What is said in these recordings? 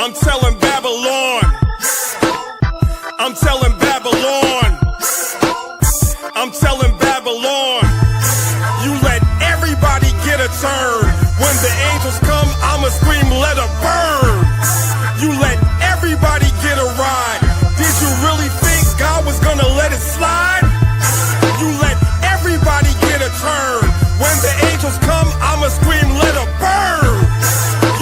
I'm telling Babylon. I'm telling Babylon. I'm telling Babylon. You let everybody get a turn. When the angels come, I'ma scream, let her burn. You let everybody get a ride. Did you really think God was gonna let it slide? You let everybody get a turn. When the angels come, I'ma scream, let her burn.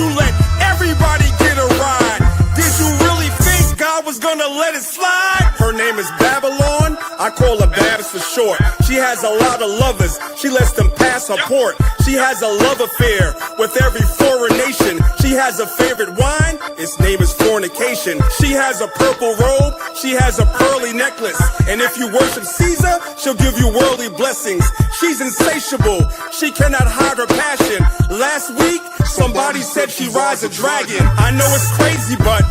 You let everybody get a ride. Did you really think God was gonna let it slide? Her name is Babylon. I call her Babs for short. She has a lot of lovers. She lets them pass her port. She has a love affair with every foreign nation. She has a favorite wine. Its name is fornication. She has a purple robe. She has a pearly necklace. And if you worship Caesar, she'll give you worldly blessings. She's insatiable. She cannot hide her passion. Last week, somebody said she rides a dragon. I know it's crazy, but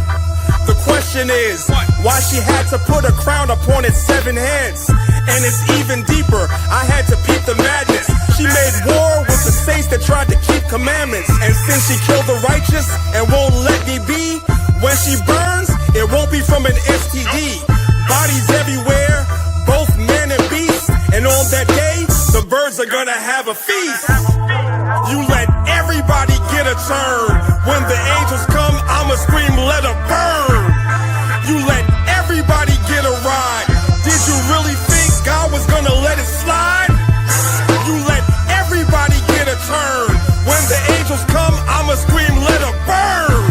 the question is, why she had to put a crown upon its 7 heads? And it's even deeper, I had to peep the madness. She made war with the saints that tried to keep commandments. And since she killed the righteous and won't let me be, when she burns, it won't be from an STD. Bodies everywhere, both man and beast. And on that day, the birds are gonna have a feast. You let everybody get a turn. When the angels come, I'ma scream, let her burn. You let everybody get a ride. Did you really think God was gonna let it slide? You let everybody get a turn. When the angels come, I'ma scream, let her burn.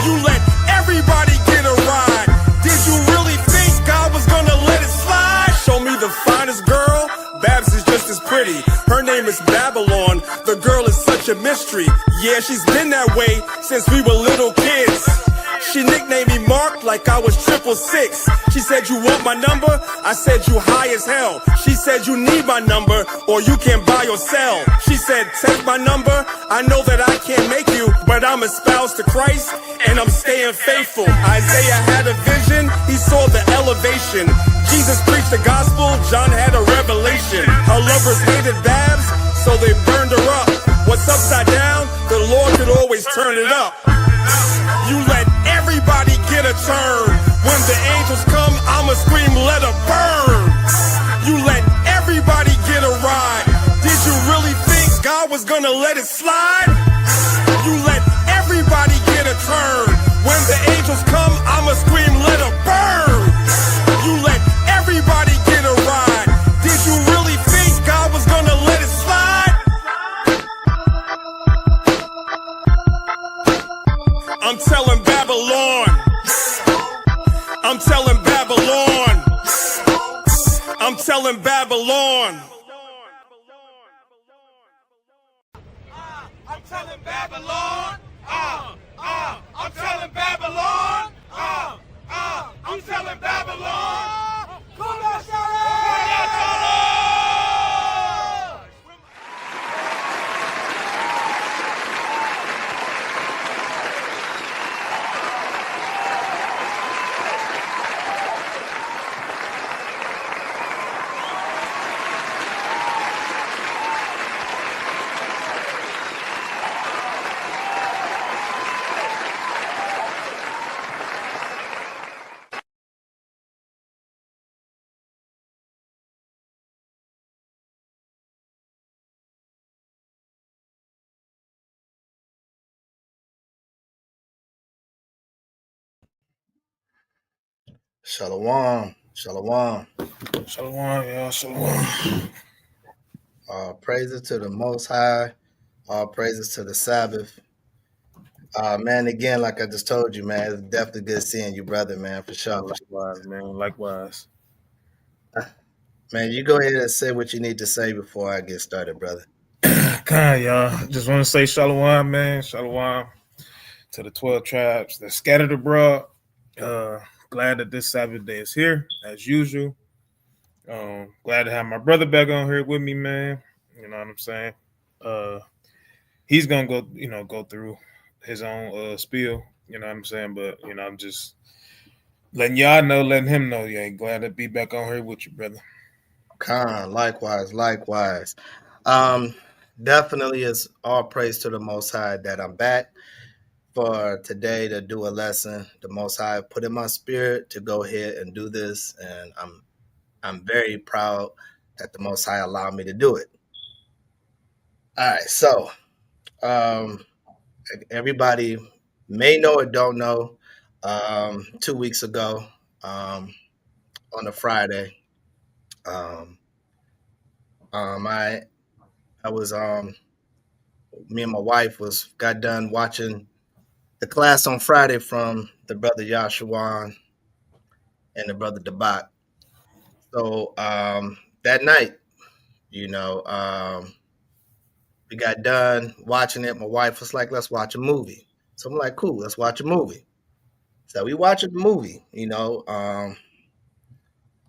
You let everybody get a ride. Did you really think God was gonna let it slide? Show me the finest girl. Babs is just as pretty. Her name is Babylon. The girl is such a mystery. Yeah, she's been that way since we were little kids. She nicknamed me Mark like I was 666. She said, you want my number? I said, you high as hell. She said, you need my number or you can't buy or sell. She said, take my number. I know that I can't make you, but I'm espoused to Christ and I'm staying faithful. Isaiah had a vision. He saw the elevation. Jesus preached the gospel. John had a revelation. Her lovers hated Babs, so they burned her up. What's upside down, the Lord could always turn it up. You let everybody get a turn. When the angels come, I'ma scream, let her burn. You let everybody get a ride. Did you really think God was gonna let it slide? You let everybody get a turn. When the angels come, I'ma scream, let her burn. You let everybody get a ride. Did you really think God was gonna let it slide? I'm telling Babylon. I'm telling Babylon. I'm telling Babylon. I'm telling Babylon. I'm telling Babylon. I'm telling Babylon. Come on, Shalom, shalom. Shalom, y'all. Shalom. All praises to the Most High. All praises to the Sabbath. Man, again, like I just told you, man, it's definitely good seeing you, brother, man, for sure. Likewise, man. Likewise. Man, you go ahead and say what you need to say before I get started, brother. Kind, y'all. Just want to say shalom, man. Shalom to the 12 tribes that scattered abroad. Glad that this Sabbath day is here, as usual. Glad to have my brother back on here with me, man. You know what I'm saying? He's gonna go through his own spiel. You know what I'm saying? But I'm just letting y'all know, letting him know. Yeah, glad to be back on here with you, brother. Khan, likewise. Definitely is all praise to the Most High that I'm back for today to do a lesson. The Most High put in my spirit to go ahead and do this, and I'm very proud that the Most High allowed me to do it. All right, so um, everybody may know or don't know. 2 weeks ago, um, on a Friday, um, I was me and my wife was got done watching the class on Friday from the brother Yashawan and the brother Debat. So that night, you know, we got done watching it. My wife was like, "Let's watch a movie." So I'm like, "Cool, let's watch a movie." So we watched the movie.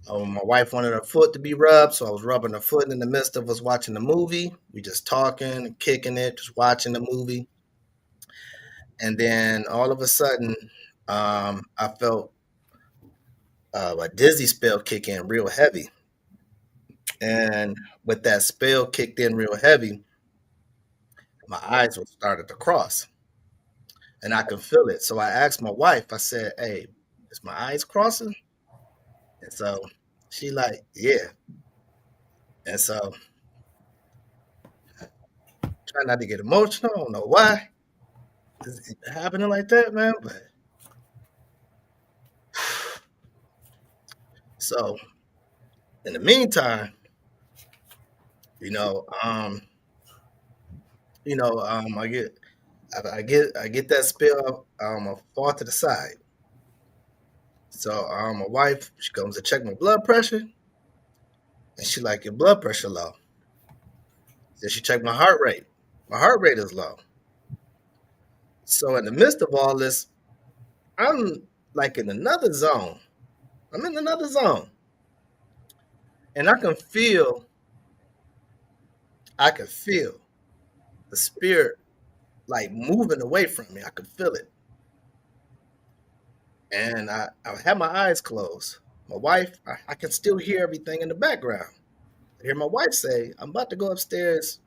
My wife wanted her foot to be rubbed, so I was rubbing her foot in the midst of us watching the movie. We just talking, kicking it, just watching the movie. And then all of a sudden, I felt a dizzy spell kick in real heavy. And with that spell kicked in real heavy, my eyes were started to cross, and I could feel it. So I asked my wife. I said, "Hey, is my eyes crossing?" And so she like, "Yeah." And so try not to get emotional. I don't know why it's happening like that, man. But so in the meantime, you know, um, I get that spell. I fall to the side. So my wife, she comes to check my blood pressure, and she like, "Your blood pressure low." Then she checked my heart rate. My heart rate is low. So in the midst of all this, I'm like in another zone. I'm in another zone. And I can feel the spirit like moving away from me. I could feel it. And I had my eyes closed. My wife, I can still hear everything in the background. I hear my wife say, "I'm about to go upstairs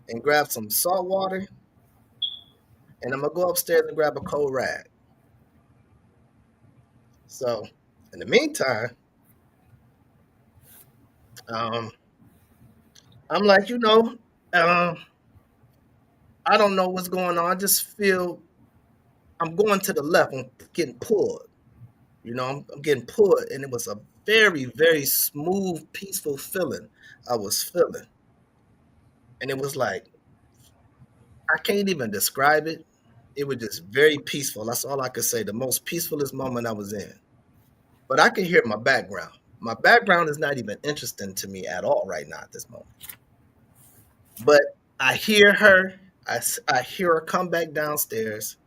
and grab some salt water, and I'm gonna go upstairs and grab a cold rag." So in the meantime, um, I'm like, I don't know what's going on. I just feel I'm going to the left. I'm getting pulled. I'm getting pulled, and it was a very, very smooth, peaceful feeling I was feeling, and it was like I can't even describe it. It was just very peaceful. That's all I could say. The most peacefulest moment I was in. But I can hear my background. My background is not even interesting to me at all right now at this moment. But I hear her. I hear her come back downstairs.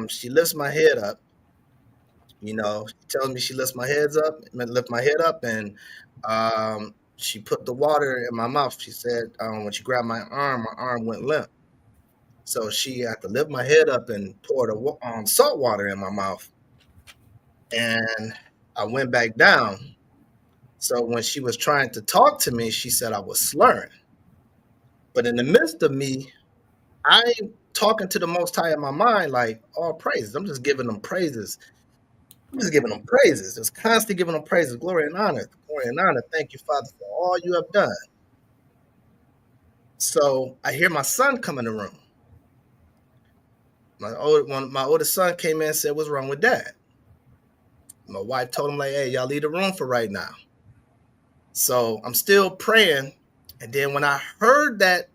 She lifts my head up. She tells me she lift my head up, and she put the water in my mouth. She said when she grabbed my arm went limp. So she had to lift my head up and pour the salt water in my mouth, and I went back down. So when she was trying to talk to me, she said I was slurring. But in the midst of me, I'm talking to the Most High in my mind, like all praises. I'm just giving them praises. I'm just giving them praises. Just constantly giving them praises, glory and honor, glory and honor. Thank you, Father, for all you have done. So I hear my son come in the room. My oldest son came in and said, "What's wrong with Dad?" My wife told him, like, "Hey, y'all leave the room for right now." So I'm still praying. And then when I heard that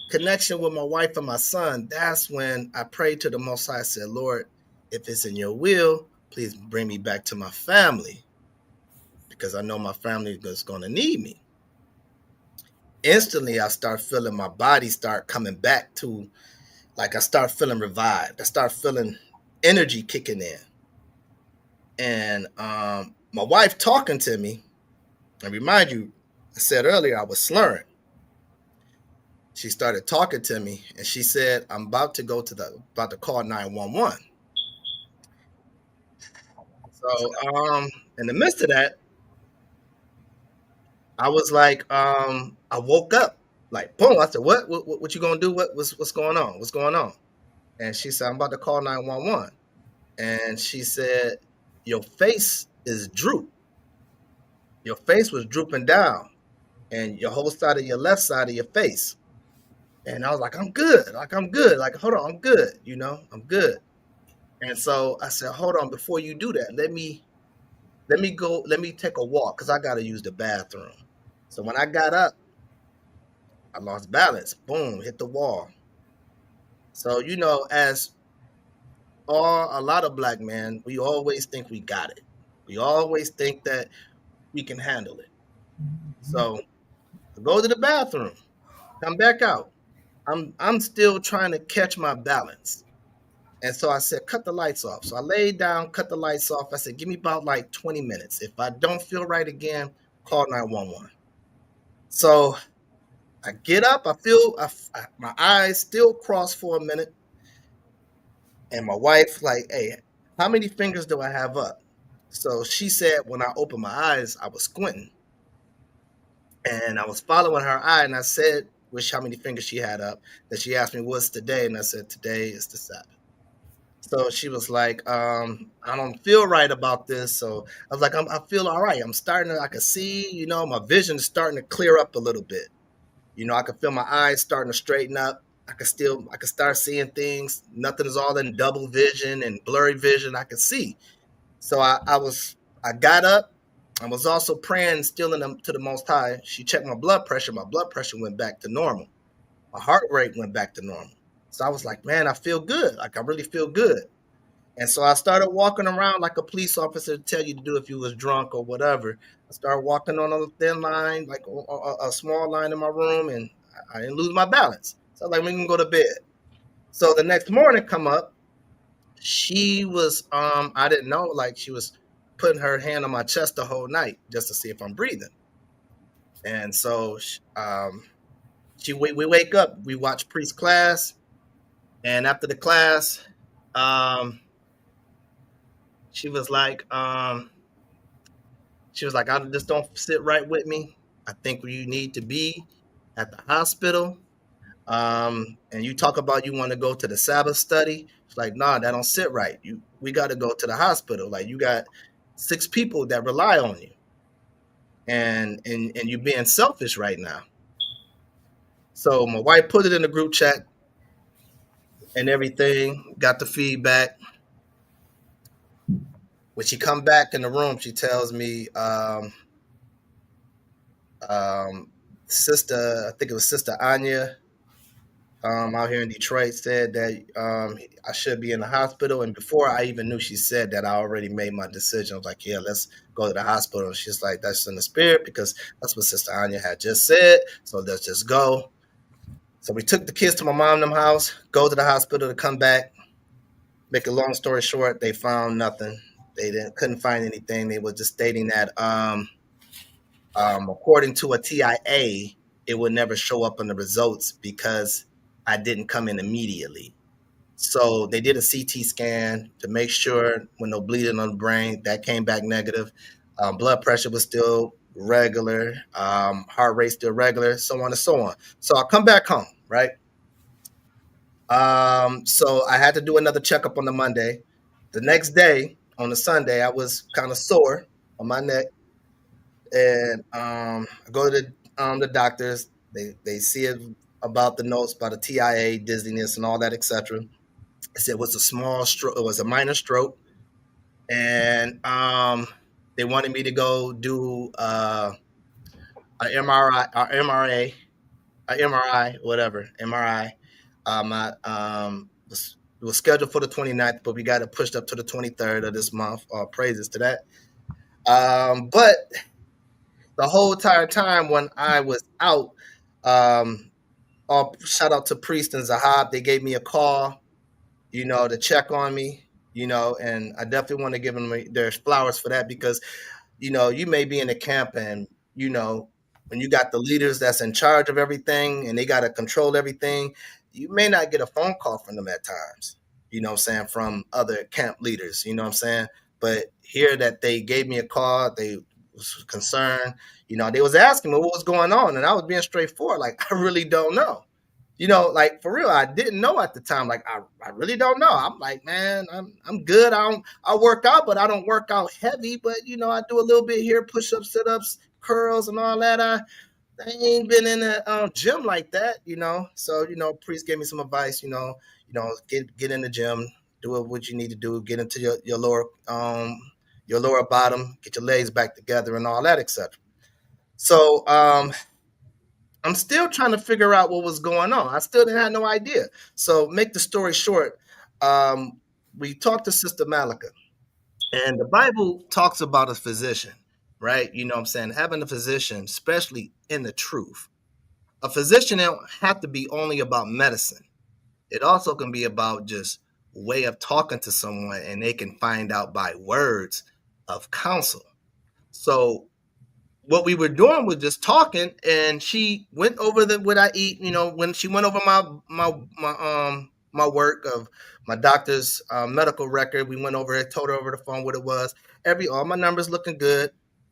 connection with my wife and my son, that's when I prayed to the Most High. I said, "Lord, if it's in your will, please bring me back to my family, because I know my family is going to need me." Instantly, I start feeling my body start coming back to, like, I start feeling revived. I start feeling energy kicking in. And my wife talking to me, and remind you, I said earlier I was slurring. She started talking to me, and she said, "I'm about to call 911." So in the midst of that, I was like, I woke up like boom. I said, "What you gonna do? What's going on? What's going on?" And she said, I'm about to call 911. And she said, your face is drooped. Your face was drooping down, and your whole side of your left side of your face. And I was like, I'm good. Like, I'm good. Like, hold on, I'm good. I'm good. And so I said, hold on, before you do that, let me take a walk because I gotta use the bathroom. So when I got up, I lost balance. Boom, hit the wall. So, as a lot of black men, we always think we got it. We always think that we can handle it. So I go to the bathroom, come back out. I'm still trying to catch my balance. And so I said, cut the lights off. So I laid down, cut the lights off. I said, give me about like 20 minutes. If I don't feel right again, call 911. So I get up, my eyes still cross for a minute. And my wife, like, hey, how many fingers do I have up? So she said, when I opened my eyes, I was squinting. And I was following her eye, and I said, wish how many fingers she had up. That she asked me, what's today? And I said, today is the Sabbath. So she was like, I don't feel right about this. So I was like, I feel all right. I can see, my vision is starting to clear up a little bit. I can feel my eyes starting to straighten up. I can start seeing things. Nothing is all in double vision and blurry vision. I can see. So I got up. I was also praying, still to the Most High. She checked my blood pressure. My blood pressure went back to normal. My heart rate went back to normal. So I was like, man, I feel good. Like, I really feel good. And so I started walking around like a police officer tell you to do if you was drunk or whatever. I started walking on a thin line, like a small line in my room, and I didn't lose my balance. So I was like, we can go to bed. So the next morning come up, she was, I didn't know, like she was putting her hand on my chest the whole night just to see if I'm breathing. And so we wake up, we watch priest class, and after the class, she was like, I just don't sit right with me. I think you need to be at the hospital. And you talk about you want to go to the Sabbath study. It's like, nah, that don't sit right. We got to go to the hospital. Like, you got 6 people that rely on you, and you're being selfish right now. So my wife put it in the group chat and everything. Got the feedback. When she come back in the room, she tells me, sister, I think it was Sister Anya, out here in Detroit, said that I should be in the hospital. And before I even knew she said that, I already made my decision. I was like, yeah, let's go to the hospital. And she's like, that's in the spirit, because that's what Sister Anya had just said. So let's just go. So we took the kids to my mom and them house, go to the hospital to come back. Make a long story short, they found nothing. They couldn't find anything. They were just stating that according to a TIA, it would never show up on the results because I didn't come in immediately. So they did a CT scan to make sure when no bleeding on the brain, that came back negative. Blood pressure was still regular, heart rate still regular, so on and so on. So I come back home, right? So I had to do another checkup on the Monday. The next day, on the Sunday, I was kind of sore on my neck, and I go to the doctors. They see it about the notes, about the TIA, dizziness, and all that, etc. I said it was a small stroke. It was a minor stroke, and they wanted me to go do an MRI, or MRA, a MRI, whatever, MRI. It was scheduled for the 29th, but we got it pushed up to the 23rd of this month. Praises to that. But the whole entire time when I was out, shout out to Priest and Zahab. They gave me a call, to check on me, and I definitely want to give them their flowers for that, because, you may be in a camp, and, when you got the leaders that's in charge of everything and they got to control everything, you may not get a phone call from them at times, what I'm saying, from other camp leaders, what I'm saying? But here that they gave me a call, they was concerned, they was asking me what was going on, and I was being straightforward, like, I really don't know. Like for real, I didn't know at the time. Like I really don't know. I'm like, man, I'm good. I work out, but I don't work out heavy. But I do a little bit here, push ups, sit ups, curls, and all that. I ain't been in a gym like that. So priest gave me some advice. Get in the gym, do what you need to do, get into your lower bottom, get your legs back together, and all that, etc. So I'm still trying to figure out what was going on. I still didn't have no idea. So make the story short, um, we talked to Sister Malika, and the Bible talks about a physician, right? You know what I'm saying? Having a physician, especially in the truth. A physician don't have to be only about medicine. It also can be about just way of talking to someone and they can find out by words of counsel. So what we were doing was just talking, and she went over what I eat. When she went over my work of my doctor's medical record, we went over it, told her over the phone what it was. All my numbers looking good,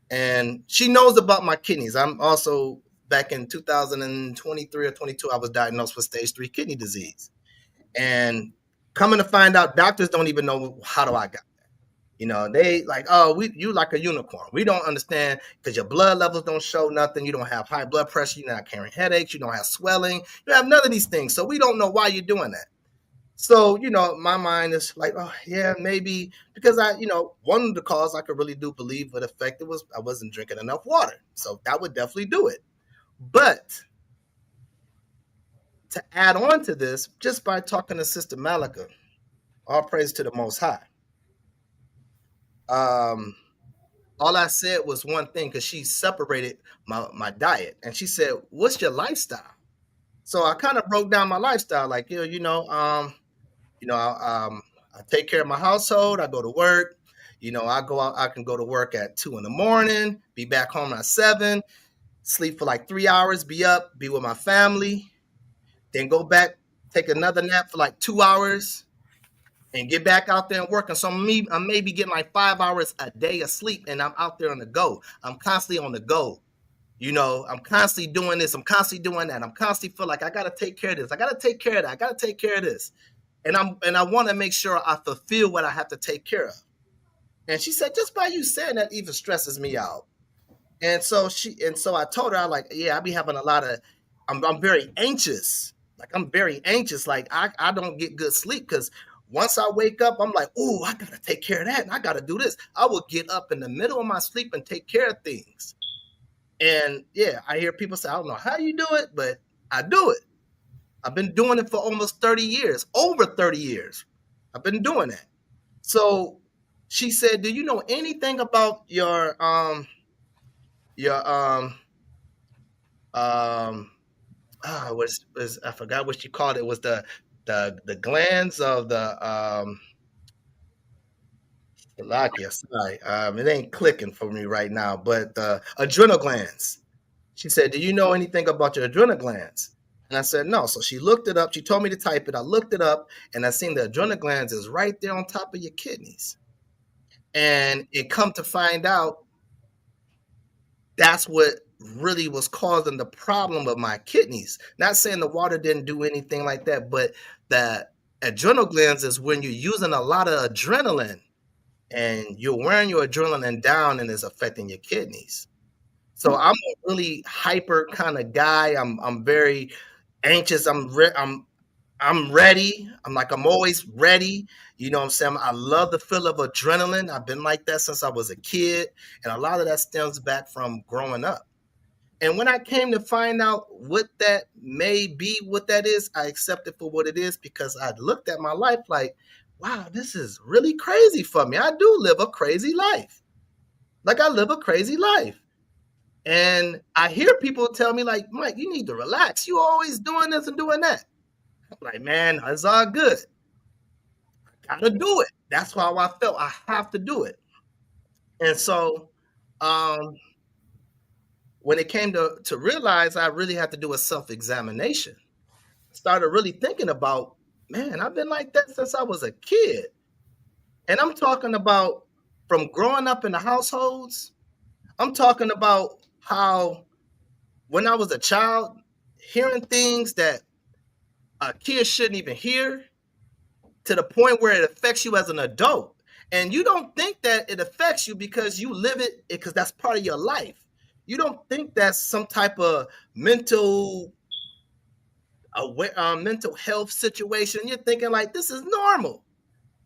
and she knows about my kidneys. I'm also back in 2023 or 22, I was diagnosed with stage 3 kidney disease, and coming to find out, doctors don't even know how do I got. They like, oh, you like a unicorn. We don't understand because your blood levels don't show nothing. You don't have high blood pressure. You're not carrying headaches. You don't have swelling. You have none of these things. So we don't know why you're doing that. So, my mind is like, oh, yeah, maybe because one of the cause I could really do believe would affect it was I wasn't drinking enough water. So that would definitely do it. But to add on to this, just by talking to Sister Malika, all praise to the Most High. All I said was one thing because she separated my diet, and she said, "What's your lifestyle?" So I kind of broke down my lifestyle, like I take care of my household. I go to work. I go out. I can go to work at 2 in the morning, be back home at 7, sleep for like 3 hours, be up, be with my family, then go back, take another nap for like 2 hours, and get back out there and working. So I'm maybe getting like 5 hours a day of sleep, and I'm out there on the go. I'm constantly on the go. I'm constantly doing this. I'm constantly doing that. I'm constantly feel like I gotta take care of this. I gotta take care of that. I gotta take care of this. And I want to make sure I fulfill what I have to take care of. And she said, just by you saying that even stresses me out. And so I told her, I like, yeah, I be having a lot of, I'm very anxious. Like I'm very anxious. Like I don't get good sleep because once I wake up, I'm like, oh, I gotta take care of that, and I gotta do this. I will get up in the middle of my sleep and take care of things. And yeah, I hear people say, I don't know how you do it, but I do it. I've been doing it for almost 30 years, over 30 years. I've been doing that. So she said, do you know anything about your um was I forgot what she called it. It was the glands of the sorry. It ain't clicking for me right now, but the adrenal glands. She said, do you know anything about your adrenal glands? And I said, no. So she looked it up. She told me to type it. I looked it up, and I seen the adrenal glands is right there on top of your kidneys. And it come to find out that's what really was causing the problem of my kidneys. Not saying the water didn't do anything like that, but the adrenal glands is when you're using a lot of adrenaline and you're wearing your adrenaline down and it's affecting your kidneys. So I'm a really hyper kind of guy. I'm very anxious. I'm ready. I'm always ready. You know what I'm saying? I love the feel of adrenaline. I've been like that since I was a kid, and a lot of that stems back from growing up. And when I came to find out what that may be, what that is, I accept it for what it is because I looked at my life like, wow, this is really crazy for me. I do live a crazy life. Like I live a crazy life. And I hear people tell me, like, Mike, you need to relax. You always doing this and doing that. I'm like, man, it's all good. I gotta do it. That's how I felt. I have to do it. And so um, when it came to realize I really had to do a self-examination, I started really thinking about, man, I've been like that since I was a kid. And I'm talking about from growing up in the households, I'm talking about how when I was a child, hearing things that a kid shouldn't even hear, to the point where it affects you as an adult. And you don't think that it affects you because you live it, because that's part of your life. You don't think that's some type of mental health situation. You're thinking like, this is normal.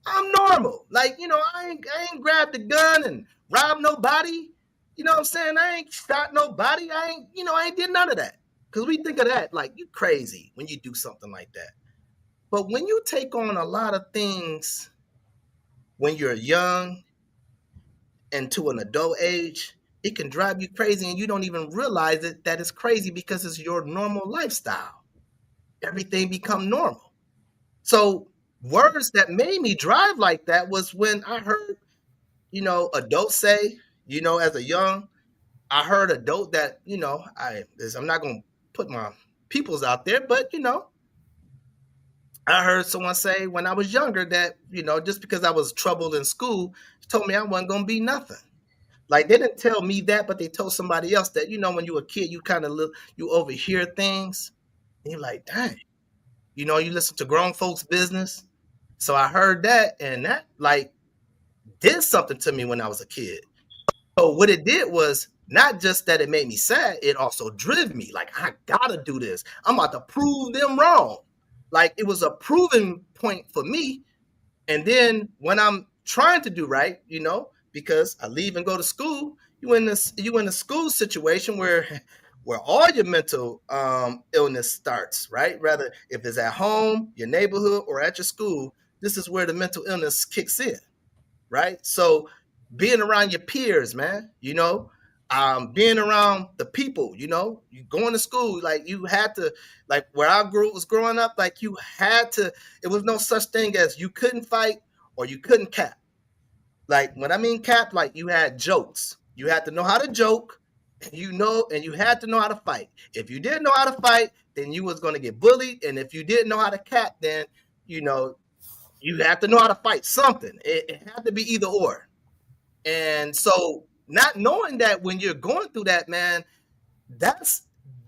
I'm normal. Like, I ain't grabbed a gun and robbed nobody. You know what I'm saying? I ain't shot nobody. I ain't did none of that. Because we think of that like you crazy when you do something like that. But when you take on a lot of things when you're young and to an adult age, it can drive you crazy and you don't even realize it, that it's crazy, because it's your normal lifestyle. Everything become normal. So words that made me drive like that was when I heard, adults say, as a young, I heard adult that, I'm not going to put my peoples out there, but, I heard someone say when I was younger that, just because I was troubled in school, told me I wasn't going to be nothing. Like, they didn't tell me that, but they told somebody else that, when you were a kid, you kind of look, you overhear things. And you're like, dang, you listen to grown folks' business. So I heard that, and that like did something to me when I was a kid. So what it did was not just that it made me sad, it also drove me. Like, I gotta do this. I'm about to prove them wrong. Like, it was a proving point for me. And then when I'm trying to do right, because I leave and go to school, you in a school situation where all your mental illness starts, right? Rather, if it's at home, your neighborhood, or at your school, this is where the mental illness kicks in, right? So being around your peers, man, being around the people, you going to school, like you had to, like where I was growing up, like you had to, it was no such thing as you couldn't fight or you couldn't cap. Like, when I mean cap, like you had jokes. You had to know how to joke, and you had to know how to fight. If you didn't know how to fight, then you was going to get bullied. And if you didn't know how to cap, then, you had to know how to fight something. It had to be either or. And so not knowing that when you're going through that, man, that's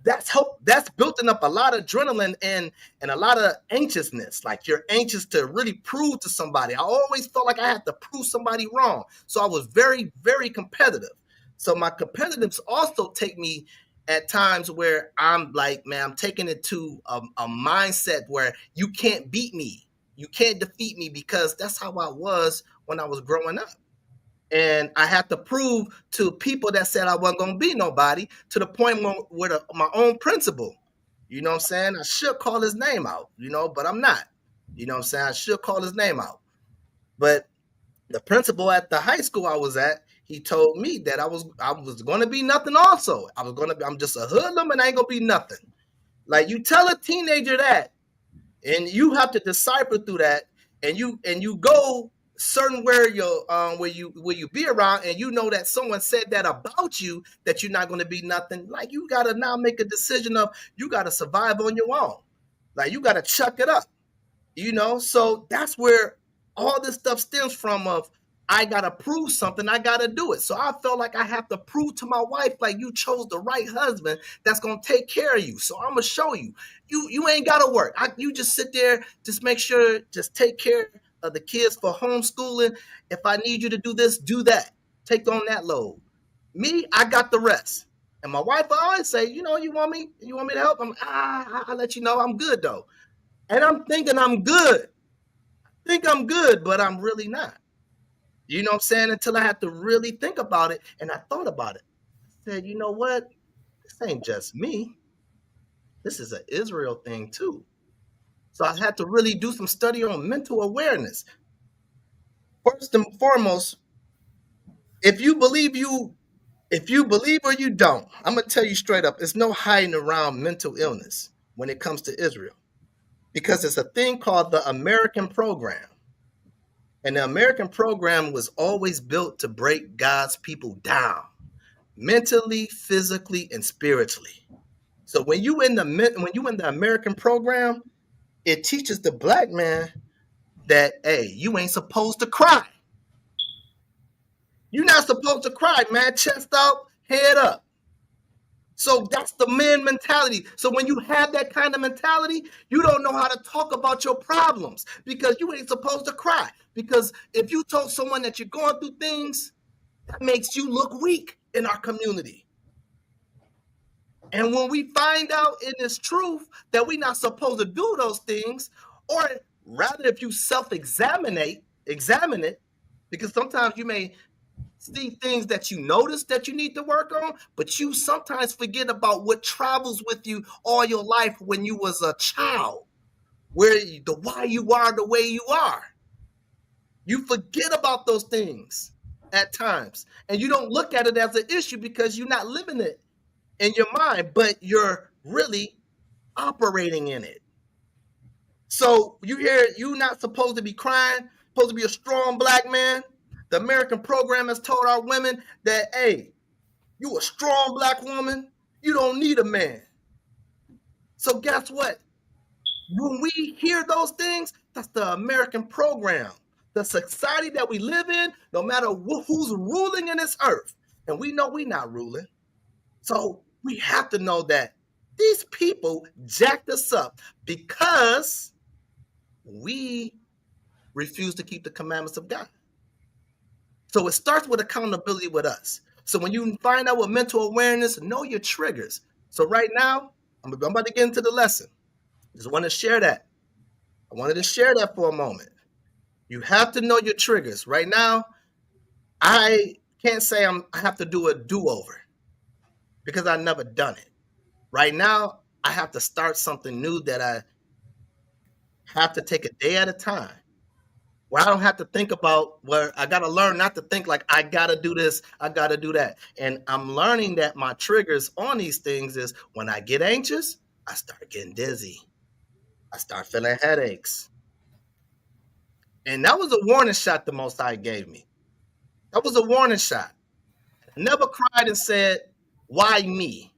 that's building up a lot of adrenaline and a lot of anxiousness. Like, you're anxious to really prove to somebody. I always felt like I had to prove somebody wrong. So I was very, very competitive. So my competitiveness also take me at times where I'm like, man, I'm taking it to a mindset where you can't beat me. You can't defeat me, because that's how I was when I was growing up. And I had to prove to people that said I wasn't going to be nobody, to the point where my own principal, you know what I'm saying? I should call his name out, but I'm not. You know what I'm saying? I should call his name out. But the principal at the high school I was at, he told me that I was going to be nothing also. I'm just a hoodlum and I ain't going to be nothing. Like, you tell a teenager that, and you have to decipher through that, and you go certain where you be around, and that someone said that about you, that you're not going to be nothing. Like, you got to now make a decision of, you got to survive on your own. Like, you got to chuck it up, so that's where all this stuff stems from, of I got to prove something, I got to do it. So I felt like I have to prove to my wife, like, you chose the right husband that's going to take care of you. So I'm going to show you, you ain't got to work. You just sit there, just make sure, just take care of the kids for homeschooling. If I need you to do this, do that. Take on that load. Me, I got the rest. And my wife always say, you want me to help? I'll let you know I'm good though. And I'm thinking I'm good. I think I'm good, but I'm really not. You know what I'm saying? Until I had to really think about it. And I thought about it. I said, you know what? This ain't just me. This is an Israel thing too. So I had to really do some study on mental awareness. First and foremost, if you believe or you don't, I'm going to tell you straight up, there's no hiding around mental illness when it comes to Israel, because it's a thing called the American program. And the American program was always built to break God's people down mentally, physically, and spiritually. So when you in the American program, it teaches the black man that, hey, you ain't supposed to cry. You're not supposed to cry, man. Chest out, head up. So that's the man mentality. So when you have that kind of mentality, you don't know how to talk about your problems because you ain't supposed to cry. Because if you told someone that you're going through things, that makes you look weak in our community. And when we find out in this truth that we're not supposed to do those things, or rather, if you examine it, because sometimes you may see things that you notice that you need to work on, but you sometimes forget about what travels with you all your life when you was a child, why you are the way you are. You forget about those things at times, and you don't look at it as an issue because you're not living it in your mind, but you're really operating in it. So you hear you're not supposed to be crying, supposed to be a strong black man. The American program has told our women that, hey, you a strong black woman, you don't need a man. So guess what? When we hear those things, that's the American program, the society that we live in, no matter who's ruling in this earth. And we know we're not ruling. So we have to know that these people jacked us up because we refuse to keep the commandments of God. So it starts with accountability with us. So when you find out what mental awareness, know your triggers. So right now, I'm about to get into the lesson. Just want to share that. I wanted to share that for a moment. You have to know your triggers. Right now, I can't say I have to do a do-over because I've never done it. Right now, I have to start something new that I have to take a day at a time, where I don't have to think about where I got to learn not to think like I got to do this, I got to do that. And I'm learning that my triggers on these things is when I get anxious, I start getting dizzy. I start feeling headaches. And that was a warning shot the Most High gave me. That was a warning shot. I never cried and said, why me?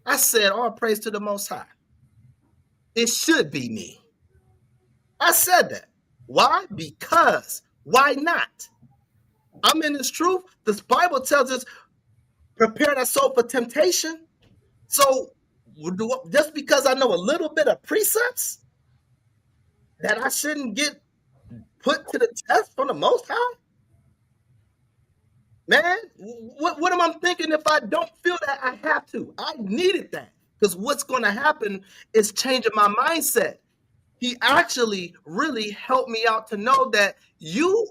I said, all praise to the Most High. It should be me. I said that. Why? Because. Why not? I'm in this truth. This Bible tells us, prepare that soul for temptation. So just because I know a little bit of precepts, that I shouldn't get put to the test from the Most High? Man, what am I thinking if I don't feel that I have to? I needed that. Because what's going to happen is changing my mindset. He actually really helped me out to know that you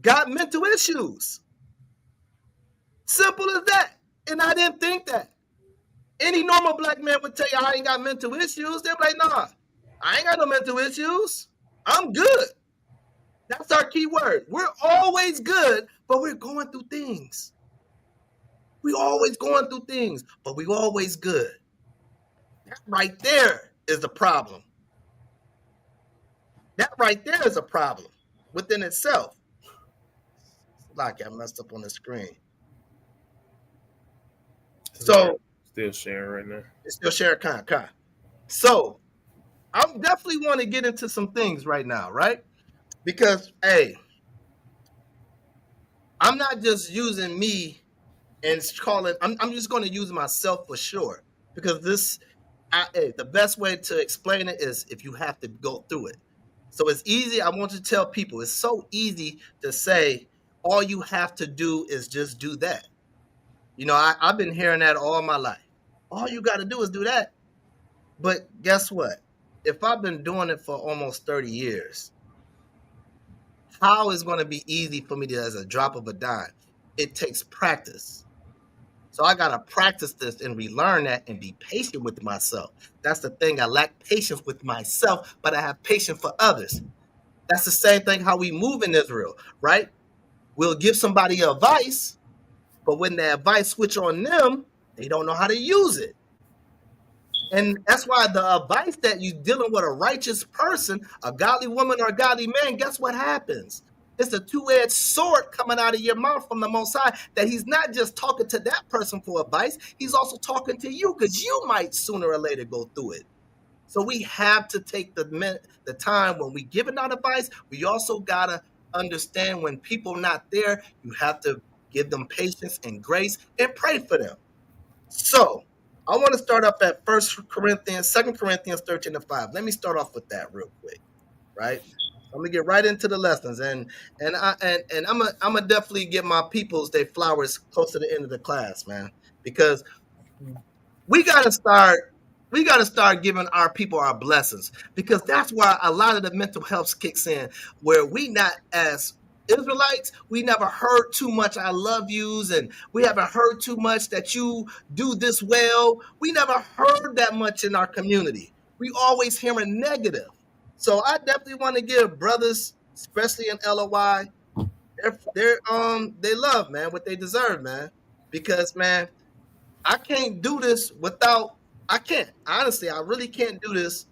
got mental issues. Simple as that. And I didn't think that. Any normal black man would tell you I ain't got mental issues. They're like, nah, I ain't got no mental issues. I'm good. That's our key word. We're always good, but we're going through things. We're always going through things, but we're always good. That right there is the problem. That right there is a problem within itself. Like I messed up on the screen. So still sharing right now. It's still sharing kind. So I'm definitely want to get into some things right now, right? Because hey, I'm not just using me and calling. I'm just going to use myself for sure because the best way to explain it is if you have to go through it. So it's easy. I want to tell people it's so easy to say all you have to do is just do that. You know, I've been hearing that all my life. All you got to do is do that. But guess what? If I've been doing it for almost 30 years, how is going to be easy for me to as a drop of a dime? It takes practice. So I got to practice this and relearn that and be patient with myself. That's the thing. I lack patience with myself, but I have patience for others. That's the same thing how we move in Israel, right? We'll give somebody advice, but when the advice switch on them, they don't know how to use it. And that's why the advice that you're dealing with a righteous person, a godly woman or a godly man, guess what happens? It's a two-edged sword coming out of your mouth from the Most High that he's not just talking to that person for advice. He's also talking to you because you might sooner or later go through it. So we have to take the time when we giving out advice. We also got to understand when people not there, you have to give them patience and grace and pray for them. So I want to start off at Second Corinthians 13:5. Let me start off with that real quick, right? I'm gonna get right into the lessons, and I'm gonna definitely give my peoples their flowers close to the end of the class, man, because we gotta start we got to start giving our people our blessings, because that's why a lot of the mental health kicks in, where we not as Israelites, we never heard too much I love yous, and we haven't heard too much that you do this well. We never heard that much in our community. We always hearing negative. So I definitely want to give brothers, especially in LOI, they love, man, what they deserve, man. Because, man, I can't do this without. I can't, honestly. I really can't do this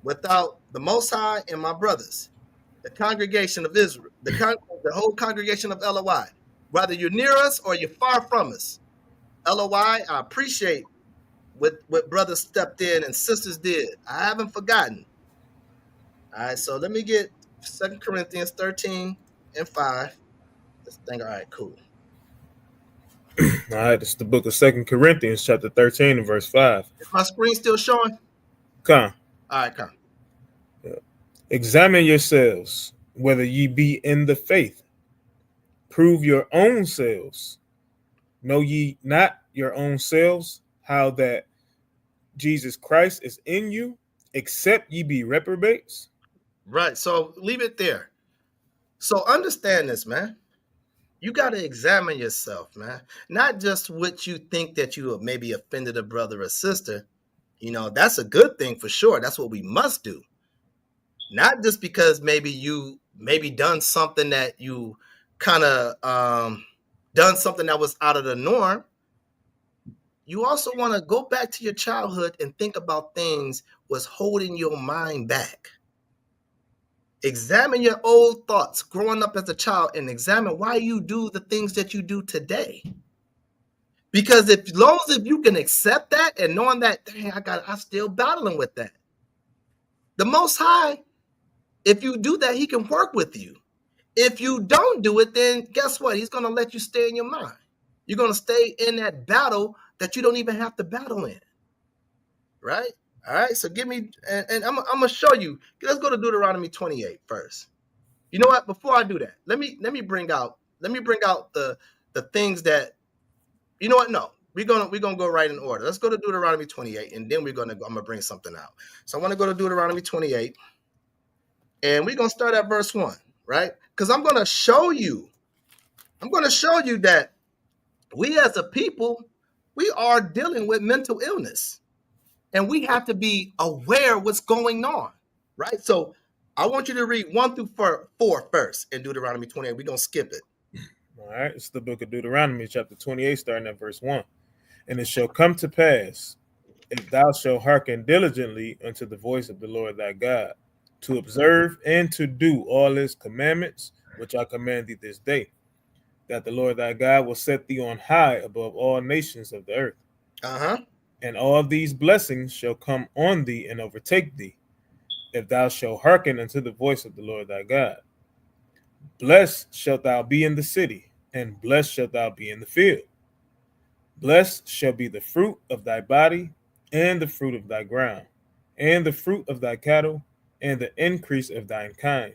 without the Most High and my brothers, the congregation of Israel, the whole congregation of LOI. Whether you're near us or you're far from us, LOI, I appreciate what brothers stepped in and sisters did. I haven't forgotten. All right, so let me get 2 Corinthians 13:5. This thing, all right, cool. All right, it's the book of Second Corinthians, chapter 13 and verse 5. Is my screen still showing? Come. All right, come. Examine yourselves, whether ye be in the faith. Prove your own selves. Know ye not your own selves, how that Jesus Christ is in you, except ye be reprobates? Right, so leave it there. So understand this, man. You got to examine yourself, man. Not just what you think that you have maybe offended a brother or sister. That's a good thing for sure. That's what we must do. Not just because maybe you done something that you kind of done something that was out of the norm. You also want to go back to your childhood and think about things was holding your mind back. Examine your old thoughts growing up as a child and examine why you do the things that you do today. Because as long as you can accept that and knowing that, dang, I'm still battling with that. The Most High, if you do that, He can work with you. If you don't do it, then guess what? He's going to let you stay in your mind. You're going to stay in that battle that you don't even have to battle in. Right? All right. So give me, and I'm going to show you. Let's go to Deuteronomy 28 first. You know what? Before I do that, let me bring out the things that, you know what? No, we're gonna go right in order. Let's go to Deuteronomy 28, and then I'm gonna bring something out. So I want to go to Deuteronomy 28, and we're gonna start at verse 1, right? Because I'm gonna show you that we as a people, we are dealing with mental illness, and we have to be aware what's going on, right? So I want you to read 1 through 4 first in Deuteronomy 28. We're gonna skip it. All right, it's the book of Deuteronomy, chapter 28, starting at verse 1. And it shall come to pass, if thou shalt hearken diligently unto the voice of the Lord thy God, to observe and to do all his commandments, which I command thee this day, that the Lord thy God will set thee on high above all nations of the earth. And all these blessings shall come on thee and overtake thee, if thou shalt hearken unto the voice of the Lord thy God. Blessed shalt thou be in the city, and blessed shalt thou be in the field. Blessed shall be the fruit of thy body, and the fruit of thy ground, and the fruit of thy cattle, and the increase of thine kind,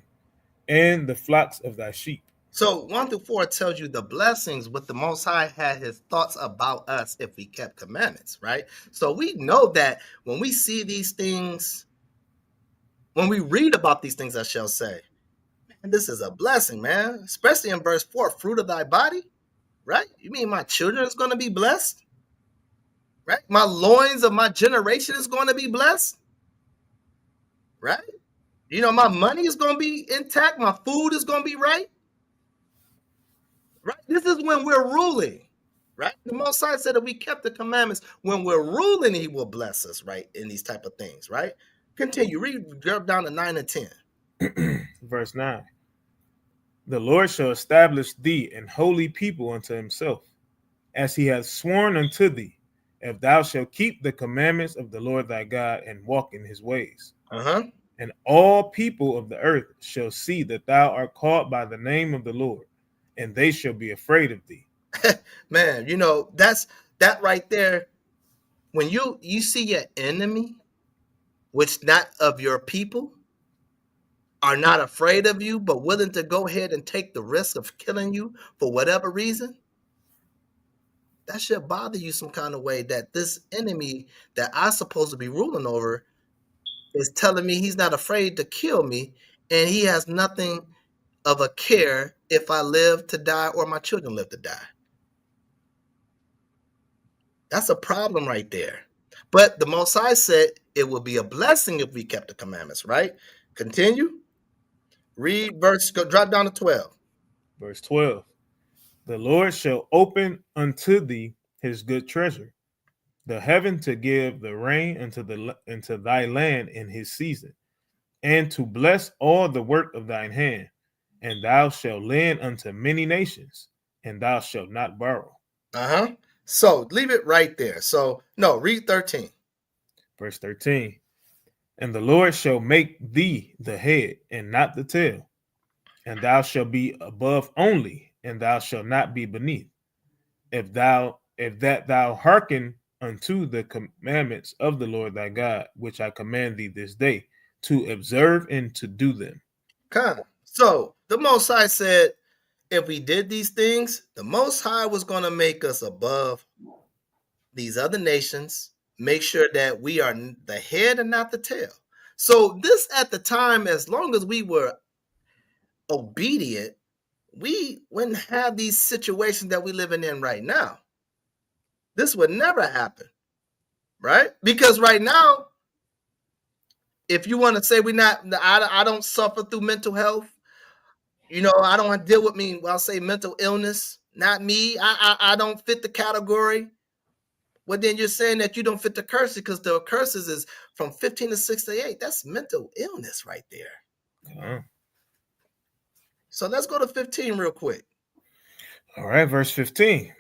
and the flocks of thy sheep. So 1 through 4 tells you the blessings, what the Most High had His thoughts about us if we kept commandments, right? So we know that when we see these things, when we read about these things, I shall say, man, this is a blessing, man. Especially in verse 4, fruit of thy body, right? You mean my children is going to be blessed? Right? My loins of my generation is going to be blessed? Right? My money is going to be intact. My food is going to be right. Right? This is when we're ruling. Right? The Most High said that we kept the commandments. When we're ruling, He will bless us, right? In these type of things, right? Continue. Read down to 9 and 10. Verse 9. The Lord shall establish thee an holy people unto himself, as he hath sworn unto thee, if thou shalt keep the commandments of the Lord thy God and walk in his ways. And all people of the earth shall see that thou art called by the name of the Lord, and they shall be afraid of thee. Man, that right there When you see your enemy, which not of your people, are not afraid of you, but willing to go ahead and take the risk of killing you for whatever reason, that should bother you some kind of way, that this enemy that I'm supposed to be ruling over is telling me he's not afraid to kill me, and he has nothing of a care if I live to die or my children live to die. That's a problem right there. But the Most High said it would be a blessing if we kept the commandments, right? Continue. Read verse, go drop down to 12. Verse 12. The Lord shall open unto thee his good treasure, the heaven to give the rain into thy land in his season, and to bless all the work of thine hand. And thou shalt lend unto many nations, and thou shalt not borrow. Uh-huh. So leave it right there. So no, read 13. Verse 13. And the Lord shall make thee the head and not the tail, and thou shalt be above only, and thou shalt not be beneath. If that thou hearken unto the commandments of the Lord thy God, which I command thee this day, to observe and to do them. Come. So the Most High said, if we did these things, the Most High was going to make us above these other nations, make sure that we are the head and not the tail. So this at the time, as long as we were obedient, we wouldn't have these situations that we're living in right now. This would never happen, right? Because right now, if you want to say I don't suffer through mental health, I don't deal with I'll say mental illness, not me. I don't fit the category. Well, then you're saying that you don't fit the curses, because the curses is from 15 to 68. That's mental illness right there. So let's go to 15 real quick. All right, verse 15.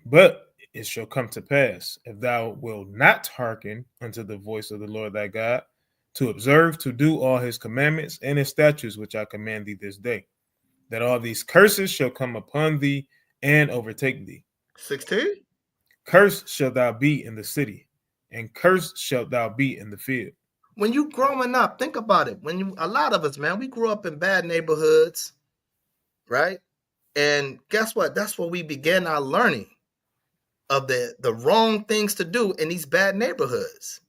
But it shall come to pass, if thou wilt not hearken unto the voice of the Lord thy God, to observe to do all his commandments and his statutes which I command thee this day, that all these curses shall come upon thee and overtake thee. 16. Cursed shalt thou be in the city, and cursed shalt thou be in the field. When you growing up, think about it. A lot of us, man, we grew up in bad neighborhoods, right? And guess what? That's where we began our learning of the wrong things to do in these bad neighborhoods.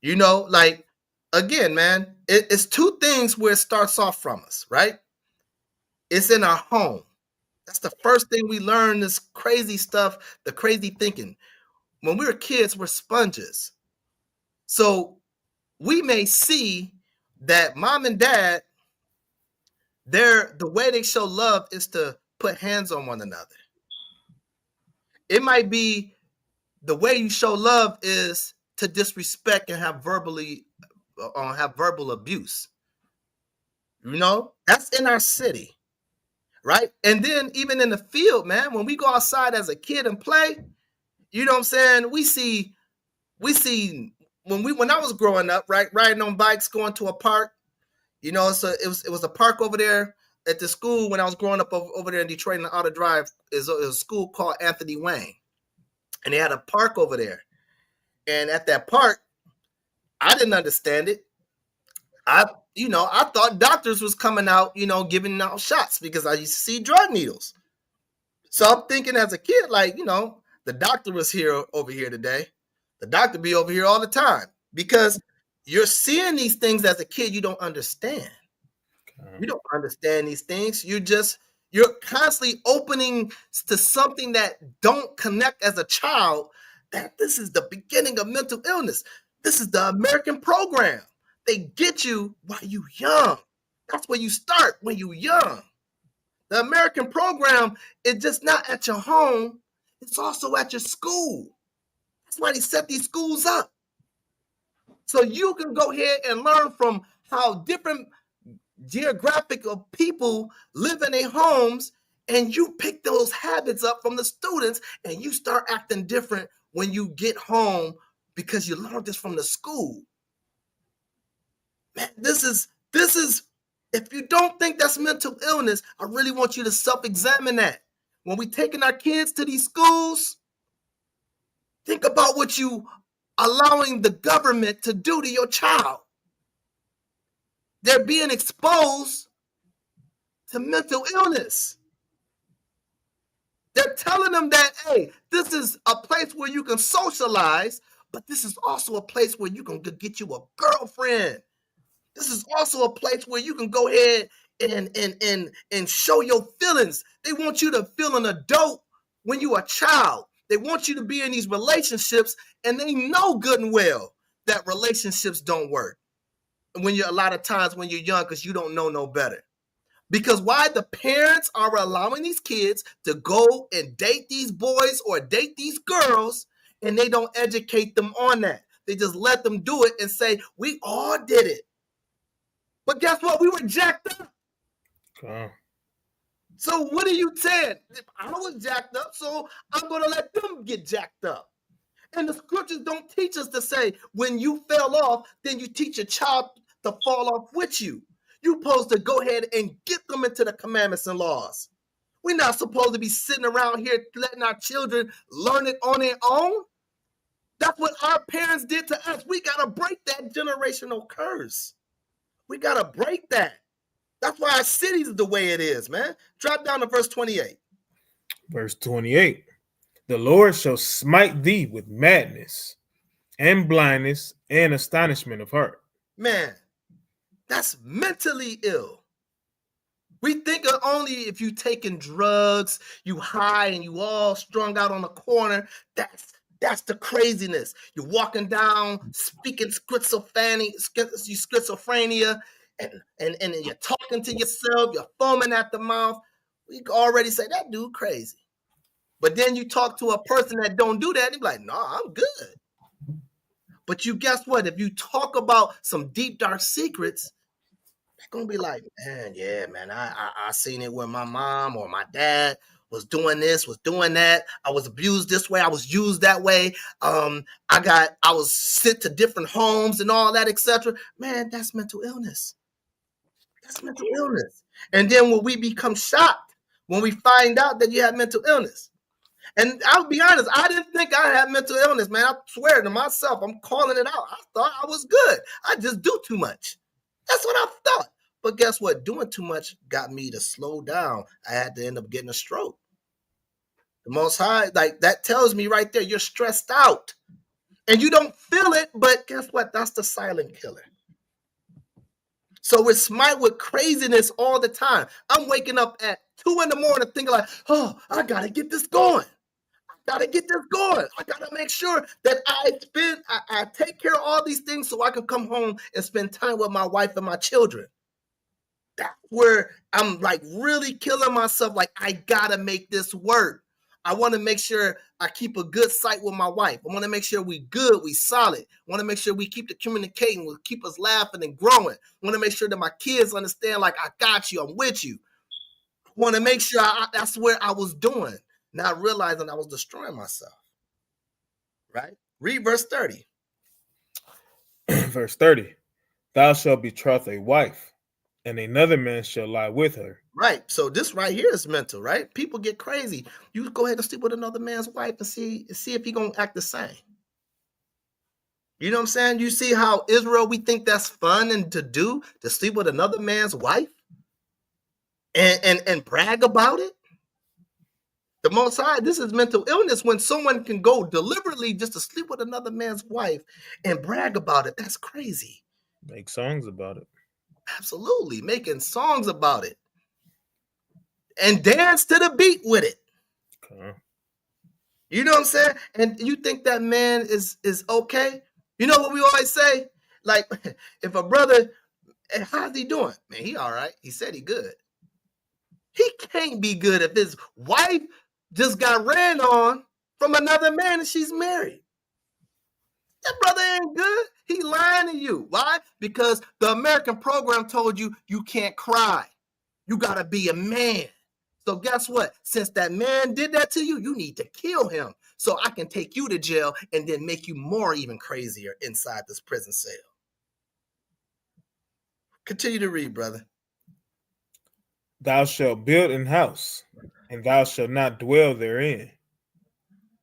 Like, again, man, it's two things where it starts off from us, right? It's in our home. That's the first thing we learn, this crazy stuff, the crazy thinking. When we were kids, we're sponges. So we may see that mom and dad, the way they show love is to put hands on one another. It might be the way you show love is to disrespect and have verbal abuse. That's in our city, right? And then even in the field, man, when we go outside as a kid and play, you know what I'm saying? We see when I was growing up, right, riding on bikes, going to a park. So it was a park over there at the school when I was growing up over there in Detroit in the Outer Drive. Is a school called Anthony Wayne, and they had a park over there. And at that park, I didn't understand it. I thought doctors was coming out, giving out shots, because I used to see drug needles. So I'm thinking as a kid, like, the doctor was over here today. The doctor be over here all the time, because you're seeing these things as a kid you don't understand. You don't understand these things. You're constantly opening to something that don't connect as a child, that this is the beginning of mental illness. This is the American program. They get you while you young. That's where you start, when you young. The American program is just not at your home. It's also at your school. That's why they set these schools up. So you can go ahead and learn from how different geographic of people live in their homes, and you pick those habits up from the students, and you start acting different when you get home, because you learned this from the school. Man, this is if you don't think that's mental illness, I really want you to self-examine that. When we taking our kids to these schools, Think about what you allowing the government to do to your child. They're being exposed to mental illness. They're telling them that, hey, this is a place where you can socialize, but this is also a place where you can get you a girlfriend. This is also a place where you can go ahead and show your feelings. They want you to feel an adult when you're a child. They want you to be in these relationships, and they know good and well that relationships don't work. And when you're a lot of times when you're young, because you don't know no better. Because why the parents are allowing these kids to go and date these boys or date these girls, and they don't educate them on that. They just let them do it and say, we all did it. But guess what? We were jacked up. So what are you saying? I was jacked up, so I'm going to let them get jacked up. And the scriptures don't teach us to say, when you fell off, then you teach a child to fall off with you. You're supposed to go ahead and get them into the commandments and laws. We're not supposed to be sitting around here letting our children learn it on their own. That's what our parents did to us. We got to break that generational curse. We got to break that. That's why our city's the way it is, man. Drop down to verse 28. Verse 28. The Lord shall smite thee with madness and blindness and astonishment of heart. Man, that's mentally ill. We think of only if you taking drugs, you high and you all strung out on the corner. That's the craziness. You're walking down, speaking schizophrenia, and you're talking to yourself, you're foaming at the mouth. We already say that dude crazy. But then you talk to a person that don't do that, and you're like, nah, I'm good. But you guess what? If you talk about some deep, dark secrets, they're going to be like, man, yeah, man, I seen it where my mom or my dad was doing this, was doing that. I was abused this way. I was used that way. I was sent to different homes and all that, etc. Man, that's mental illness. That's mental illness. And then when we become shocked, when we find out that you have mental illness. And I'll be honest, I didn't think I had mental illness, man. I swear to myself, I'm calling it out. I thought I was good. I just do too much. That's what I thought. But guess what? Doing too much got me to slow down. I had to end up getting a stroke. The Most High, like that tells me right there, you're stressed out. And you don't feel it, but guess what? That's the silent killer. So we're smite with craziness all the time. I'm waking up at 2 a.m. thinking like, oh, I got to get this going. I got to make sure that I take care of all these things so I can come home and spend time with my wife and my children. That's where I'm like really killing myself. Like, I got to make this work. I want to make sure I keep a good sight with my wife. I want to make sure we good, we solid. I want to make sure we keep the communicating, will keep us laughing and growing. I want to make sure that my kids understand, like, I got you, I'm with you. I want to make sure that's where I was doing, not realizing I was destroying myself. Right? Read verse 30. Verse 30. Thou shalt betroth a wife, and another man shall lie with her. Right. So this right here is mental, right? People get crazy. You go ahead and sleep with another man's wife and see if he gonna act the same. You know what I'm saying? You see how Israel, we think that's fun and to do, to sleep with another man's wife and brag about it. The Most High, this is mental illness when someone can go deliberately just to sleep with another man's wife and brag about it. That's crazy. Make songs about it. Absolutely. Making songs about it. And dance to the beat with it. Okay. You know what I'm saying? And you think that man is okay? You know what we always say? Like, if a brother, how's he doing? Man, he all right. He said he good. He can't be good if his wife just got ran on from another man and she's married. That brother ain't good. He lying to you. Why? Because the American program told you you can't cry. You got to be a man. So guess what? Since that man did that to you, you need to kill him so I can take you to jail and then make you more even crazier inside this prison cell. Continue to read, brother. Thou shalt build an house, and thou shalt not dwell therein.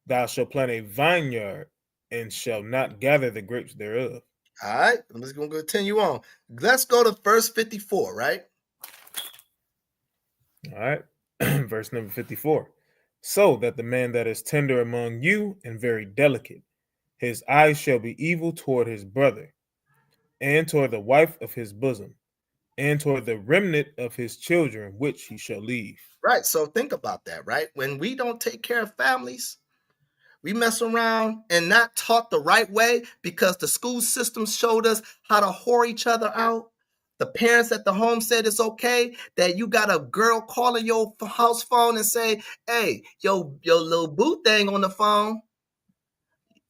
Thou shalt plant a vineyard and shalt not gather the grapes thereof. All right, I'm just going to continue on. Let's go to verse 54, right? All right. Verse number 54. So that the man that is tender among you and very delicate, his eyes shall be evil toward his brother, and toward the wife of his bosom, and toward the remnant of his children, which he shall leave. Right, so think about that, right? When we don't take care of families, we mess around and not taught the right way because the school system showed us how to whore each other out. The parents at the home said it's okay that you got a girl calling your house phone and say, hey, your little boo thing on the phone.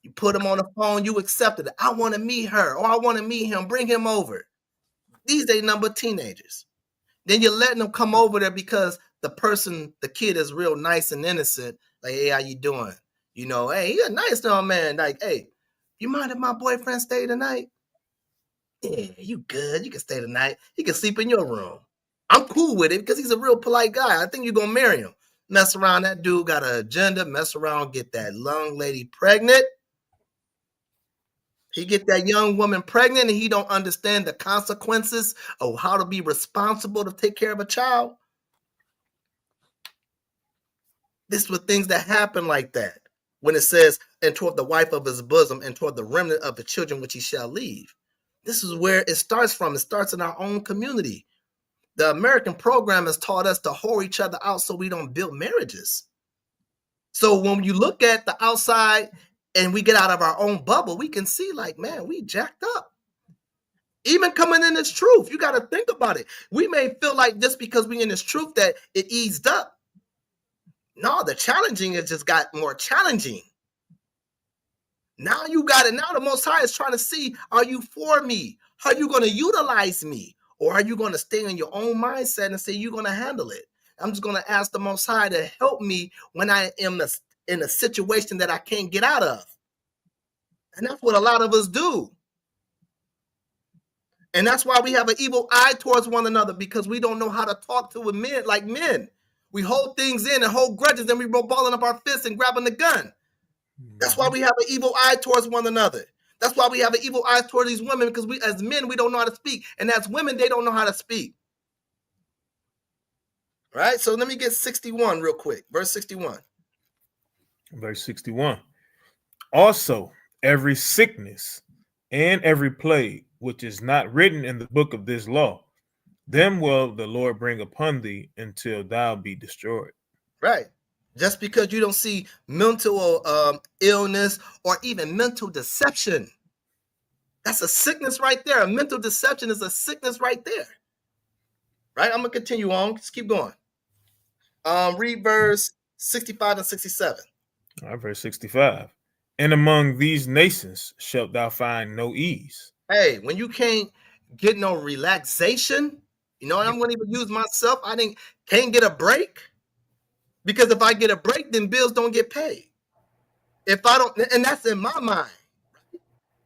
You put him on the phone, you accepted it. I want to meet her or I want to meet him. Bring him over. These ain't number teenagers. Then you're letting them come over there because the kid is real nice and innocent. Like, hey, how you doing? You know, hey, you're a nice young man. Like, hey, you mind if my boyfriend stay tonight? Yeah, you good. You can stay tonight. He can sleep in your room. I'm cool with it because he's a real polite guy. I think you're going to marry him. Mess around, that dude got an agenda. Mess around, get that young lady pregnant. He get that young woman pregnant and he don't understand the consequences of how to be responsible to take care of a child. This were things that happen like that. When it says, and toward the wife of his bosom, and toward the remnant of the children which he shall leave. This is where it starts from. It starts in our own community. The American program has taught us to whore each other out so we don't build marriages. So when you look at the outside and we get out of our own bubble, we can see like, man, we jacked up. Even coming in this truth, you got to think about it. We may feel like just because we in this truth that it eased up. No, the challenging has just got more challenging. Now you got it. Now the Most High is trying to see, are you for me? Are you going to utilize me? Or are you going to stay in your own mindset and say you're going to handle it? I'm just going to ask the Most High to help me when I am in a situation that I can't get out of. And that's what a lot of us do. And that's why we have an evil eye towards one another, because we don't know how to talk to men like men. We hold things in and hold grudges, and we roll balling up our fists and grabbing the gun. That's why we have an evil eye towards one another. That's why we have an evil eye towards these women, because we, as men, we don't know how to speak. And as women, they don't know how to speak. Right? So let me get 61 real quick. Verse 61. Verse 61. Also, every sickness and every plague which is not written in the book of this law, them will the Lord bring upon thee until thou be destroyed. Right. Just because you don't see mental illness or even mental deception, that's a sickness right there. A mental deception is a sickness right there. Right? I'm going to continue on. Just keep going. Read verse 65 and 67. All right, verse 65. And among these nations shalt thou find no ease. Hey, when you can't get no relaxation, you know, and I'm going to even use myself. Can't get a break, because if I get a break, then bills don't get paid. If I don't, and that's in my mind.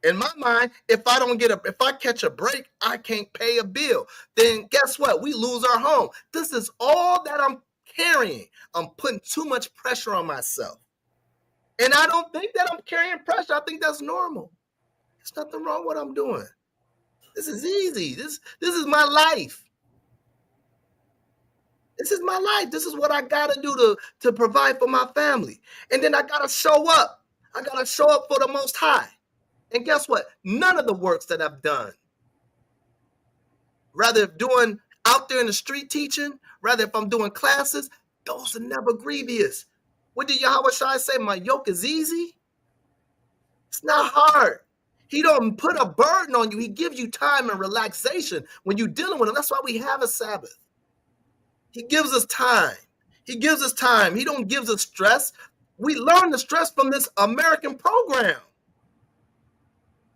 In my mind, if I catch a break, I can't pay a bill. Then guess what? We lose our home. This is all that I'm carrying. I'm putting too much pressure on myself. And I don't think that I'm carrying pressure. I think that's normal. There's nothing wrong with what I'm doing. This is easy. This is my life. This is my life. This is what I gotta do to provide for my family. And then I gotta show up. I gotta show up for the Most High. And guess what? None of the works that I've done, rather doing out there in the street teaching, rather if I'm doing classes, those are never grievous. What did Yahweh Shai say? My yoke is easy. It's not hard. He don't put a burden on you. He gives you time and relaxation when you're dealing with him. That's why we have a Sabbath. He gives us time. He gives us time. He don't give us stress. We learn the stress from this American program.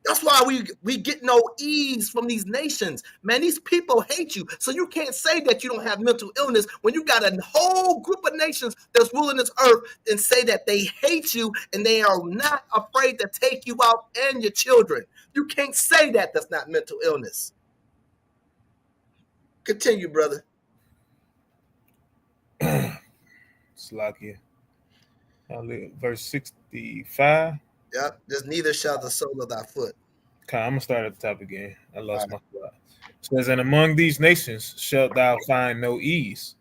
That's why we get no ease from these nations. Man, these people hate you. So you can't say that you don't have mental illness when you got a whole group of nations that's ruling this earth and say that they hate you and they are not afraid to take you out and your children. You can't say that that's not mental illness. Continue, brother. Slakia. Verse 65. Yep. Just neither shall the sole of thy foot. Okay, I'm gonna start at the top again. I All lost right. my spot. It says, and among these nations shalt thou find no ease,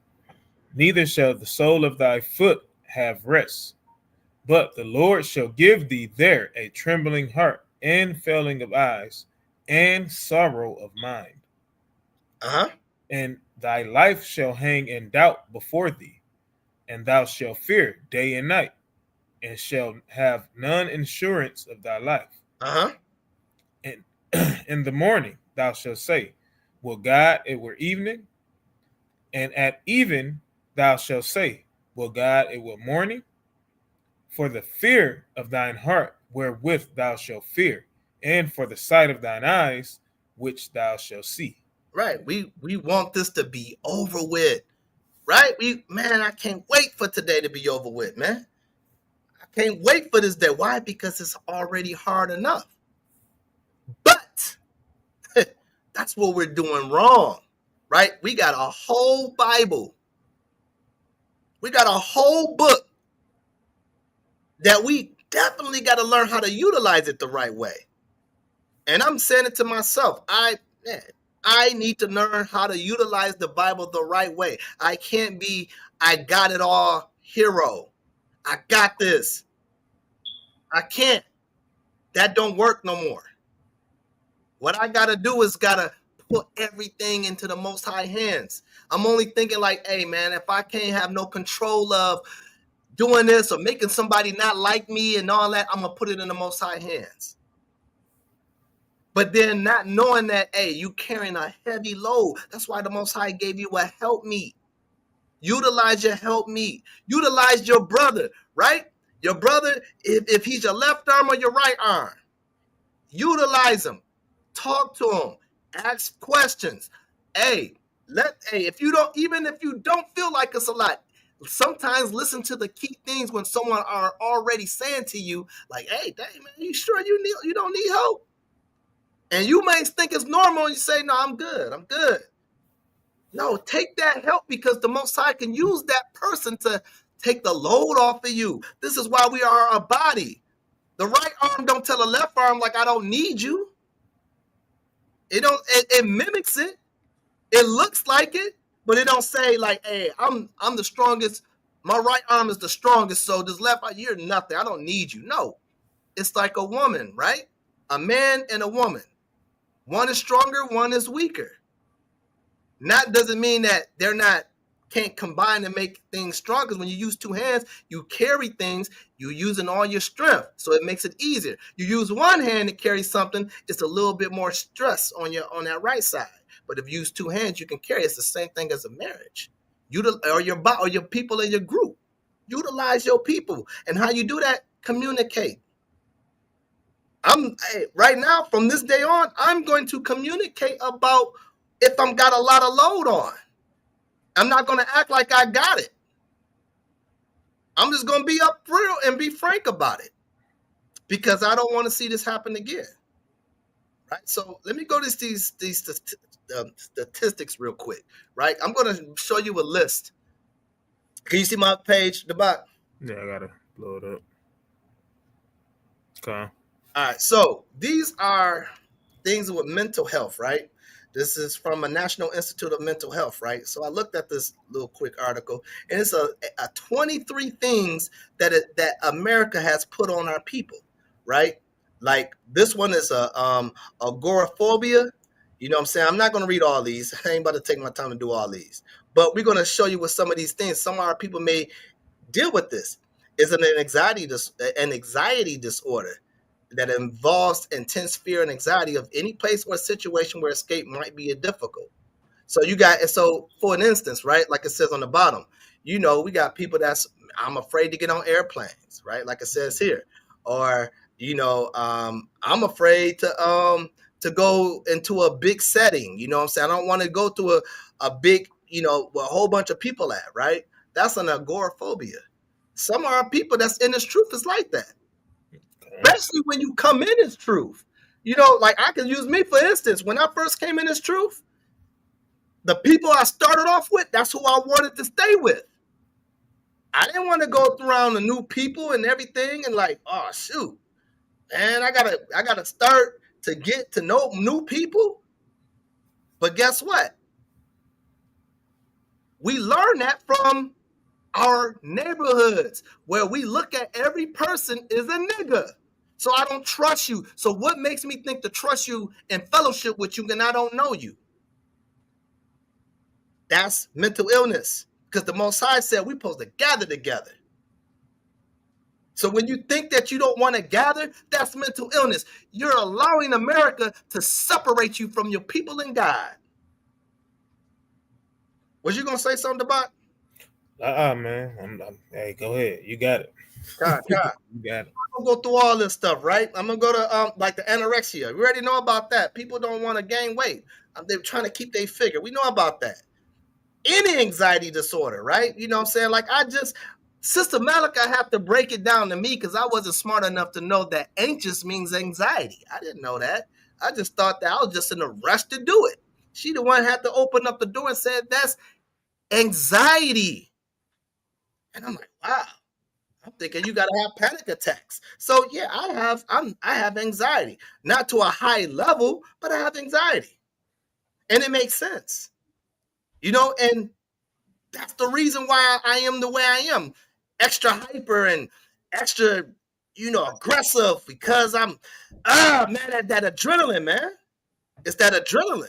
neither shall the sole of thy foot have rest. But the Lord shall give thee there a trembling heart, and failing of eyes, and sorrow of mind. Uh-huh. And thy life shall hang in doubt before thee, and thou shalt fear day and night, and shalt have none assurance of thy life. Uh-huh. And in the morning thou shalt say, will God it were evening? And at even thou shalt say, will God it were morning? For the fear of thine heart wherewith thou shalt fear, and for the sight of thine eyes which thou shalt see. Right. We want this to be over with. Right? I can't wait for today to be over with, man. I can't wait for this day. Why? Because it's already hard enough. But that's what we're doing wrong. Right? We got a whole Bible. We got a whole book that we definitely got to learn how to utilize it the right way. And I'm saying it to myself. I need to learn how to utilize the Bible the right way. I can't be, I got it all hero. I got this. I can't. That don't work no more. What I got to do is got to put everything into the Most High hands. I'm only thinking like, hey, man, if I can't have no control of doing this or making somebody not like me and all that, I'm going to put it in the Most High hands. But then not knowing that, hey, you carrying a heavy load. That's why the Most High gave you a helpmeet. Utilize your helpmeet. Utilize your brother, right? Your brother, if he's your left arm or your right arm, utilize him. Talk to him. Ask questions. Hey, if you don't feel like it's a lot, sometimes listen to the key things when someone are already saying to you, like, hey, dang, man, you sure you don't need help? And you may think it's normal and you say, no, I'm good. No, take that help because the Most High can use that person to take the load off of you. This is why we are a body. The right arm don't tell the left arm like I don't need you. It mimics it. It looks like it, but it don't say like, hey, I'm the strongest. My right arm is the strongest, so this left arm, you're nothing. I don't need you. No. It's like a woman, right? A man and a woman. One is stronger, one is weaker. That doesn't mean that can't combine and make things strong, because when you use two hands, you carry things, you're using all your strength, so it makes it easier. You use one hand to carry something, it's a little bit more stress on that right side. But if you use two hands, you can carry. It's the same thing as a marriage. Or your people in your group. Utilize your people. And how you do that, communicate. Right now, from this day on, I'm going to communicate about if I'm got a lot of load on. I'm not going to act like I got it. I'm just going to be up real and be frank about it, because I don't want to see this happen again. Right? So let me go to these statistics real quick. Right? I'm going to show you a list. Can you see my page, the bot? Yeah, I gotta blow it up. Okay. All right. So these are things with mental health, right? This is from a National Institute of Mental Health, right? So I looked at this little quick article, and it's a 23 things that America has put on our people, right? Like this one is agoraphobia. You know what I'm saying? I'm not going to read all these. I ain't about to take my time to do all these. But we're going to show you what some of these things, some of our people may deal with this. Is an anxiety disorder that involves intense fear and anxiety of any place or situation where escape might be difficult. So for an instance, right, like it says on the bottom, we got people I'm afraid to get on airplanes, right, like it says here, or I'm afraid to go into a big setting. You know what I'm saying? I don't want to go to a big, where a whole bunch of people at, right? That's an agoraphobia. Some of our people that's in this truth is like that. Especially when you come in as truth. Like I can use me, for instance. When I first came in as truth, the people I started off with, that's who I wanted to stay with. I didn't want to go around the new people and everything and like, oh shoot, man, I gotta start to get to know new people. But guess what? We learn that from our neighborhoods where we look at every person is a nigga. So I don't trust you. So what makes me think to trust you and fellowship with you when I don't know you? That's mental illness. Because the Most High said we're supposed to gather together. So when you think that you don't want to gather, that's mental illness. You're allowing America to separate you from your people and God. Was you gonna say something about? Man. Hey, go ahead. You got it. God. You got it. I'm gonna go through all this stuff, right? I'm gonna go to like the anorexia. We already know about that. People don't want to gain weight. They're trying to keep their figure. We know about that. Any anxiety disorder, right? You know what I'm saying? Like Sister Malika have to break it down to me because I wasn't smart enough to know that anxious means anxiety. I didn't know that. I just thought that I was just in a rush to do it. She the one had to open up the door and said that's anxiety. And I'm like, wow. I'm thinking you gotta have panic attacks. So yeah, I have anxiety. Not to a high level, but I have anxiety. And it makes sense. You know, and that's the reason why I am the way I am. Extra hyper and extra, aggressive because I'm man, that adrenaline, man. It's that adrenaline.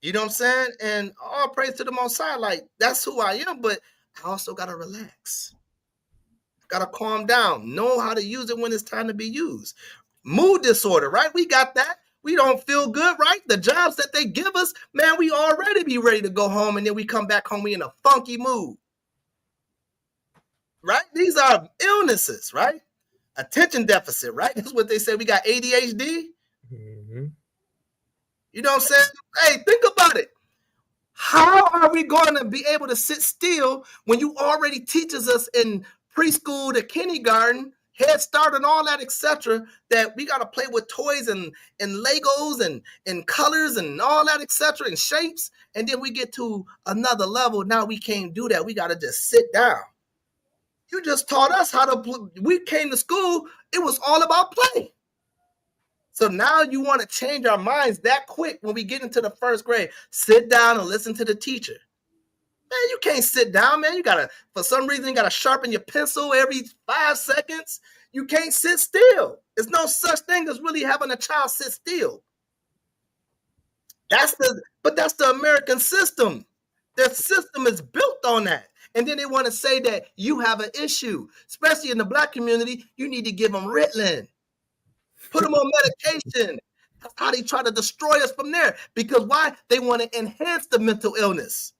You know what I'm saying? And all praise to the Most High. Like, that's who I am, but I also gotta relax. Gotta calm down. Know how to use it when it's time to be used. Mood disorder, right? We got that. We don't feel good, right? The jobs that they give us, man, we already be ready to go home, and then we come back home, we in a funky mood. Right? These are illnesses, right? Attention deficit, right? That's what they say. We got ADHD. Mm-hmm. You know what I'm saying? Hey, think about it. How are we going to be able to sit still when you already teaches us in preschool to kindergarten, Head Start and all that, etc., that we got to play with toys and Legos and colors and all that, etc., and shapes. And then we get to another level. Now we can't do that. We got to just sit down. You just taught us how to play. We came to school. It was all about play. So now you want to change our minds that quick when we get into the first grade. Sit down and listen to the teacher. Man, you can't sit down, man. For some reason, you got to sharpen your pencil every 5 seconds. You can't sit still. There's no such thing as really having a child sit still. That's the American system. Their system is built on that. And then they want to say that you have an issue, especially in the Black community. You need to give them Ritalin. Put them on medication. That's how they try to destroy us from there. Because why? They want to enhance the mental illness.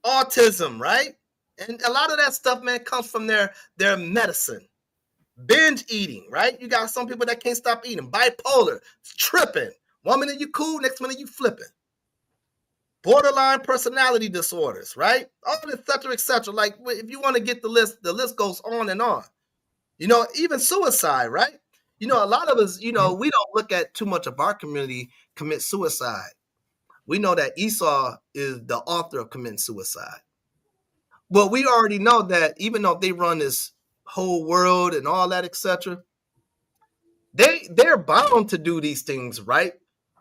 Autism, right? And a lot of that stuff, man, comes from their medicine. Binge eating, right? You got some people that can't stop eating. Bipolar, tripping. 1 minute you cool, next minute you flipping. Borderline personality disorders, right? All this, et cetera. Like, if you want to get the list goes on and on. Even suicide, right? A lot of us, we don't look at too much of our community commit suicide. We know that Esau is the author of committing suicide. But we already know that even though they run this whole world and all that, etc., they're bound to do these things, right?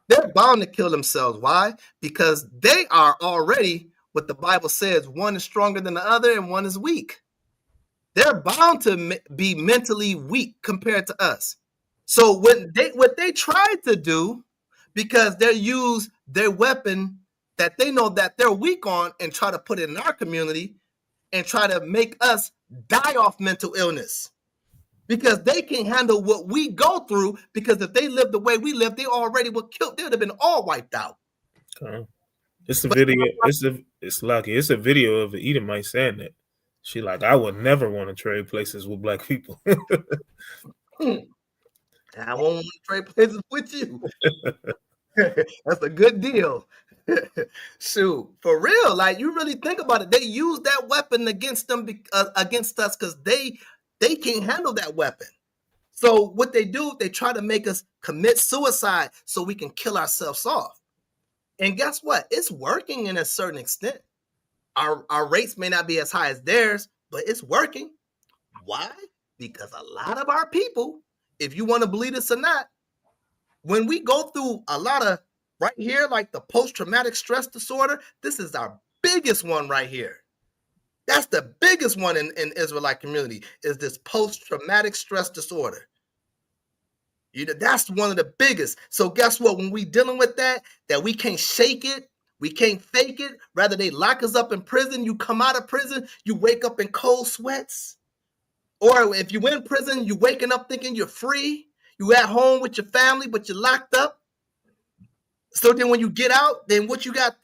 They're bound to kill themselves. Why? Because they are already, what the Bible says, one is stronger than the other and one is weak. They're bound to be mentally weak compared to us. So what they tried to do, because they use their weapon that they know that they're weak on and try to put it in our community and try to make us die off mental illness. Because they can't handle what we go through, because if they lived the way we live, they already would killed. They would have been all wiped out. It's a video. It's lucky. It's a video of an Edomite saying that. She like, I would never want to trade places with Black people. I won't want to trade places with you. That's a good deal. Shoot, for real. Like, you really think about it. They use that weapon against them, against us, because they can't handle that weapon. So what they do, they try to make us commit suicide so we can kill ourselves off. And guess what? It's working in a certain extent. Our rates may not be as high as theirs, but it's working. Why? Because a lot of our people, if you want to believe this or not, when we go through a lot of right here, like the post-traumatic stress disorder, this is our biggest one right here. That's the biggest one in Israelite community, is this post-traumatic stress disorder. That's one of the biggest. So guess what? When we dealing with that we can't shake it, we can't fake it. Rather, they lock us up in prison. You come out of prison, you wake up in cold sweats. Or if you in prison, you waking up thinking you're free. You at home with your family, but you're locked up. So then when you get out, then what you got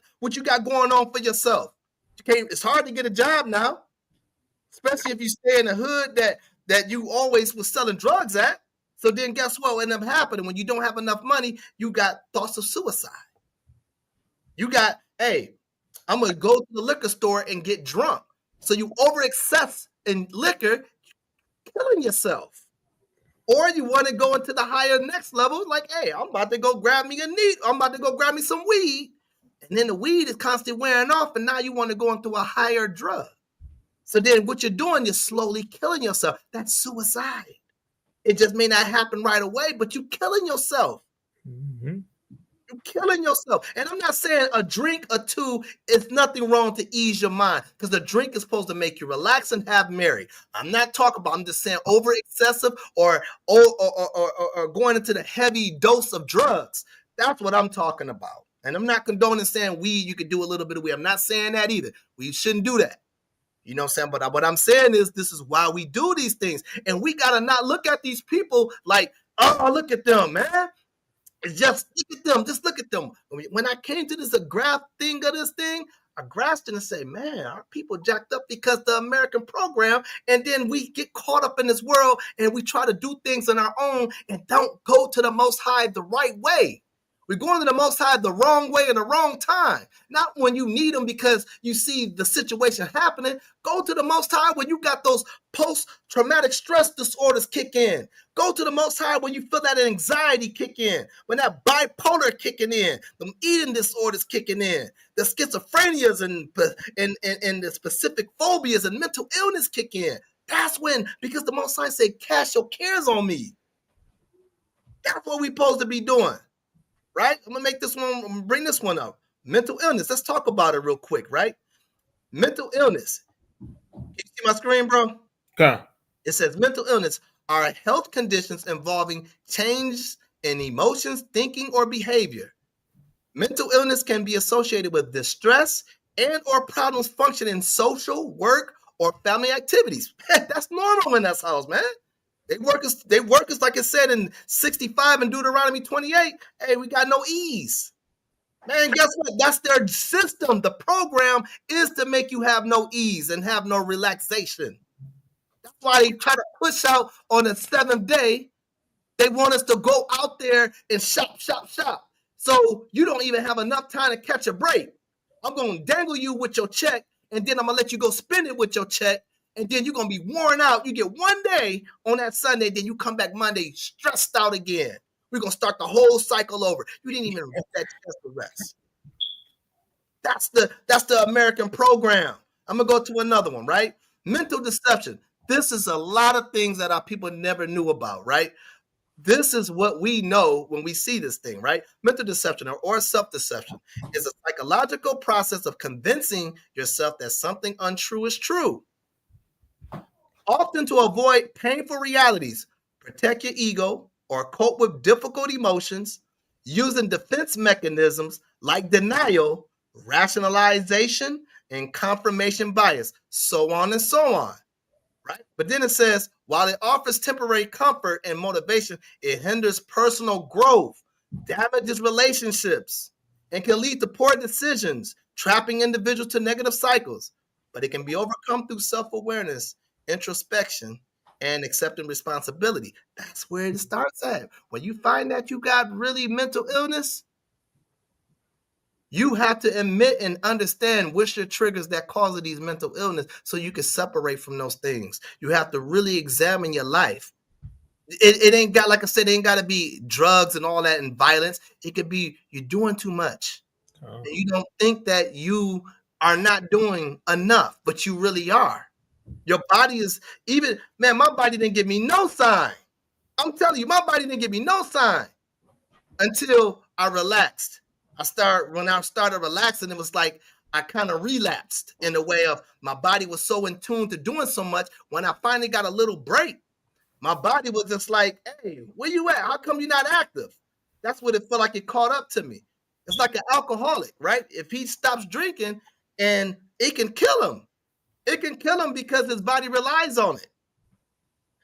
going on for yourself? It's hard to get a job now, especially if you stay in a hood that you always was selling drugs at. So then guess what ended up happening? When you don't have enough money, you got thoughts of suicide. You got, hey, I'm going to go to the liquor store and get drunk. So you over excess in liquor, killing yourself. Or you want to go into the higher next level, like, hey, I'm about to go grab me I'm about to go grab me some weed. And then the weed is constantly wearing off, and now you want to go into a higher drug. So then what you're doing, you're slowly killing yourself. That's suicide. It just may not happen right away, but you're killing yourself. Mm-hmm. You're killing yourself. And I'm not saying a drink or two is nothing wrong to ease your mind, because the drink is supposed to make you relax and have merry. I'm not talking about, I'm just saying over excessive or going into the heavy dose of drugs. That's what I'm talking about. And I'm not condoning saying weed, you could do a little bit of weed. I'm not saying that either. We shouldn't do that. You know what I'm saying? But what I'm saying is this is why we do these things. And we got to not look at these people like, oh, look at them, man. It's just look at them. Just look at them. When I came to this graph thing of this thing, I grasped it and say, man, our people jacked up because the American program. And then we get caught up in this world and we try to do things on our own and don't go to the Most High the right way. We're going to the Most High the wrong way in the wrong time. Not when you need them because you see the situation happening. Go to the Most High when you got those post-traumatic stress disorders kick in. Go to the Most High when you feel that anxiety kick in, when that bipolar kicking in, the eating disorders kicking in, the schizophrenias and the specific phobias and mental illness kick in. That's when, because the Most High say, cast your cares on me. That's what we're supposed to be doing. Right? I'm going to bring this one up. Mental illness. Let's talk about it real quick, right? Mental illness. Can you see my screen, bro? Okay. It says mental illness are health conditions involving changes in emotions, thinking, or behavior. Mental illness can be associated with distress and or problems functioning in social, work, or family activities. That's normal in that house, man. They work us like it said in 65 and Deuteronomy 28. Hey, we got no ease. Man, guess what? That's their system. The program is to make you have no ease and have no relaxation. That's why they try to push out on the 7th day. They want us to go out there and shop. So you don't even have enough time to catch a break. I'm going to dangle you with your check, and then I'm going to let you go spend it with your check. And then you're going to be worn out. You get one day on that Sunday, then you come back Monday stressed out again. We're going to start the whole cycle over. You didn't even get that chance to rest. That's the American program. I'm going to go to another one, right? Mental deception. This is a lot of things that our people never knew about, right? This is what we know when we see this thing, right? Mental deception or self-deception is a psychological process of convincing yourself that something untrue is true. Often to avoid painful realities, protect your ego, or cope with difficult emotions, using defense mechanisms like denial, rationalization, and confirmation bias, so on and so on. Right? But then it says, while it offers temporary comfort and motivation, it hinders personal growth, damages relationships, and can lead to poor decisions, trapping individuals to negative cycles. But it can be overcome through self-awareness, introspection, and accepting responsibility. That's where it starts at. When you find that you got really mental illness, you have to admit and understand which are triggers that cause these mental illness so you can separate from those things. You have to really examine your life. It ain't got, like I said, it ain't got to be drugs and all that and violence. It could be you're doing too much. And you don't think that you are not doing enough, but you really are. Your body is even, man, my body didn't give me no sign. I'm telling you, my body didn't give me no sign until I relaxed. When I started relaxing, it was like I kind of relapsed in the way of my body was so in tune to doing so much. When I finally got a little break, my body was just like, hey, where you at? How come you're not active? That's what it felt like. It caught up to me. It's like an alcoholic, right? If he stops drinking, and it can kill him. It can kill him because his body relies on it.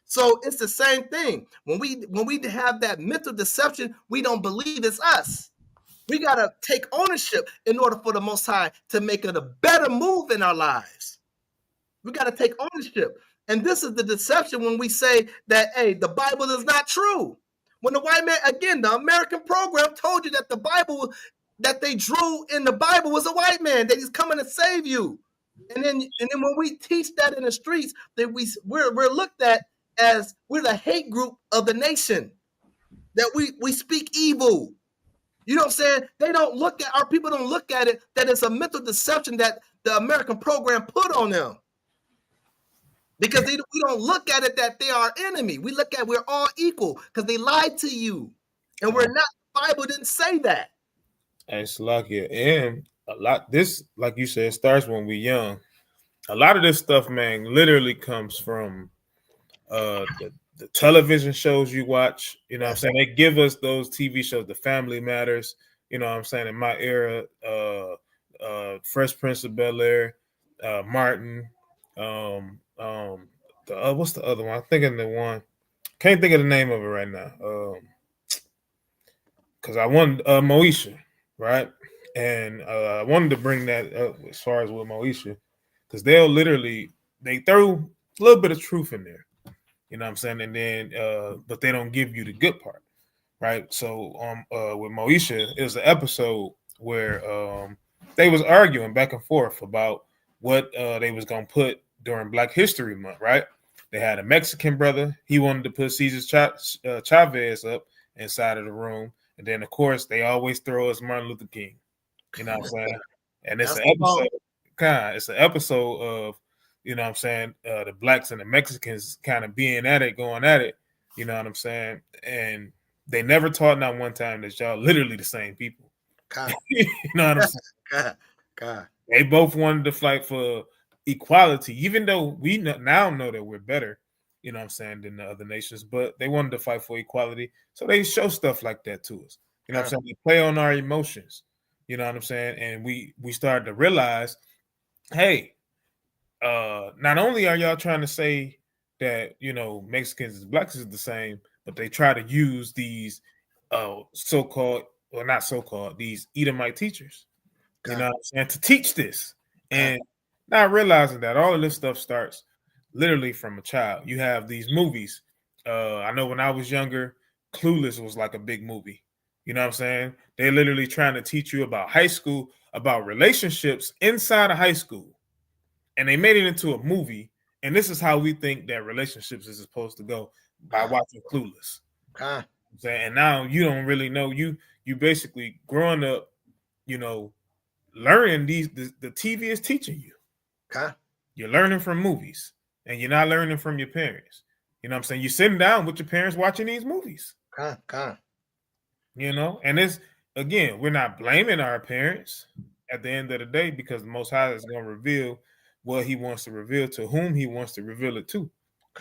So it's the same thing. When we have that mental deception, we don't believe it's us. We got to take ownership in order for the Most High to make it a better move in our lives. We got to take ownership. And this is the deception when we say that, hey, the Bible is not true. When the white man, again, the American program told you that the Bible that they drew in the Bible was a white man, that he's coming to save you. And then when we teach that in the streets, that we're looked at as we're the hate group of the nation, that we speak evil. You know what I'm saying? They don't look at, our people don't look at it, that it's a mental deception that the American program put on them. Because we don't look at it that they are enemy. We look at we're all equal because they lied to you. And we're not. The Bible didn't say that. It's lucky. And a lot, this, like you said, starts when we're young. A lot of this stuff, man, literally comes from the television shows you watch. You know what I'm saying? They give us those TV shows, The Family Matters. You know what I'm saying? In my era, Fresh Prince of Bel-Air, Martin, what's the other one? I'm thinking the one. Can't think of the name of it right now. Because I wanted Moesha, right? And I wanted to bring that up as far as with Moesha, because they throw a little bit of truth in there. You know what I'm saying? And then, but they don't give you the good part, right? So with Moesha, it was an episode where they was arguing back and forth about what they was going to put during Black History Month, right? They had a Mexican brother. He wanted to put Cesar Chavez up inside of the room. And then, of course, they always throw us Martin Luther King. You know what I'm saying? And it's an episode of, you know what I'm saying, the blacks and the Mexicans kind of being at it, going at it. You know what I'm saying? And they never taught not one time that y'all literally the same people. You know what I'm saying? God. They both wanted to fight for equality, even though we now know that we're better, you know what I'm saying, than the other nations, but they wanted to fight for equality. So they show stuff like that to us. You know what I'm saying? They play on our emotions. You know what I'm saying? And we started to realize, hey, not only are y'all trying to say that, you know, Mexicans and blacks is the same, but they try to use these so-called, or not so-called, these Edomite teachers, you know what I'm saying, to teach this. And not realizing that all of this stuff starts literally from a child. You have these movies. I know when I was younger, Clueless was like a big movie. You know what I'm saying? They're literally trying to teach you about high school, about relationships inside of high school. And they made it into a movie. And this is how we think that relationships is supposed to go, by watching Clueless. And now you don't really know. You basically growing up, you know, learning the TV is teaching you. You're learning from movies, and you're not learning from your parents. You know what I'm saying? You're sitting down with your parents watching these movies. You know, and it's, again, we're not blaming our parents at the end of the day, because the Most High is going to reveal what he wants to reveal to whom he wants to reveal it to. You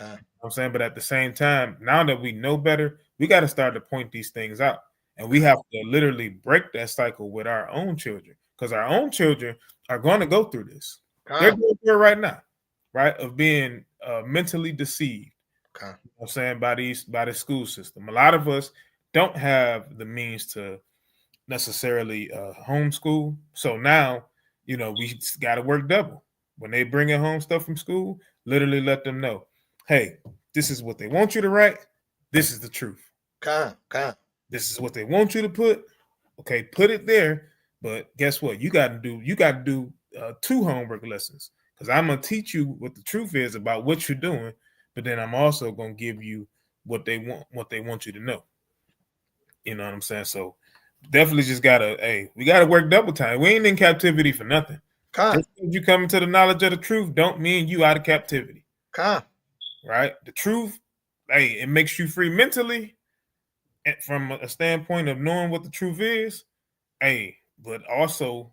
know what I'm saying? But at the same time, now that we know better, we got to start to point these things out. And we have to literally break that cycle with our own children, because our own children are going to go through this. They're going through it right now, right? Of being mentally deceived. You know what I'm saying, by the school system. A lot of us don't have the means to necessarily homeschool. So now, you know, we got to work double. When they bring in home stuff from school, literally let them know, hey, this is what they want you to write. This is the truth. This is what they want you to put. Okay, put it there. But guess what? You got to do 2 homework lessons, because I'm gonna teach you what the truth is about what you're doing. But then I'm also gonna give you what they want you to know. You know what I'm saying? So definitely just we gotta work double time. We ain't in captivity for nothing. Con, Just because you come into the knowledge of the truth, don't mean you out of captivity. con, Right? The truth, hey, it makes you free mentally, and from a standpoint of knowing what the truth is. Hey, but also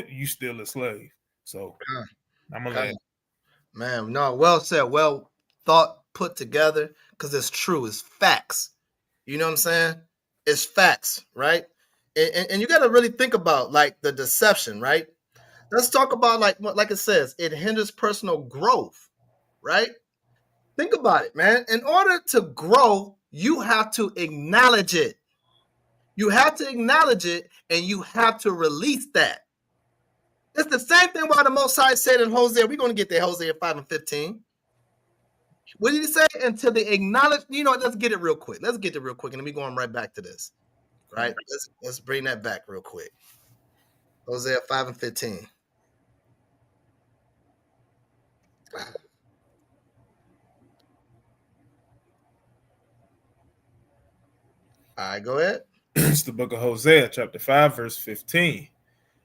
you still a slave. So con, I'm gonna con. let. Man, no, well said, well thought, put together, because it's true, it's facts. You know what I'm saying? It's facts, right? And you got to really think about like the deception, right? Let's talk about like it says, it hinders personal growth, right? Think about it, man. In order to grow, you have to acknowledge it. You have to acknowledge it and you have to release that. It's the same thing why the Most High said in Hosea. We're going to get there, Hosea 5 and 15. What did he say? Until they acknowledge, let's get it real quick. Let's get it real quick. And then we're going right back to this. Right? Let's bring that back real quick. Hosea 5 and 15. All right, go ahead. It's the book of Hosea, chapter 5, verse 15.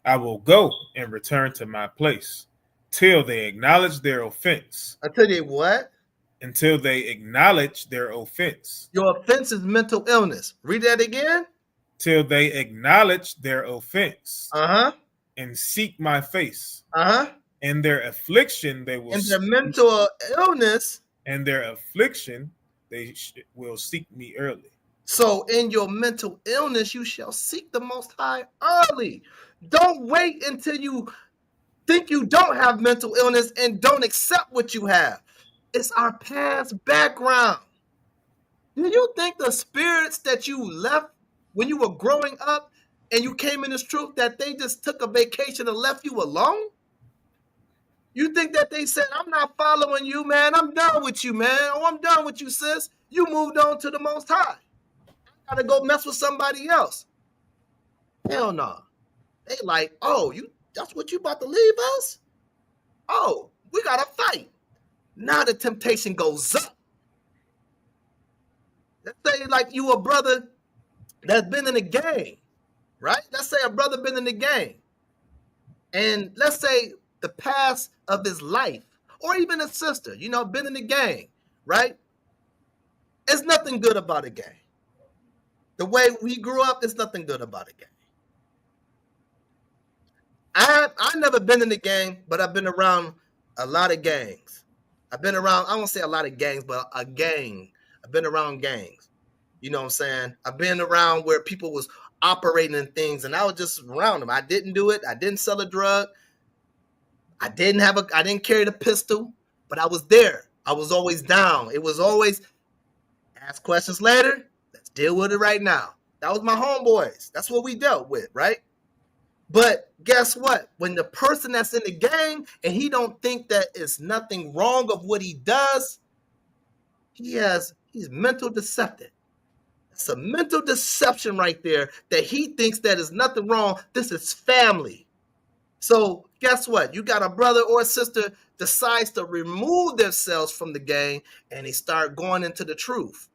I will go and return to my place till they acknowledge their offense. I tell you what? Until they acknowledge their offense. Your offense is mental illness. Read that again. Till they acknowledge their offense. Uh-huh. And seek my face. Uh-huh. In their affliction, they will. In their mental illness. And their affliction, they will seek me early. So in your mental illness, you shall seek the Most High early. Don't wait until you think you don't have mental illness and don't accept what you have. It's our past background. Do you think the spirits that you left when you were growing up and you came in this truth that they just took a vacation and left you alone? You think that they said, I'm not following you, man. I'm done with you, man. Oh, I'm done with you, sis. You moved on to the Most High. I gotta go mess with somebody else. Hell no. They like, oh, that's what you about to leave us? Oh, we gotta fight. Now the temptation goes up. Let's say like you a brother that's been in the game, right? Let's say a brother been in the game. And let's say the past of his life, or even a sister, been in the game, right? There's nothing good about a game. The way we grew up, there's nothing good about a game. I've never been in the gang, but I've been around a lot of gangs. I've been around, I won't say a lot of gangs, but a gang. I've been around gangs. You know what I'm saying? I've been around where people was operating in things and I was just around them. I didn't do it. I didn't sell a drug. I didn't carry the pistol, but I was there. I was always down. It was always ask questions later. Let's deal with it right now. That was my homeboys. That's what we dealt with, right? But guess what? When the person that's in the gang and he don't think that it's nothing wrong of what he does, he's mental deceptive. It's a mental deception right there that he thinks that is nothing wrong. This is family. So guess what? You got a brother or a sister decides to remove themselves from the gang and they start going into the truth.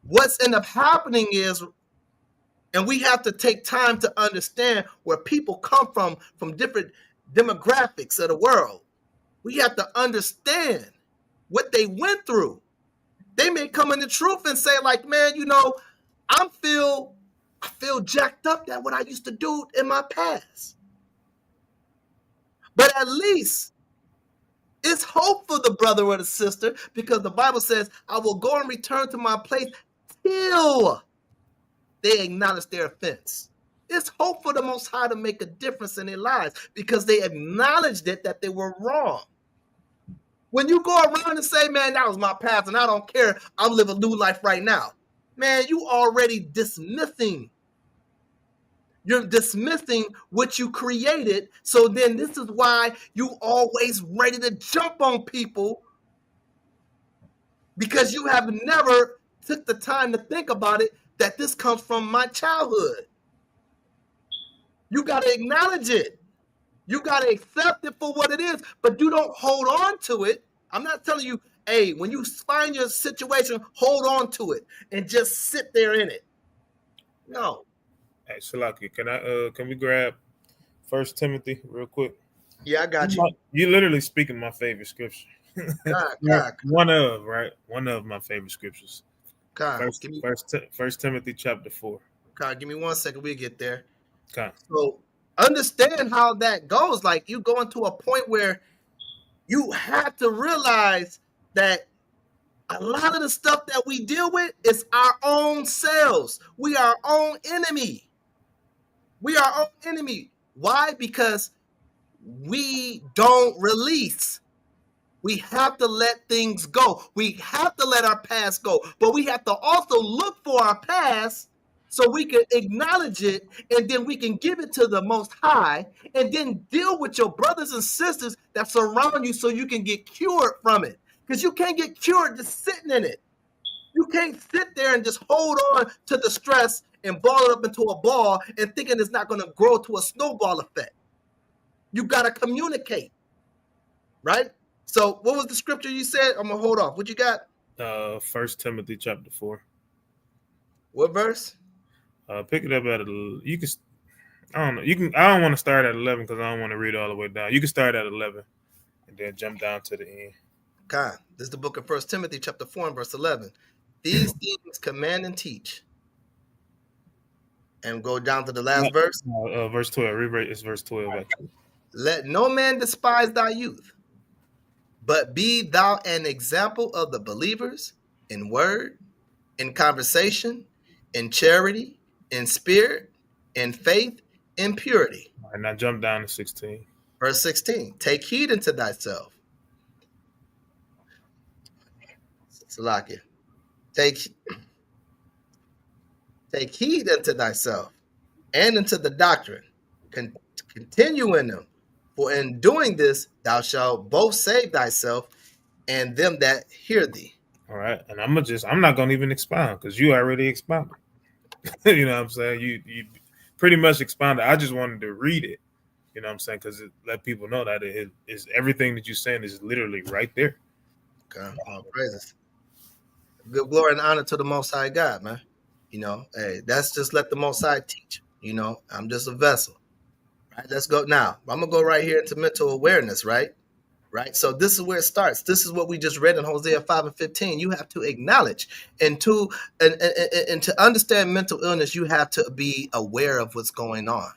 What's end up happening is, and we have to take time to understand where people come from different demographics of the world. We have to understand what they went through. They may come in the truth and say like, man, I feel jacked up at what I used to do in my past. But at least it's hope for the brother or the sister because the Bible says, I will go and return to my place till they acknowledge their offense. It's hope for the Most High to make a difference in their lives because they acknowledged it that they were wrong. When you go around and say, man, that was my past and I don't care, I'm living a new life right now. Man, you already dismissing. You're dismissing what you created. So then this is why you always ready to jump on people because you have never took the time to think about it, that this comes from my childhood. You got to acknowledge it. You got to accept it for what it is, but you don't hold on to it. I'm not telling you, hey, when you find your situation, hold on to it and just sit there in it. No. Hey, Shalaki, can we grab 1 Timothy real quick? Yeah, I got you. You literally speaking my favorite scripture. God, One of right, one of my favorite scriptures. God. Give me First Timothy chapter 4. God, give me 1 second. We'll get there. Okay. So understand how that goes. Like you going to a point where you have to realize that a lot of the stuff that we deal with is our own selves. We are our own enemy. We are our own enemy. Why? Because we don't release. We have to let things go. We have to let our past go. But we have to also look for our past so we can acknowledge it and then we can give it to the Most High and then deal with your brothers and sisters that surround you so you can get cured from it. Because you can't get cured just sitting in it. You can't sit there and just hold on to the stress and ball it up into a ball and thinking it's not going to grow to a snowball effect. You got to communicate, right? So, what was the scripture you said? I'm gonna hold off. What you got? First Timothy chapter 4. What verse? Pick it up at you can. I don't know. You can. I don't want to start at 11 because I don't want to read all the way down. You can start at 11 and then jump down to the end. God, this is the book of First Timothy, chapter 4, and verse 11. These things command and teach, and go down to the last verse. Verse 12. Read it's verse 12 actually. Let no man despise thy youth, but be thou an example of the believers in word, in conversation, in charity, in spirit, in faith, in purity. All right, now jump down to 16. Verse 16. Take heed unto thyself. Salakia. Take heed unto thyself and unto the doctrine. Continue in them. For in doing this, thou shalt both save thyself and them that hear thee. All right, and I'm not gonna even expound because you already expounded. You know what I'm saying? You pretty much expounded. I just wanted to read it. You know what I'm saying? Because it let people know that it is everything that you're saying is literally right there. Okay, all praises. Good glory and honor to the Most High God, man. You know, hey, that's just let the Most High teach. You know, I'm just a vessel. Right, let's go now. I'm gonna go right here into mental awareness, right? Right. So this is where it starts. This is what we just read in Hosea 5 and 15. You have to acknowledge and to understand mental illness, you have to be aware of what's going on.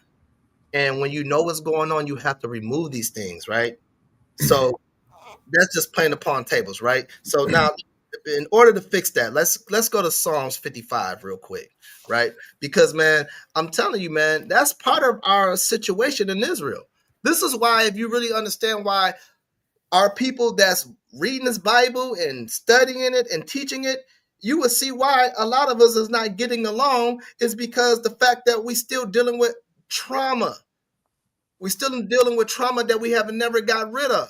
And when you know what's going on, you have to remove these things, right? So that's just playing upon tables, right? So now in order to fix that, let's go to Psalms 55 real quick, right? Because man, I'm telling you, man, that's part of our situation in Israel. This is why, if you really understand why our people that's reading this Bible and studying it and teaching it, you will see why a lot of us is not getting along is because the fact that we still dealing with trauma. We still dealing with trauma that we have never got rid of.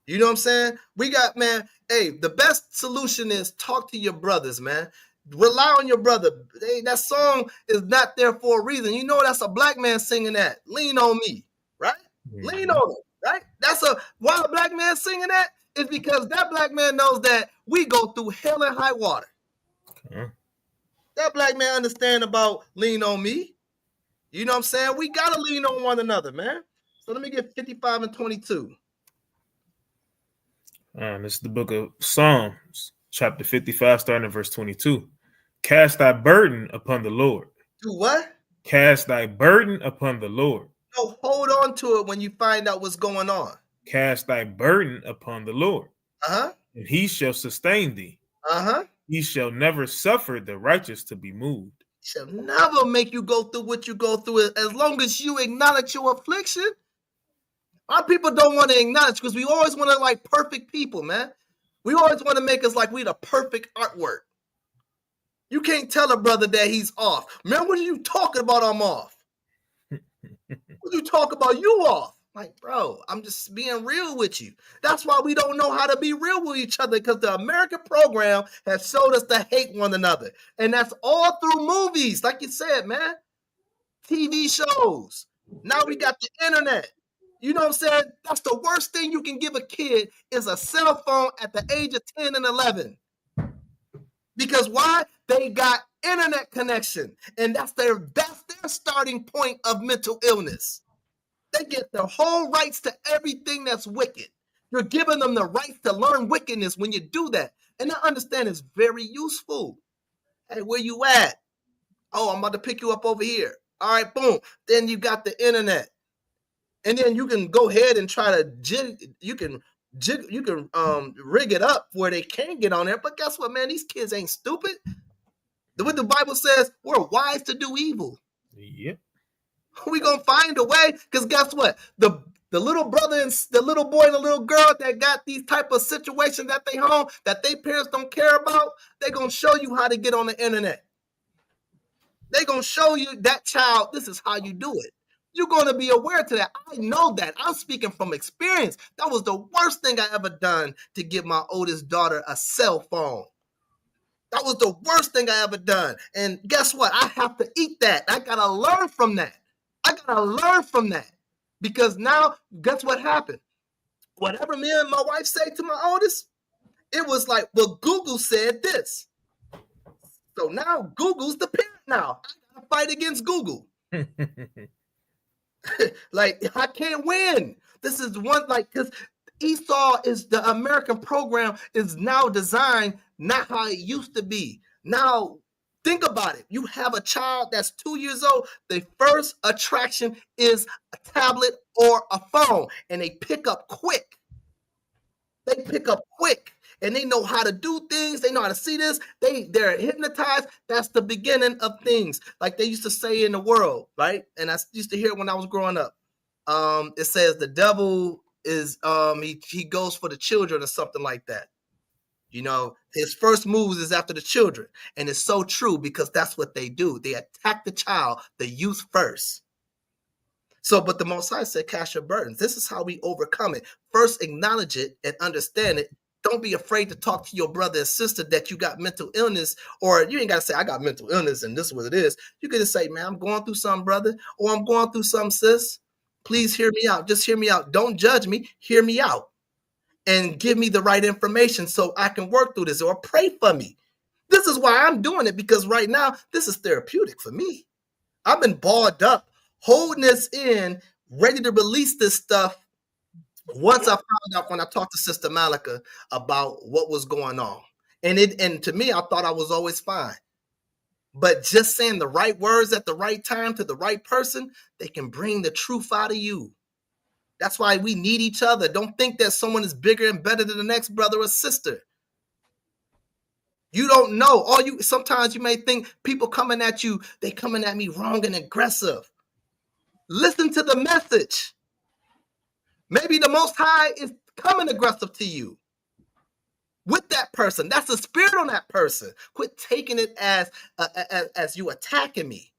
You know what I'm saying? We got, man, hey, the best solution is talk to your brothers, man. Rely on your brother. Hey, that song is not there for a reason. You know that's a black man singing that. Lean on me, right? Lean on him, right? That's why a black man singing that is because that black man knows that we go through hell and high water. That black man understand about lean on me. You know what I'm saying? We got to lean on one another, man. So let me get 55 and 22. This is the book of Psalms, chapter 55, starting at verse 22. Cast thy burden upon the Lord. Do what? Cast thy burden upon the Lord. No, hold on to it when you find out what's going on. Cast thy burden upon the Lord. Uh-huh. And he shall sustain thee. Uh-huh. He shall never suffer the righteous to be moved. He shall never make you go through what you go through as long as you acknowledge your affliction. Our people don't want to acknowledge because we always want to like perfect people, man. We always want to make us like we the perfect artwork. You can't tell a brother that he's off. Man, what are you talking about? I'm off. What you talk about? You off. Like, bro, I'm just being real with you. That's why we don't know how to be real with each other because the American program has showed us to hate one another. And that's all through movies, like you said, man. TV shows. Now we got the internet. You know what I'm saying? That's the worst thing you can give a kid is a cell phone at the age of 10 and 11. Because why? They got internet connection. And that's their starting point of mental illness. They get the whole rights to everything that's wicked. You're giving them the rights to learn wickedness when you do that. And I understand it's very useful. Hey, where you at? Oh, I'm about to pick you up over here. All right, boom. Then you got the internet. And then you can go ahead and try to rig it up where they can get on there. But guess what, man? These kids ain't stupid. What the Bible says, we're wise to do evil. Yep. We gonna find a way, because guess what? The little brother and the little boy and the little girl that got these type of situations at their home that their parents don't care about, they gonna show you how to get on the internet. They gonna show you that child, this is how you do it. You're gonna be aware to that. I know that. I'm speaking from experience. That was the worst thing I ever done, to give my oldest daughter a cell phone. That was the worst thing I ever done. And guess what? I have to eat that. I gotta learn from that. Because now, guess what happened? Whatever me and my wife say to my oldest, it was like, well, Google said this. So now Google's the parent now. I gotta fight against Google. Like, I can't win. This is one, like, because Esau is, the American program is now designed not how it used to be. Now, think about it. You have a child that's 2 years old. The first attraction is a tablet or a phone, and they pick up quick. And they know how to do things. They know how to see this. They're hypnotized. That's the beginning of things, like they used to say in the world, right? And I used to hear it when I was growing up. It says the devil is he goes for the children or something like that. You know, his first moves is after the children, and it's so true, because that's what they do. They attack the child, the youth first. So, but the Most High said, cast your burdens. This is how we overcome it. First, acknowledge it and understand it. Don't be afraid to talk to your brother and sister that you got mental illness, or you ain't got to say, I got mental illness and this is what it is. You can just say, man, I'm going through something, brother, or I'm going through something, sis. Please hear me out. Just hear me out. Don't judge me. Hear me out and give me the right information so I can work through this, or pray for me. This is why I'm doing it, because right now, this is therapeutic for me. I've been balled up, holding this in, ready to release this stuff. Once I found out, when I talked to Sister Malika about what was going on, and to me, I thought I was always fine. But just saying the right words at the right time to the right person, they can bring the truth out of you. That's why we need each other. Don't think that someone is bigger and better than the next brother or sister. You don't know. Sometimes you may think people coming at you, they coming at me wrong and aggressive. Listen to the message. Maybe the Most High is coming aggressive to you with that person. That's the spirit on that person. Quit taking it as you attacking me.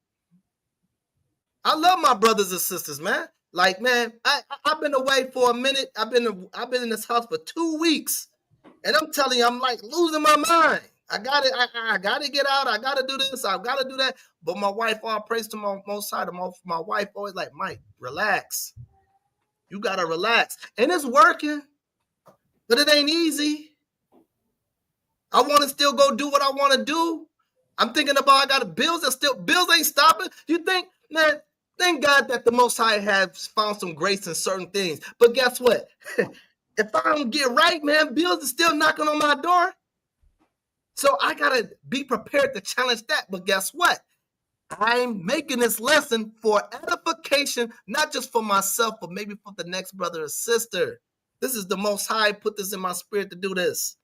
I love my brothers and sisters, man. Like, man, I've been away for a minute. I've been in this house for 2 weeks, and I'm telling you, I'm like losing my mind. I got to get out. I got to do this. I got to do that. But my wife, all praise to my Most High. My wife always like, Mike, relax. You got to relax. And it's working, but it ain't easy. I want to still go do what I want to do. I'm thinking about, I got bills ain't stopping. You think, man, thank God that the Most High has found some grace in certain things. But guess what? If I don't get right, man, bills are still knocking on my door. So I got to be prepared to challenge that. But guess what? I'm making this lesson for edification, not just for myself, but maybe for the next brother or sister. This is the Most High put this in my spirit to do this.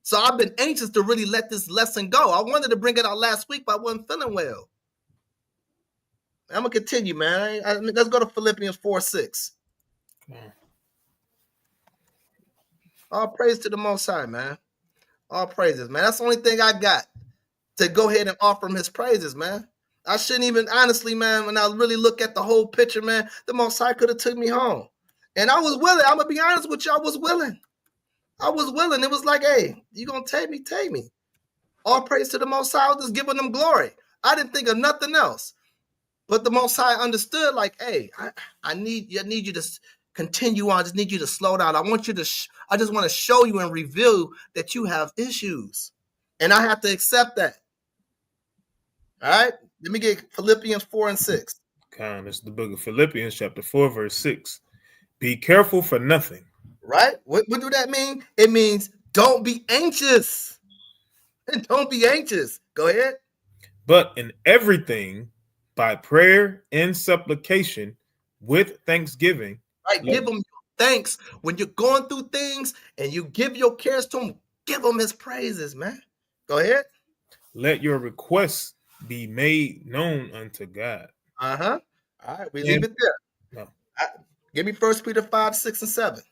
So I've been anxious to really let this lesson go. I wanted to bring it out last week, but I wasn't feeling well. I'm going to continue, man. Let's go to Philippians 4:6. All praise to the Most High, man. All praises, man. That's the only thing I got to go ahead and offer him his praises, man. I shouldn't even, honestly, man, when I really look at the whole picture, man, the Most High could have took me home. And I was willing. I'm going to be honest with you. I was willing. It was like, hey, you going to take me? Take me. All praise to the Most High. I was just giving them glory. I didn't think of nothing else. But the Most High understood, like, hey, I need you to continue on. I just need you to slow down. I just want to show you and reveal that you have issues. And I have to accept that. All right? Let me get Philippians 4:6. It's the book of Philippians, chapter 4, verse 6. Be careful for nothing. Right? What do that mean? It means don't be anxious. Don't be anxious. Go ahead. But in everything, by prayer and supplication, with thanksgiving, Right? Give him thanks when you're going through things and you give your cares to him. Give him his praises, man. Go ahead. let your requests be made known unto God. Uh-huh. All right, we leave And it there. no, Give me 1 Peter 5, 6, and 7.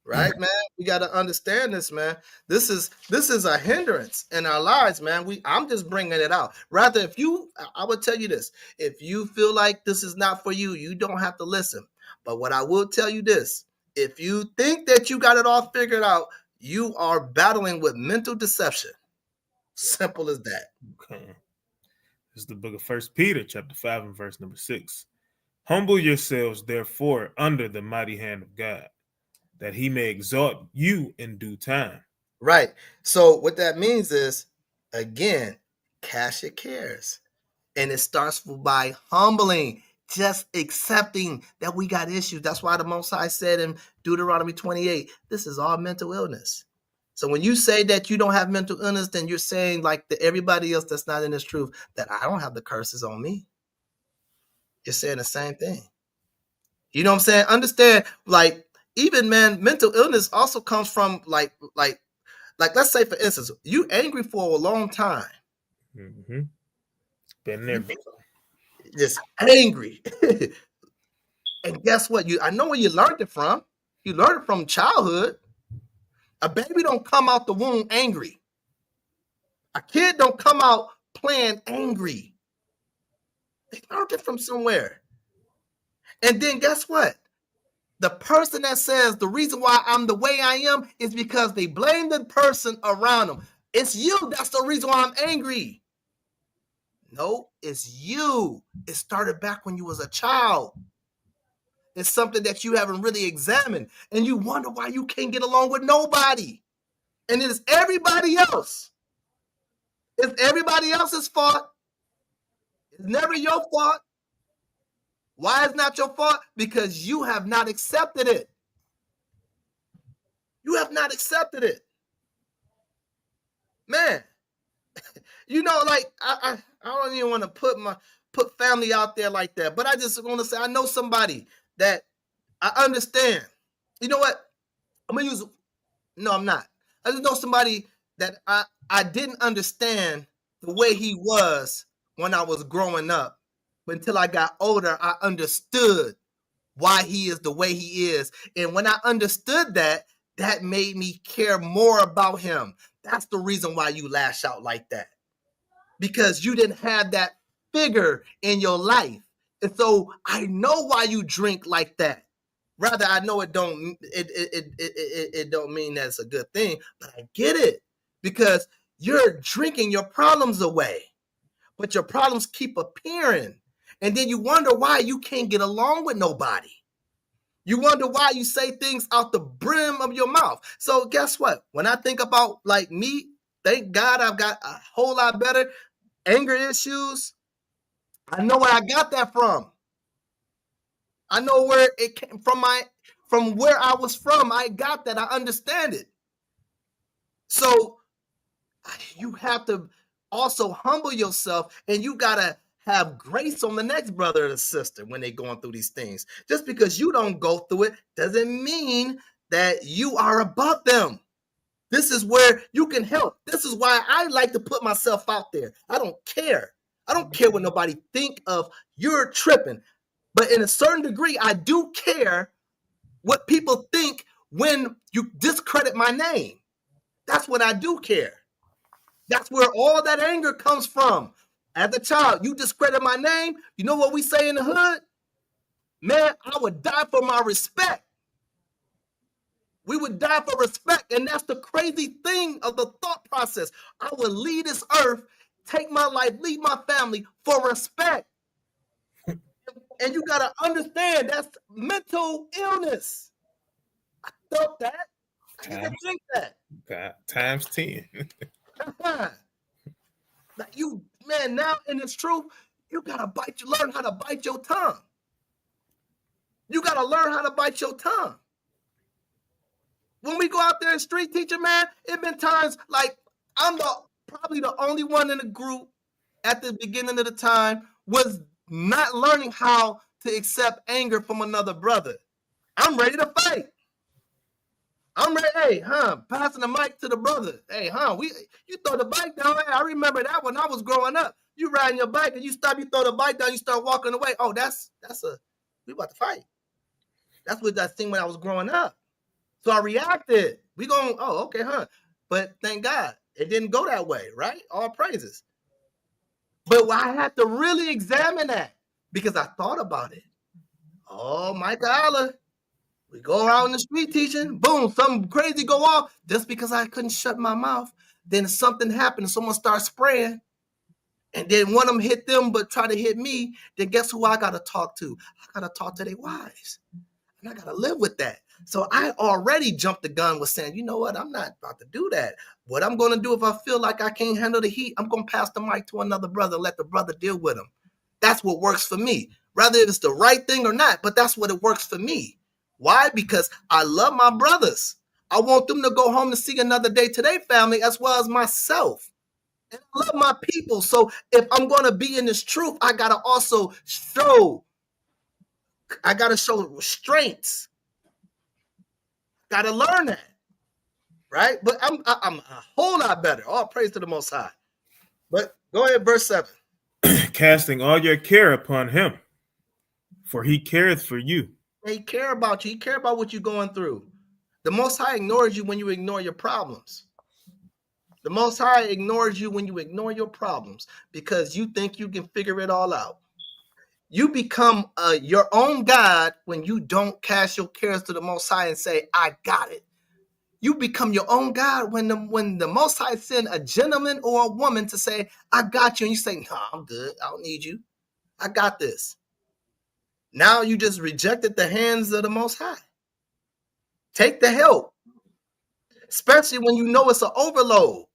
Right, man. We got to understand this, man. This is a hindrance in our lives, man. I'm just bringing it out. Rather, if you, I would tell you this: if you feel like this is not for you, you don't have to listen. But what I will tell you this: if you think that you got it all figured out, you are battling with mental deception. Simple as that. okay. This is the book of First Peter, chapter 5, and verse number 6. Humble yourselves, therefore, under the mighty hand of God, that he may exalt you in due time. Right. So what that means is, again, cast your cares. And it starts by humbling, just accepting that we got issues. That's why the Most High said in Deuteronomy 28, this is all mental illness. So when you say that you don't have mental illness, then you're saying, like everybody else that's not in this truth, that I don't have the curses on me. You're saying the same thing. You know what I'm saying? Understand, like, even, man, mental illness also comes from like let's say, for instance, you angry for a long time. Mm-hmm. Been there before. Just angry. And guess what? I know where you learned it from. You learned it from childhood. A baby don't come out the womb angry. A kid don't come out playing angry. They learned it from somewhere. And then guess what? The person that says the reason why I'm the way I am is because they blame the person around them. It's you that's the reason why I'm angry. No, it's you. It started back when you was a child. It's something that you haven't really examined, and you wonder why you can't get along with nobody. And it is everybody else. It's everybody else's fault. It's never your fault. Why is not your fault? Because you have not accepted it. You have not accepted it. Man, like I don't even want to put family out there like that, but I just want to say I know somebody that I understand. You know what? I'm gonna use. No, I'm not. I just know somebody that I didn't understand the way he was when I was growing up. But until I got older, I understood why he is the way he is. And when I understood that, that made me care more about him. That's the reason why you lash out like that. Because you didn't have that figure in your life. And so I know why you drink like that. Rather, I know it don't mean that's a good thing, but I get it because you're drinking your problems away, but your problems keep appearing, and then you wonder why you can't get along with nobody. You wonder why you say things out the brim of your mouth. So guess what? When I think about like me, thank God I've got a whole lot better anger issues. I know where I got that from. I know where it came from where I was from. I got that. I understand it. So you have to also humble yourself, and you gotta have grace on the next brother or sister when they're going through these things. Just because you don't go through it doesn't mean that you are above them. This is where you can help. This is why I like to put myself out there. I don't care. I don't care what nobody think of. You're tripping. But in a certain degree, I do care what people think when you discredit my name. That's what I do care. That's where all that anger comes from. As a child, you discredit my name. You know what we say in the hood? Man, I would die for my respect. We would die for respect. And that's the crazy thing of the thought process. I would leave this earth, take my life, leave my family for respect. And you got to understand that's mental illness. I felt that. I didn't think that. Times 10. Like you, man, now in this truth, you gotta learn how to bite your tongue. You gotta learn how to bite your tongue. When we go out there and street teaching, man, it been times like I'm probably the only one in the group at the beginning of the time was not learning how to accept anger from another brother. I'm ready to fight. I'm ready. Hey, passing the mic to the brother. Hey, you throw the bike down. Hey, I remember that when I was growing up. You riding your bike and you stop, you throw the bike down, you start walking away. Oh, we about to fight. That's what that thing when I was growing up. So I reacted. We going, oh, okay, But thank God it didn't go that way, right? All praises. But I had to really examine that because I thought about it. Oh, Micah Allah. We go around in the street teaching, boom, something crazy go off. Just because I couldn't shut my mouth, then something happened and someone starts spraying. And then one of them hit them, but try to hit me. Then guess who I got to talk to? I got to talk to their wives. And I got to live with that. So I already jumped the gun with saying, you know what? I'm not about to do that. What I'm going to do if I feel like I can't handle the heat, I'm going to pass the mic to another brother and let the brother deal with him. That's what works for me. Whether it's the right thing or not, but that's what it works for me. Why? Because I love my brothers. I want them to go home to see another day to their family as well as myself. And I love my people. So if I'm going to be in this truth, I got to also show restraints. Got to learn that. Right? But I'm a whole lot better. All praise to the Most High. But go ahead, verse 7. Casting all your care upon him, for he careth for you. He care about you. He care about what you're going through. The Most High ignores you when you ignore your problems. The Most High ignores you when you ignore your problems because you think you can figure it all out. You become your own God when you don't cast your cares to the Most High and say, I got it. You become your own God when the Most High send a gentleman or a woman to say, I got you. And you say, no, I'm good. I don't need you. I got this. Now you just rejected the hands of the Most High. Take the help, especially when you know it's an overload.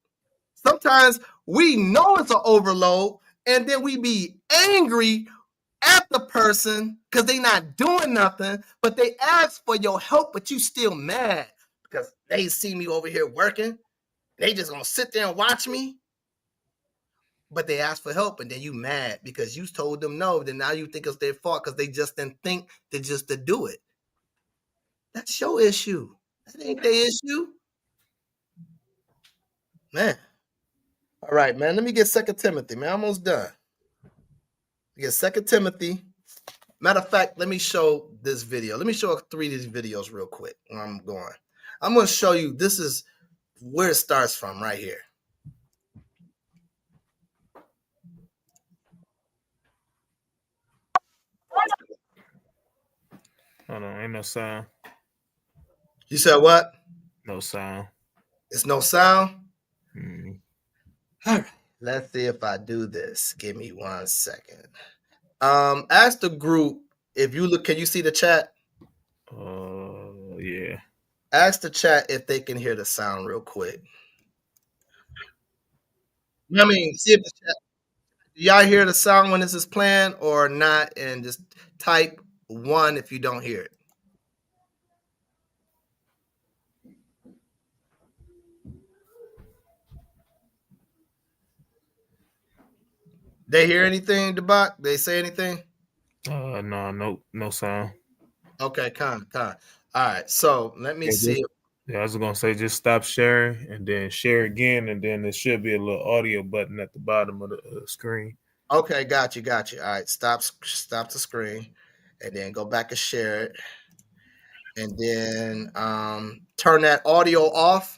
Sometimes we know it's an overload, and then we be angry at the person because they not doing nothing, but they ask for your help, but you still mad because they see me over here working. They just gonna sit there and watch me. But they ask for help, and then you mad because you told them no. Then now you think it's their fault because they just didn't think to do it. That's your issue. That ain't their issue. Man. All right, man. Let me get 2 Timothy, man. I'm almost done. Get 2 Timothy. Matter of fact, let me show this video. Let me show 3 of these videos real quick where I'm going. I'm going to show you, this is where it starts from right here. Hold on, ain't no sound. You said what? No sound. It's no sound? Mm-hmm. All right. Let's see if I do this. Give me 1 second. Ask the group, if you look, can you see the chat? Yeah. Ask the chat if they can hear the sound real quick. I mean, see if the chat, do y'all hear the sound when this is playing or not? And just type 1 if you don't hear it. They hear anything, Debak? They say anything? No sound. Okay, con. All right, so let me see. I was gonna say just stop sharing and then share again, and then there should be a little audio button at the bottom of the screen. Okay, got you. All right, stop the screen, and then go back and share it, and then turn that audio off.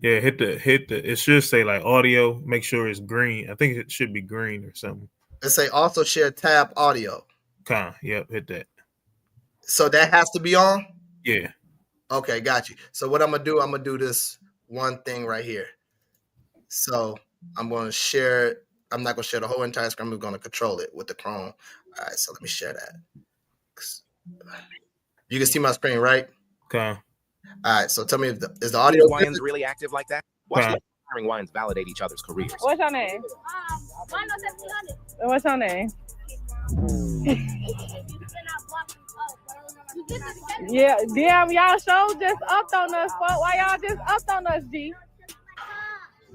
Yeah, hit the. It should say like audio. Make sure it's green. I think it should be green or something. It say also share tab audio. Yep, hit that. So that has to be on? Yeah. Okay, got you. So what I'm gonna do this one thing right here. So I'm gonna share it. I'm not gonna share the whole entire screen. I'm gonna control it with the Chrome. All right, so let me share that. You can see my screen, right? Okay. All right, so tell me if is the audio Hawaiians really active like that? Okay. hiring wines validate each other's careers. What's your name? What's your name? Yeah, damn, y'all show just upped on us, fuck. Why y'all just upped on us, G?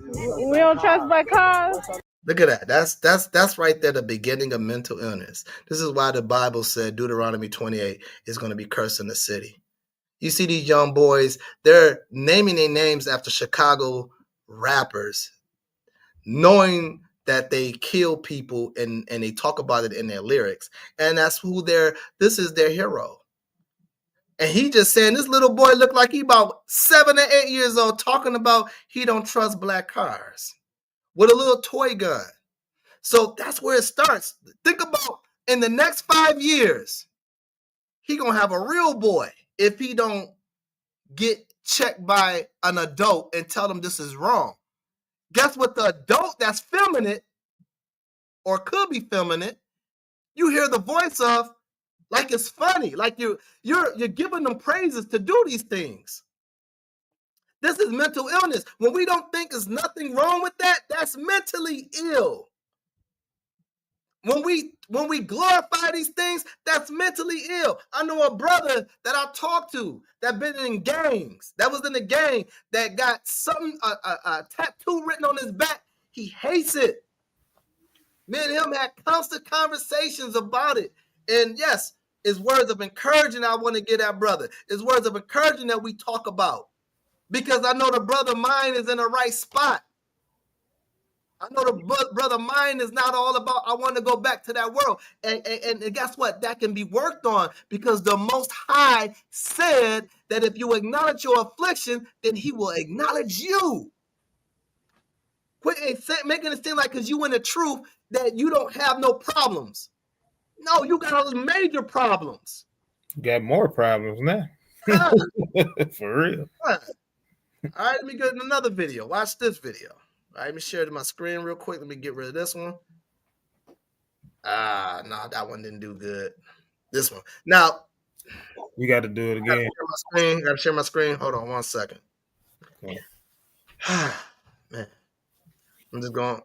We don't trust but cause. Look at that. That's right there, the beginning of mental illness. This is why the Bible said, Deuteronomy 28 is going to be cursed in the city. You see these young boys, they're naming their names after Chicago rappers, knowing that they kill people and they talk about it in their lyrics. And that's who this is their hero. And he just saying this little boy looked like he about 7 or 8 years old talking about he don't trust black cars with a little toy gun. So that's where it starts. Think about in the next 5 years, he gonna have a real boy if he don't get checked by an adult and tell them this is wrong. Guess what? The adult that's filming it or could be filming it, you hear the voice of like it's funny, like you're giving them praises to do these things. This is mental illness. When we don't think there's nothing wrong with that, that's mentally ill. When we glorify these things, that's mentally ill. I know a brother that I talked to that been in gangs, that was in a gang that got something, a tattoo written on his back. He hates it. Me and him had constant conversations about it. And yes, it's words of encouragement I want to give that brother. It's words of encouragement that we talk about. Because I know the brother mind is in the right spot. I know the brother mind is not all about, I want to go back to that world. And guess what? That can be worked on because the Most High said that if you acknowledge your affliction, then he will acknowledge you. Quit making it seem like because you in the truth that you don't have no problems. No, you got all major problems. You got more problems now. For real. All right, let me get another video. Watch this video. All right, let me share it to my screen real quick. Let me get rid of this one. No, that one didn't do good. This one. Now, you got to do it again. Got to share my screen. Hold on 1 second. Okay. Man, I'm just going to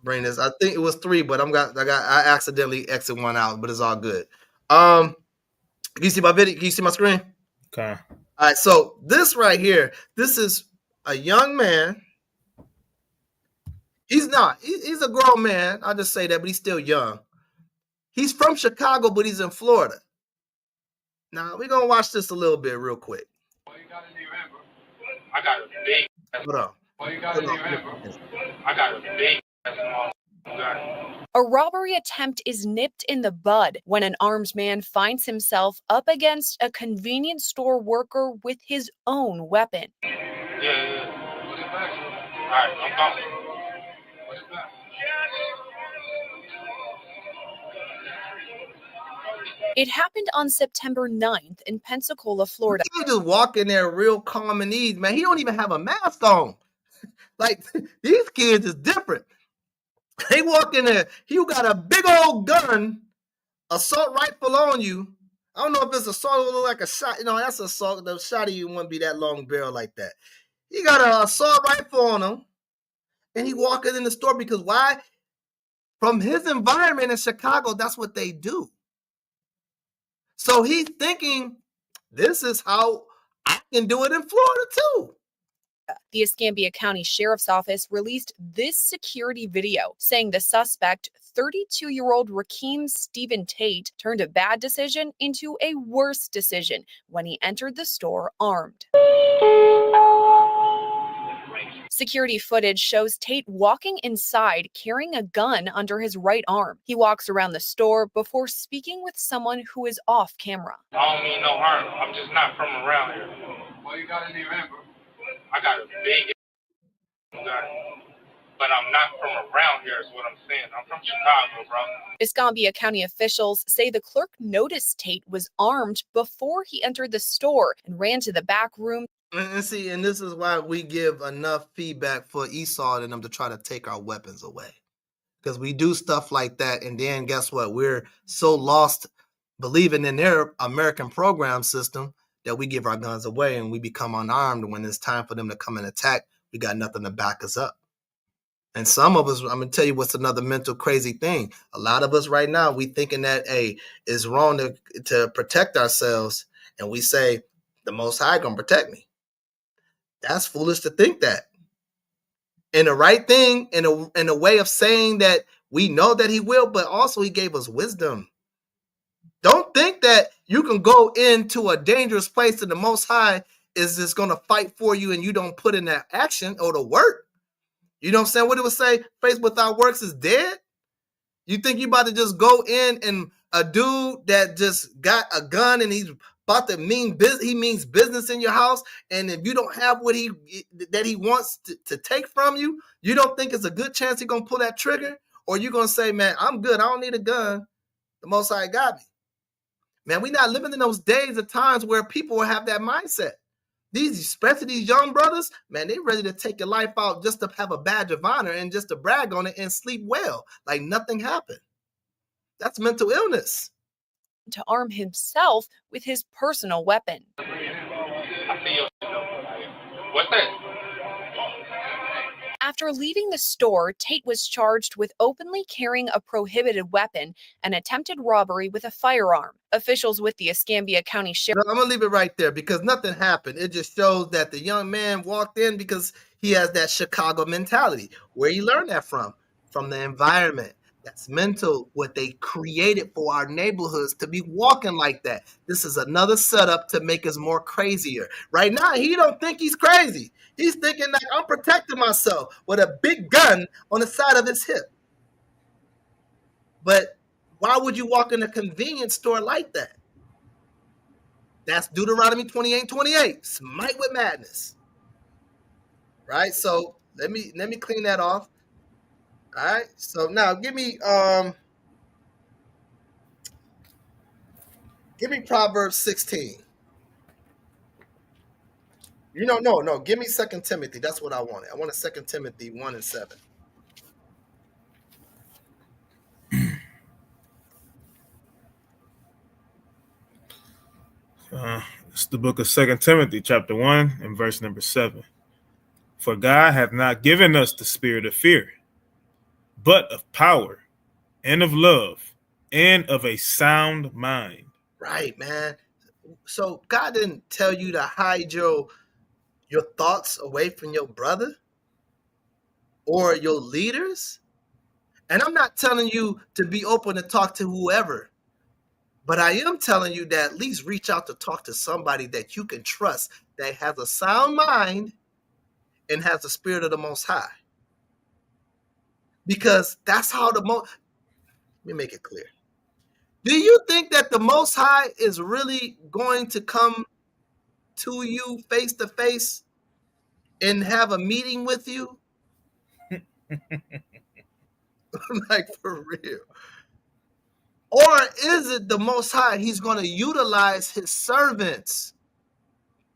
bring this. I think it was 3, but I accidentally exit one out, but it's all good. Can you see my video? Can you see my screen? Okay. All right, so this right here, this is a young man. He's not. He's a grown man. I'll just say that, but he's still young. He's from Chicago, but he's in Florida. Now, we're going to watch this a little bit real quick. Well, you got to remember, I got a big... Hold on. Well, you got to remember, I got a big... A robbery attempt is nipped in the bud when an armed man finds himself up against a convenience store worker with his own weapon. Yeah. What's it back? All right, I'm coming. What's it back? It happened on September 9th in Pensacola, Florida. He just walk in there real calm and easy, man. He don't even have a mask on. Like, these kids is different. They walk in there, you got a big old gun, assault rifle on you. I don't know if it's assault, look like a shot. No, that's assault. The shot of you wouldn't be that long barrel like that. He got an assault rifle on him, and he walking in the store because why? From his environment in Chicago, that's what they do. So he's thinking, this is how I can do it in Florida too. The Escambia County Sheriff's Office released this security video saying the suspect, 32-year-old Rakeem Stephen Tate, turned a bad decision into a worse decision when he entered the store armed. Security footage shows Tate walking inside carrying a gun under his right arm. He walks around the store before speaking with someone who is off camera. I don't mean no harm. I'm just not from around here. Well, you got to remember, I got a big gun, but I'm not from around here is what I'm saying. I'm from Chicago, bro. Escambia County officials say the clerk noticed Tate was armed before he entered the store and ran to the back room. And see, and this is why we give enough feedback for Esau and them to try to take our weapons away. Because we do stuff like that, and then guess what? We're so lost believing in their American program system that we give our guns away and we become unarmed. When it's time for them to come and attack, we got nothing to back us up. And some of us, I'm gonna tell you what's another mental crazy thing. A lot of us right now, we thinking that it's wrong to protect ourselves, and we say the Most High gonna protect me. That's foolish to think that. And the right thing, in a way of saying that we know that He will, but also He gave us wisdom. Don't think that you can go into a dangerous place and the Most High is just gonna fight for you, and you don't put in that action or the work. You know what I'm saying? What it would say, faith without works is dead. You think you about to just go in and a dude that just got a gun and he's about to he means business in your house, and if you don't have what he wants to take from you, you don't think it's a good chance he's gonna pull that trigger? Or you gonna say, man, I'm good, I don't need a gun. The Most High got me. Man, we're not living in those days or times where people will have that mindset. Especially these young brothers, man, they ready to take your life out just to have a badge of honor and just to brag on it and sleep well, like nothing happened. That's mental illness. To arm himself with his personal weapon. What's that? After leaving the store, Tate was charged with openly carrying a prohibited weapon and attempted robbery with a firearm. Officials with the Escambia County Sheriff. I'm going to leave it right there because nothing happened. It just shows that the young man walked in because he has that Chicago mentality. Where he learned that from? From the environment. That's mental, what they created for our neighborhoods to be walking like that. This is another setup to make us more crazier. Right now, he don't think he's crazy. He's thinking like, I'm protecting myself with a big gun on the side of his hip. But why would you walk in a convenience store like that? That's Deuteronomy 28:28. Smite with madness. Right? So let me clean that off. All right. So now give me Proverbs 16. No. Give me 2 Timothy. That's what I wanted. I wanted 2 Timothy 1:7. It's the book of 2 Timothy, chapter 1, and verse number 7. For God hath not given us the spirit of fear, but of power, and of love, and of a sound mind. Right, man. So God didn't tell you to hide your thoughts away from your brother or your leaders. And I'm not telling you to be open to talk to whoever. But I am telling you that at least reach out to talk to somebody that you can trust, that has a sound mind and has the spirit of the Most High. Because that's how let me make it clear. Do you think that the Most High is really going to come to you face to face and have a meeting with you? Like, for real. Or is it the Most High, he's going to utilize his servants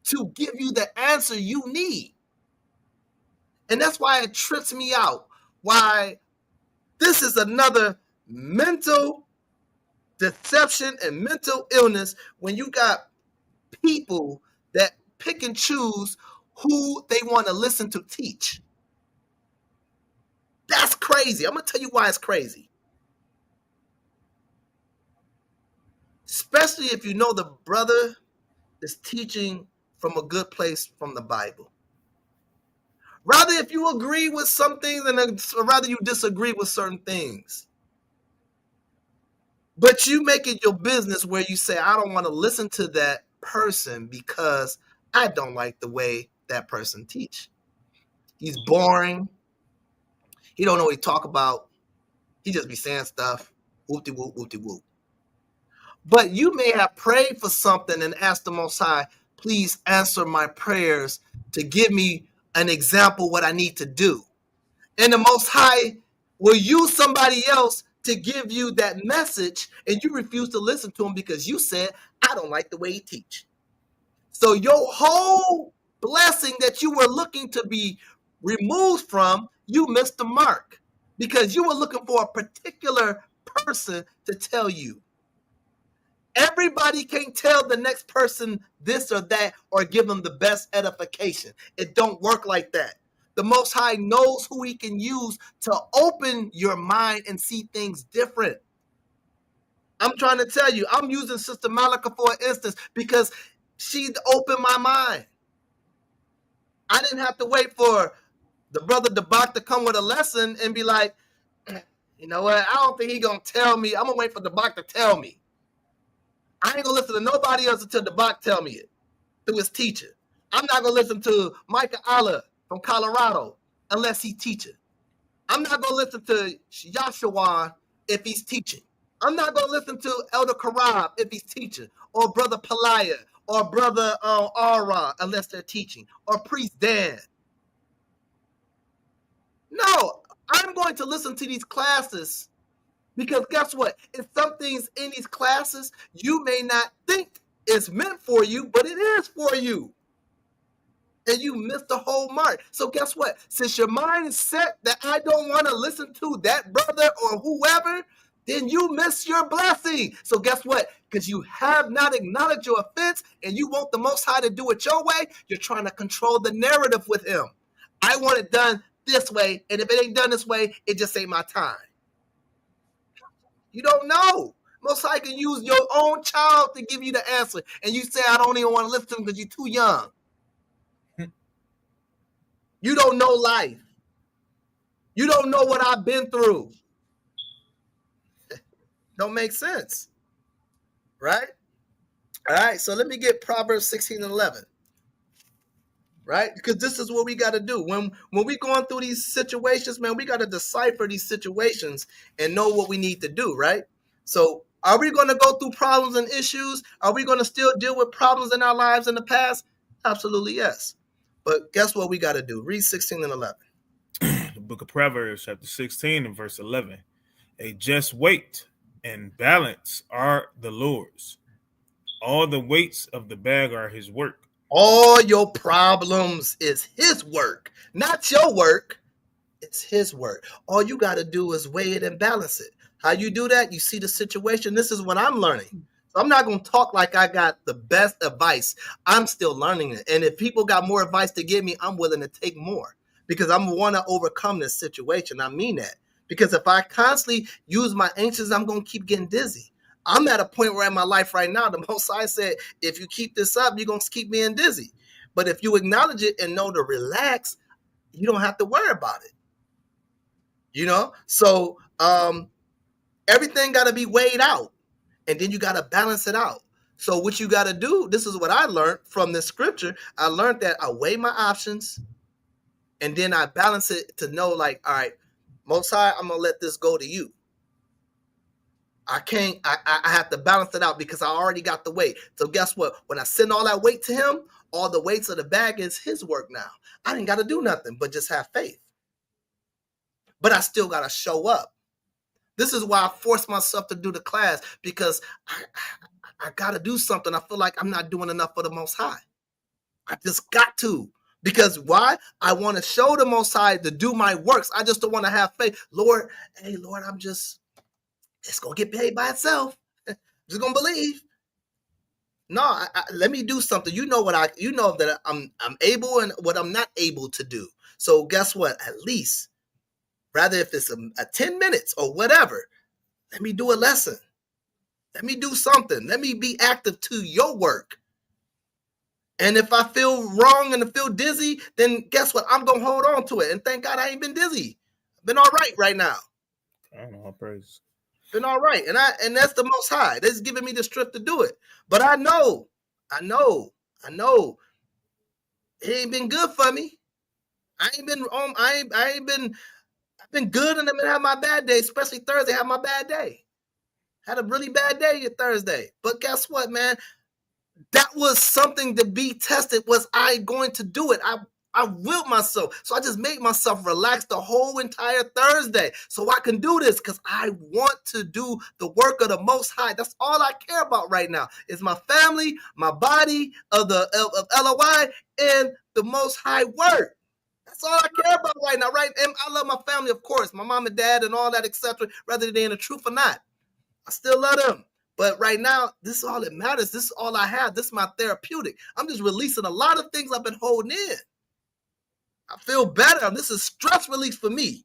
to give you the answer you need? And that's why it trips me out. Why this is another mental deception and mental illness when you got people that pick and choose who they want to listen to teach. That's crazy. I'm going to tell you why it's crazy. Especially if you know the brother is teaching from a good place from the Bible. Rather if you agree with some things and rather you disagree with certain things. But you make it your business where you say, I don't want to listen to that person because I don't like the way that person teach. He's boring. He don't know what he talk about. He just be saying stuff. Whoop-de-whoop, whoop-de-whoop. But you may have prayed for something and asked the Most High, please answer my prayers to give me an example what I need to do. And the Most High will use somebody else to give you that message, and you refuse to listen to him because you said, I don't like the way he teach. So your whole blessing that you were looking to be removed from, you missed the mark because you were looking for a particular person to tell you. Everybody can't tell the next person this or that or give them the best edification. It don't work like that. the Most High knows who he can use to open your mind and see things different. I'm trying to tell you, I'm using Sister Malika for instance because she opened my mind. I didn't have to wait for the brother Debak to come with a lesson and be like, you know what, I don't think he gonna tell me. I'm gonna wait for Debak to tell me. I ain't gonna listen to nobody else until Debak tell me it through his teacher. I'm not gonna listen to Micah Allah from Colorado unless he teaching. I'm not gonna listen to Yashawan if he's teaching. I'm not gonna listen to Elder Karab if he's teaching, or Brother Palaya, or Brother Ara unless they're teaching, or Priest Dan. No, I'm going to listen to these classes because guess what? It's some things in these classes you may not think is meant for you, but it is for you. And you missed the whole mark. So guess what? Since your mind is set that I don't want to listen to that brother or whoever, then you miss your blessing. So guess what? Because you have not acknowledged your offense and you want the Most High to do it your way, you're trying to control the narrative with him. I want it done this way, and if it ain't done this way, it just ain't my time. You don't know. Most High can use your own child to give you the answer, and you say, I don't even want to listen to him because you're too young. You don't know life. You don't know what I've been through. Don't make sense. Right? All right, so let me get Proverbs 16 and 11. Right? Because this is what we got to do. When we going through these situations, man, we got to decipher these situations and know what we need to do, right? So are we going to go through problems and issues? Are we going to still deal with problems in our lives in the past? Absolutely, yes. But guess what we got to do? Read 16 and 11. The book of Proverbs, chapter 16 and verse 11. A just weight and balance are the Lord's. All the weights of the bag are his work. All your problems is his work, not your work. It's his work. All you got to do is weigh it and balance it. How you do that? You see the situation. This is what I'm learning. So I'm not going to talk like I got the best advice. I'm still learning it. And if people got more advice to give me, I'm willing to take more because I want to overcome this situation. I mean that. Because if I constantly use my anxious, I'm going to keep getting dizzy. I'm at a point where in my life right now, the Most High said, if you keep this up, you're going to keep being dizzy. But if you acknowledge it and know to relax, you don't have to worry about it. You know? So everything got to be weighed out. And then you got to balance it out. So what you got to do, this is what I learned from this scripture. I learned that I weigh my options. And then I balance it to know like, all right, Most High, I'm going to let this go to you. I have to balance it out because I already got the weight. So guess what? When I send all that weight to him, all the weights of the bag is his work now. I ain't got to do nothing but just have faith. But I still got to show up. This is why I force myself to do the class because I got to do something. I feel like I'm not doing enough for the Most High. I just got to. Because why? I want to show the Most High to do my works. I just don't want to have faith. Lord, hey, Lord, it's going to get paid by itself. Just going to believe. No, let me do something. You know that I'm able and what I'm not able to do. So guess what? At least, rather if it's a 10 minutes or whatever, let me do a lesson. Let me do something. Let me be active to your work. And if I feel wrong and I feel dizzy, then guess what? I'm going to hold on to it. And thank God I ain't been dizzy. I've been all right now. I don't know, all praise. Been all right. And that's the Most High. That's giving me the strength to do it. But I know. It ain't been good for me. I've been good and I've been having my bad day, especially Thursday. I had my bad day. Had a really bad day Thursday. But guess what, man? That was something to be tested. Was I going to do it? I willed myself. So I just made myself relax the whole entire Thursday so I can do this because I want to do the work of the Most High. That's all I care about right now is my family, my body of L.O.I, and the Most High work. That's all I care about right now, right? And I love my family, of course, my mom and dad and all that, etc., whether they're in the truth or not. I still love them. But right now, this is all that matters. This is all I have. This is my therapeutic. I'm just releasing a lot of things I've been holding in. I feel better. This is stress relief for me.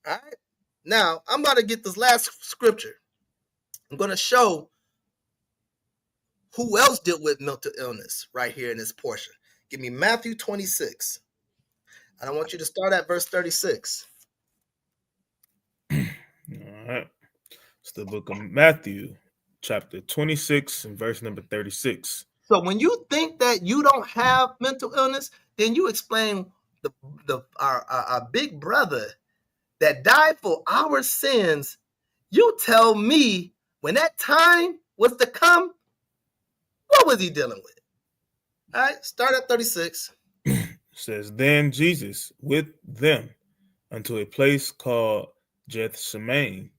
All right. Now, I'm going to get this last scripture. I'm going to show who else dealt with mental illness right here in this portion. Give me Matthew 26. And I want you to start at verse 36. All right. It's the book of Matthew, chapter 26, and verse number 36. So when you think that you don't have mental illness, then you explain our big brother that died for our sins. You tell me when that time was to come, what was he dealing with? All right, start at 36. It says, Then Jesus with them unto a place called Gethsemane,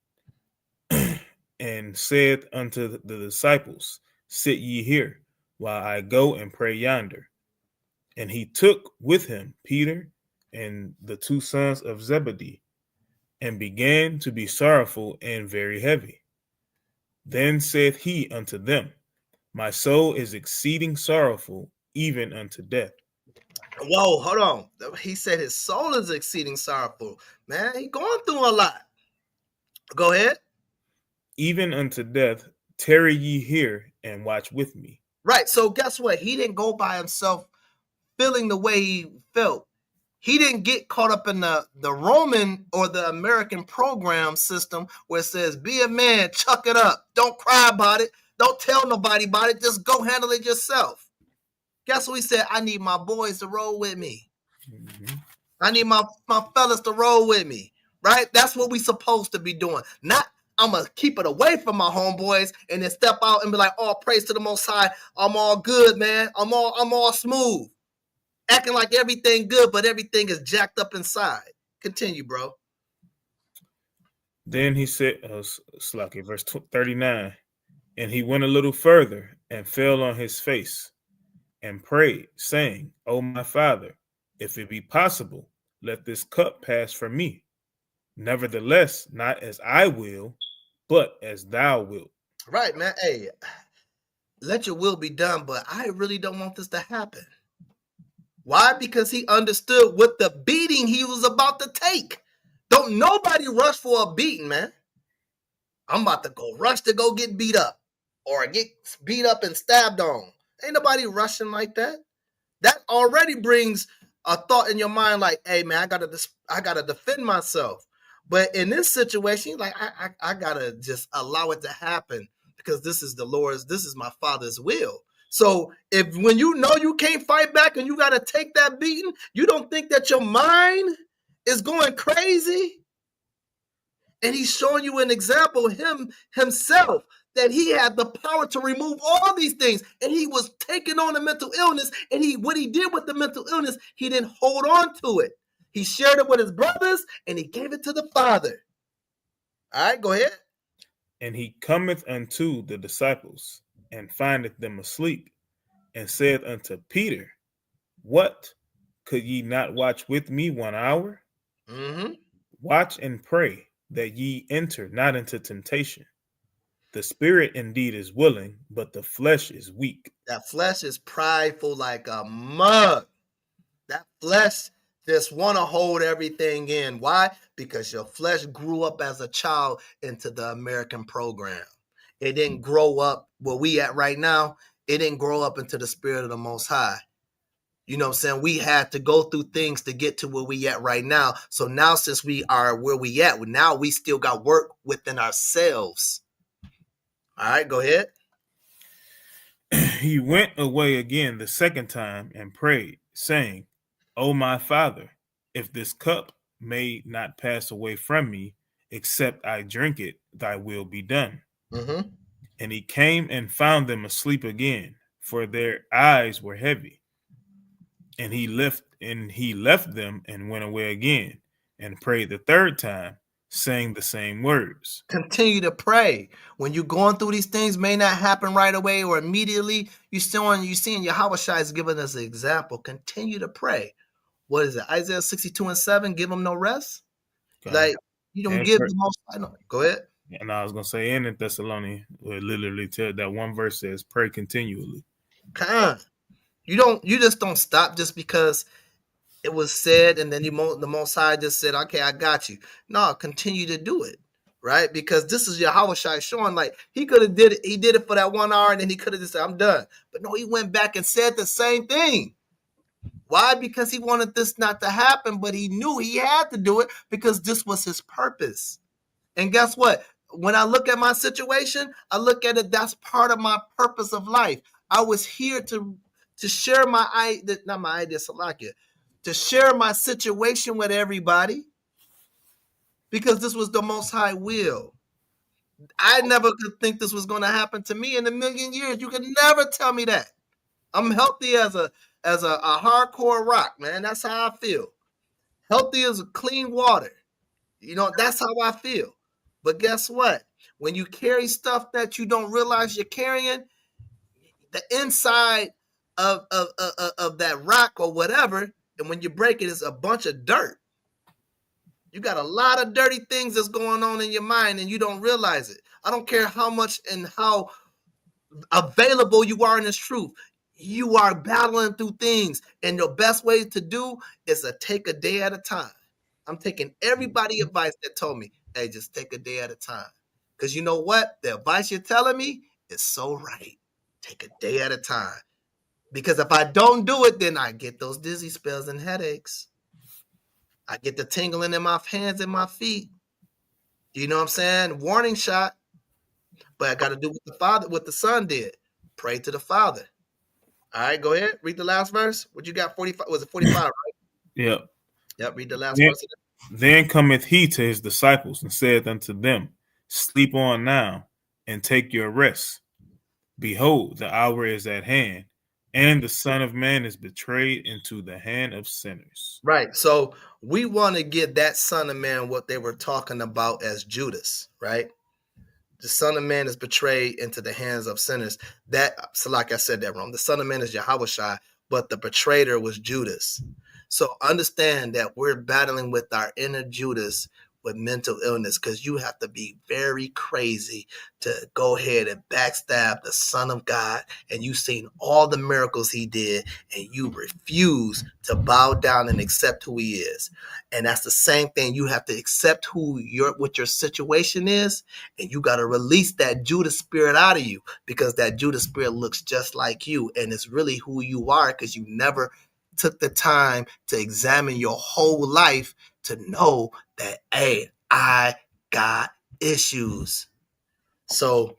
and said unto the disciples, Sit ye here, while I go and pray yonder. And he took with him Peter and the two sons of Zebedee, and began to be sorrowful and very heavy. Then said he unto them, My soul is exceeding sorrowful, even unto death. Whoa, hold on. He said his soul is exceeding sorrowful. Man, he going through a lot. Go ahead. Even unto death, tarry ye here and watch with me. Right, so guess what? He didn't go by himself feeling the way he felt. He didn't get caught up in the Roman or the American program system where it says, be a man, chuck it up. Don't cry about it. Don't tell nobody about it. Just go handle it yourself. Guess what he said? I need my boys to roll with me. Mm-hmm. I need my fellas to roll with me. Right? That's what we supposed to be doing. Not, I'm going to keep it away from my homeboys and then step out and be like, oh, praise to the Most High. I'm all good, man. I'm all smooth. Acting like everything good, but everything is jacked up inside. Continue, bro. Then he said, Slacky, verse 39, and he went a little further and fell on his face and prayed, saying, O my Father, if it be possible, let this cup pass from me. Nevertheless, not as I will, but as thou wilt. Right, man. Hey, let your will be done, but I really don't want this to happen. Why? Because he understood what the beating he was about to take. Don't nobody rush for a beating, man. I'm about to rush to go get beat up or get beat up and stabbed on. Ain't nobody rushing like that. That already brings a thought in your mind like, hey, man, I gotta defend myself. But in this situation, like, I gotta just allow it to happen because this is my Father's will. So if when you know you can't fight back and you got to take that beating, you don't think that your mind is going crazy? And he's showing you an example, himself, that he had the power to remove all these things. And he was taking on a mental illness. And what he did with the mental illness, he didn't hold on to it. He shared it with his brothers and he gave it to the Father. All right, go ahead. And he cometh unto the disciples and findeth them asleep, and said unto Peter, What? Could ye not watch with me 1 hour? Mm-hmm. Watch and pray that ye enter not into temptation. The spirit indeed is willing, but the flesh is weak. That flesh is prideful like a mug. That flesh just want to hold everything in. Why? Because your flesh grew up as a child into the American program. It didn't grow up where we at right now. It didn't grow up into the spirit of the Most High. You know what I'm saying? We had to go through things to get to where we at right now. So now since we are where we at, now we still got work within ourselves. All right, go ahead. He went away again the second time and prayed, saying, O my Father, if this cup may not pass away from me, except I drink it, thy will be done. Mm-hmm. And he came and found them asleep again, for their eyes were heavy. And he left them and went away again and prayed the third time, saying the same words. Continue to pray. When you're going through these things, may not happen right away or immediately. You seeing Yahweh Shai is giving us an example. Continue to pray. What is it? Isaiah 62:7. Give them no rest. Okay. Like you don't give the most. I know. Go ahead. And I was gonna say, in Thessalonians, where literally tell that one verse says, "Pray continually." Come. You just don't stop just because it was said, and then the Most High just said, "Okay, I got you." No, continue to do it, right? Because this is Yahweh Shai showing, like he could have did it. He did it for that 1 hour, and then he could have just said, "I'm done." But no, he went back and said the same thing. Why? Because he wanted this not to happen, but he knew he had to do it because this was his purpose. And guess what? When I look at my situation, I look at it, that's part of my purpose of life. I was here to share not my idea, Salakia, to share my situation with everybody because this was the Most High will. I never could think this was going to happen to me in a million years. You could never tell me that. I'm healthy as a hardcore rock, man. That's how I feel. Healthy as clean water. That's how I feel. But guess what? When you carry stuff that you don't realize you're carrying, the inside of that rock or whatever, and when you break it, it's a bunch of dirt. You got a lot of dirty things that's going on in your mind, and you don't realize it. I don't care how much and how available you are in this truth. You are battling through things, and the best way to do is to take a day at a time. I'm taking everybody advice that told me, hey, just take a day at a time. Because you know what? The advice you're telling me is so right. Take a day at a time. Because if I don't do it, then I get those dizzy spells and headaches. I get the tingling in my hands and my feet. You know what I'm saying? Warning shot. But I got to do what the son did. Pray to the Father. All right, go ahead. Read the last verse. What you got? 45? Was it 45, right? Yep. Yep, read the last verse. Then cometh he to his disciples and saith unto them, sleep on now and take your rest. Behold, the hour is at hand, and the Son of Man is betrayed into the hand of sinners. Right. So we want to get that Son of Man what they were talking about as Judas, right? The Son of Man is betrayed into the hands of sinners. So like I said that wrong. The Son of Man is Yahushua, but the betrayer was Judas. So understand that we're battling with our inner Judas with mental illness, because you have to be very crazy to go ahead and backstab the Son of God, and you've seen all the miracles he did, and you refuse to bow down and accept who he is. And that's the same thing. You have to accept what your situation is, and you got to release that Judas spirit out of you, because that Judas spirit looks just like you, and it's really who you are, because you never took the time to examine your whole life to know that, hey, I got issues. So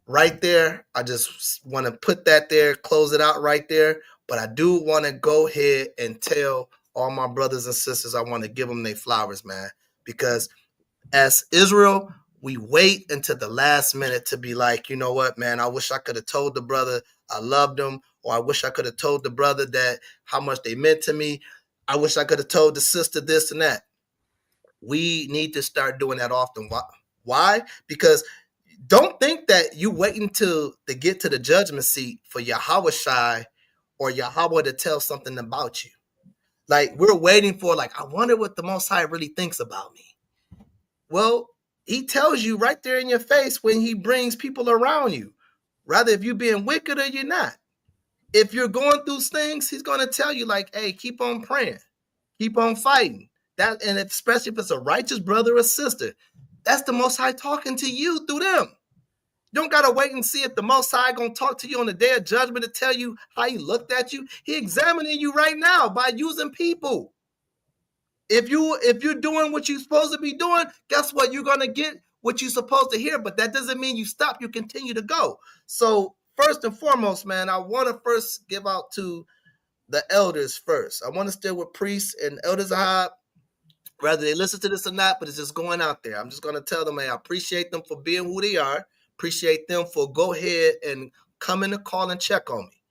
right there, I just want to put that there, close it out right there. But I do want to go ahead and tell all my brothers and sisters, I want to give them their flowers, man, because as Israel, we wait until the last minute to be like, you know what, man, I wish I could have told the brother I loved him, or I wish I could have told the brother that how much they meant to me. I wish I could have told the sister this and that. We need to start doing that often. Why? Because don't think that you waiting to get to the judgment seat for Yahweh Shai or Yahweh to tell something about you. Like we're waiting for, like, I wonder what the Most High really thinks about me. Well, he tells you right there in your face when he brings people around you, rather if you're being wicked or you're not. If you're going through things, he's going to tell you, like, hey, keep on praying, keep on fighting. That, and especially if it's a righteous brother or sister, that's the Most High talking to you through them. You don't gotta wait and see if the Most High gonna talk to you on the day of judgment to tell you how he looked at you. He examining you right now by using people. If you're doing what you're supposed to be doing, guess what? You're gonna get what you're supposed to hear. But that doesn't mean you stop. You continue to go. So first and foremost, man, I want to first give out to the elders first. I want to still with priests and elders of whether they listen to this or not, but it's just going out there. I'm just going to tell them, hey, I appreciate them for being who they are. Appreciate them for go ahead and come in the call and check on me.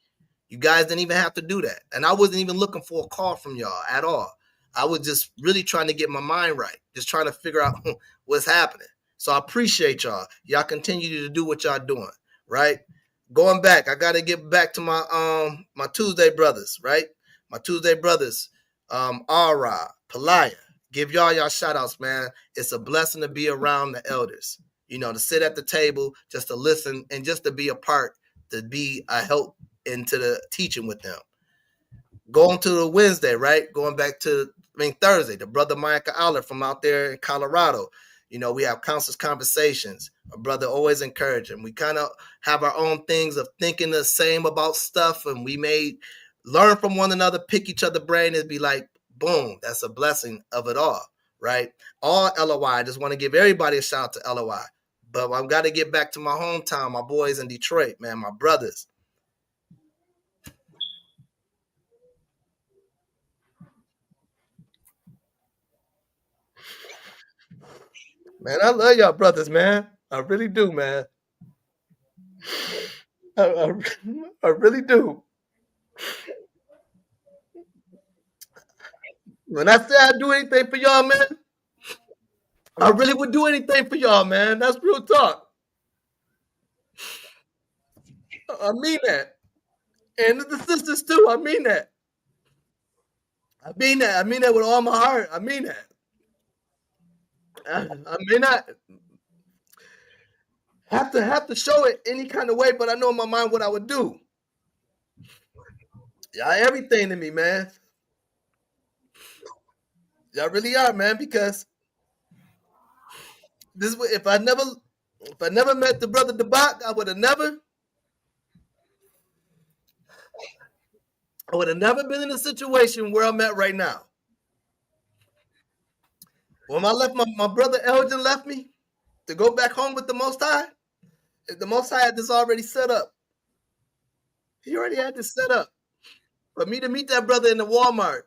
You guys didn't even have to do that. And I wasn't even looking for a call from y'all at all. I was just really trying to get my mind right, just trying to figure out what's happening. So I appreciate y'all. Y'all continue to do what y'all doing, right? Going back, I got to get back to my Tuesday brothers, right? My Tuesday brothers, Ara, Palaya. Give y'all shout outs, man. It's a blessing to be around the elders, to sit at the table, just to listen and just to be a part, to be a help into the teaching with them. Going to the Wednesday, right? Going back to, Thursday, the brother Micah Aller from out there in Colorado. We have counselors conversations. A brother always encouraging. We kind of have our own things of thinking the same about stuff, and we may learn from one another, pick each other brain, and be like, boom, that's a blessing of it all, right? All L.O.I. I just want to give everybody a shout out to L.O.I. But I've got to get back to my hometown, my boys in Detroit, man, my brothers. Man, I love y'all brothers, man. I really do, man. I, I really do. When I say I do anything for y'all, man, I really would do anything for y'all, man. That's real talk. I mean that. And the sisters too. I mean that. I mean that. I mean that with all my heart. I mean that. I may not have to show it any kind of way, but I know in my mind what I would do. Y'all everything to me, man. Y'all really are, man, because this if I never met the brother Debak, I would have never been in a situation where I'm at right now. When I left my brother Elgin left me to go back home with the Most High, the Most High had this already set up. He already had this set up for me to meet that brother in the Walmart,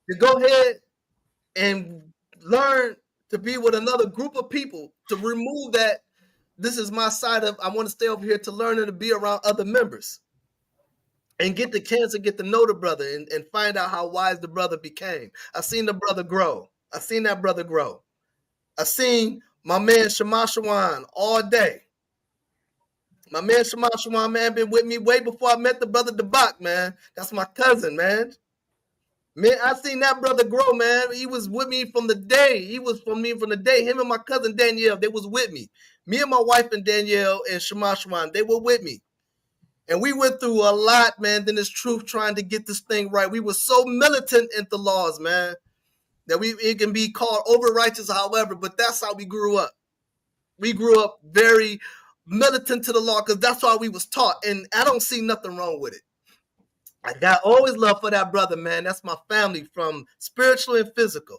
to go ahead and learn to be with another group of people, to remove that this is my side of I want to stay over here, to learn and to be around other members and get the chance to get to know the brother and find out how wise the brother became. I seen the brother grow. I seen that brother grow. I seen my man Shema Shawan all day. My man Shema Shawan, man, been with me way before I met the brother Debak, man. That's my cousin, man. Man, I seen that brother grow, man. He was with me from the day. He was from me from the day. Him and my cousin Danielle, they was with me. Me and my wife and Danielle and Shema Shawan, they were with me. And we went through a lot, man, in this truth trying to get this thing right. We were so militant in the laws, man, that it can be called over righteous, however, but that's how we grew up. We grew up very militant to the law because that's how we was taught. And I don't see nothing wrong with it. I got always love for that brother, man. That's my family, from spiritual and physical.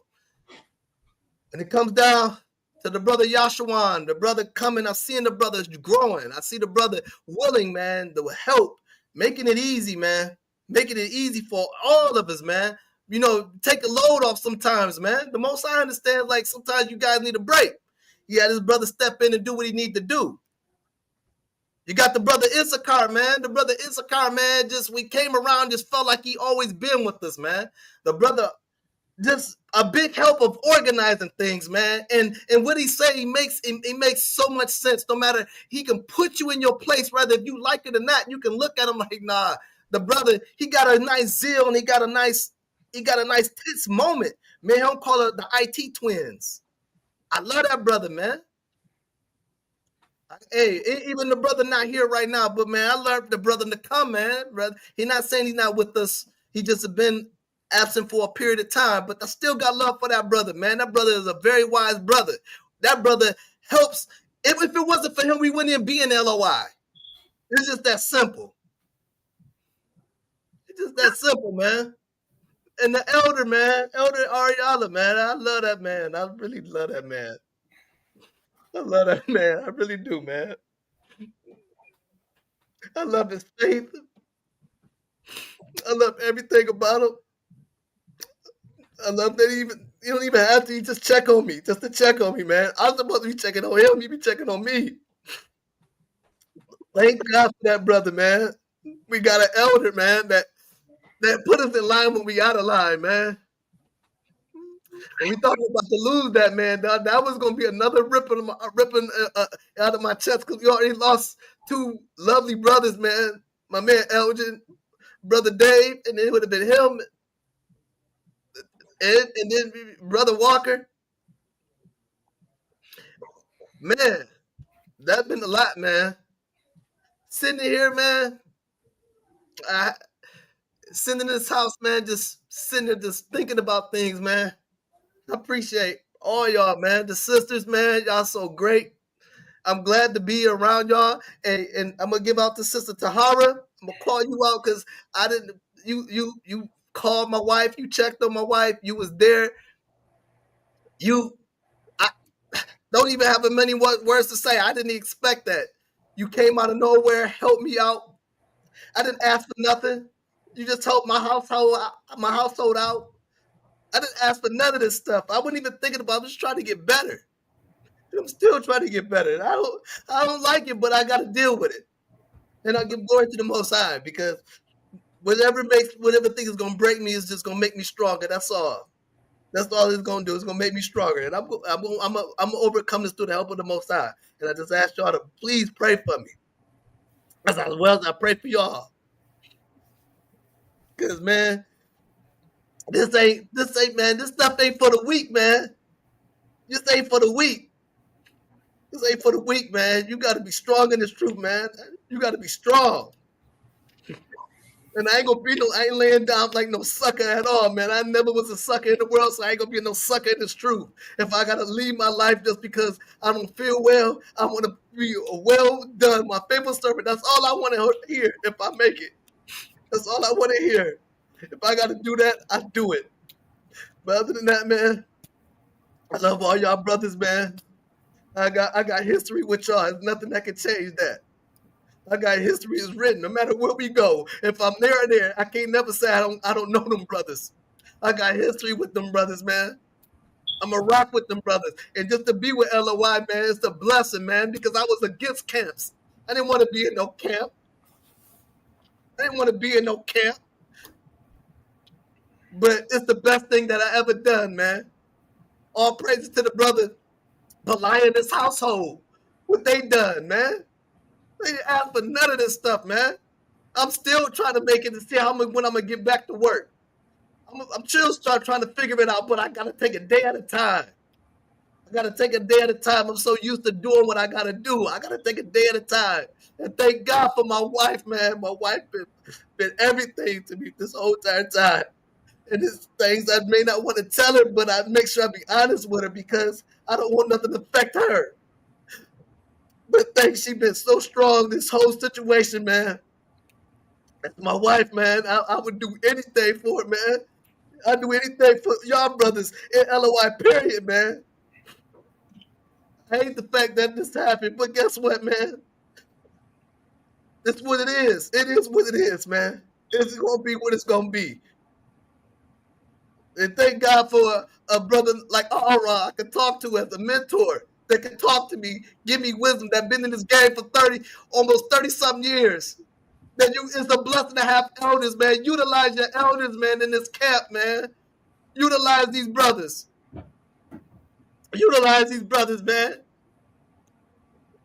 When it comes down to the brother Yashawan, the brother coming, I'm seeing the brother growing. I see the brother willing, man, to help, making it easy, man. Making it easy for all of us, man. Take a load off sometimes, man. The most I understand, like sometimes you guys need a break. You had this brother step in and do what he need to do. You got the brother Issachar, man. The brother Issachar, man, we came around, just felt like he always been with us, man. The brother, just a big help of organizing things, man. And what he say, he makes so much sense. No matter, he can put you in your place, whether if you like it or not. You can look at him like, nah. The brother, he got a nice zeal and he got a nice tense moment. Man, he don't call it the IT twins. I love that brother, man. Hey, even the brother not here right now, but man, I learned the brother to come, man. Brother, he not saying he's not with us. He just been absent for a period of time, but I still got love for that brother, man. That brother is a very wise brother. That brother helps. If it wasn't for him, we wouldn't even be in L.O.I. It's just that simple. It's just that simple, man. And the elder, man, Elder Ariala, man, I love that man. I really love that man. I love that man. I really do, man. I love his faith. I love everything about him. I love that you don't even have to. You just check on me, just to check on me, man. I'm supposed to be checking on him. You be checking on me. Thank God for that brother, man. We got an elder, man, that put us in line when we out of line, man. And we thought we were about to lose that, man. That was going to be another ripping out of my chest, because we already lost two lovely brothers, man. My man Elgin, brother Dave, and then it would have been him, and then brother Walker. Man, that's been a lot, man. Sitting here, man, sitting in this house, man, just sitting there just thinking about things, man. I appreciate all y'all, man. The sisters, man, y'all so great. I'm glad to be around y'all. And I'm gonna give out to Sister Tahara. I'm gonna call you out because I didn't you called my wife, you checked on my wife, you was there. You I don't even have many words to say. I didn't expect that. You came out of nowhere, helped me out. I didn't ask for nothing. You just helped my household out. I didn't ask for none of this stuff. I wasn't even thinking about it. I'm just trying to get better. I'm still trying to get better. I don't like it, but I gotta deal with it. And I give glory to the most high because whatever thing is gonna break me is just gonna make me stronger. That's all. That's all it's gonna do. It's gonna make me stronger. And I'm gonna overcome this through the help of the most high. And I just ask y'all to please pray for me. As well as I pray for y'all. Cause man, this ain't this stuff ain't for the weak, man. This ain't for the weak. This ain't for the weak, man. You gotta be strong in this truth, man. You gotta be strong. And I ain't laying down like no sucker at all, man. I never was a sucker in the world, so I ain't gonna be no sucker in this truth. If I gotta leave my life just because I don't feel well, I wanna be well done, my faithful servant. That's all I wanna hear if I make it. That's all I wanna hear. If I gotta do that, I do it. But other than that, man, I love all y'all brothers, man. I got history with y'all. There's nothing that can change that. I got history is written. No matter where we go, if I'm there or there, I can't never say I don't know them brothers. I got history with them brothers, man. I'm a rock with them brothers, and just to be with L.O.I, man, it's a blessing, man. Because I was against camps. I didn't want to be in no camp. But it's the best thing that I ever done, man. All praises to the brother Belay in this household. What they done, man. They didn't ask for none of this stuff, man. I'm still trying to make it to see when I'm gonna get back to work. I'm still trying to figure it out, but I gotta take a day at a time. I'm so used to doing what I gotta do. I gotta take a day at a time. And thank God for my wife, man. My wife been everything to me this whole entire time. And there's things I may not want to tell her, but I make sure I be honest with her because I don't want nothing to affect her. But thanks, she been so strong this whole situation, man. That's my wife, man. I would do anything for it, man. I'd do anything for y'all brothers in L.O.I, period, man. I hate the fact that this happened, but guess what, man? It's what it is. It is what it is, man. It's gonna be what it's gonna be. And thank God for a brother like Ara I can talk to as a mentor that can talk to me, give me wisdom, that been in this game for almost 30-something years. That it's a blessing to have elders, man. Utilize your elders, man, in this camp, man. Utilize these brothers. Man.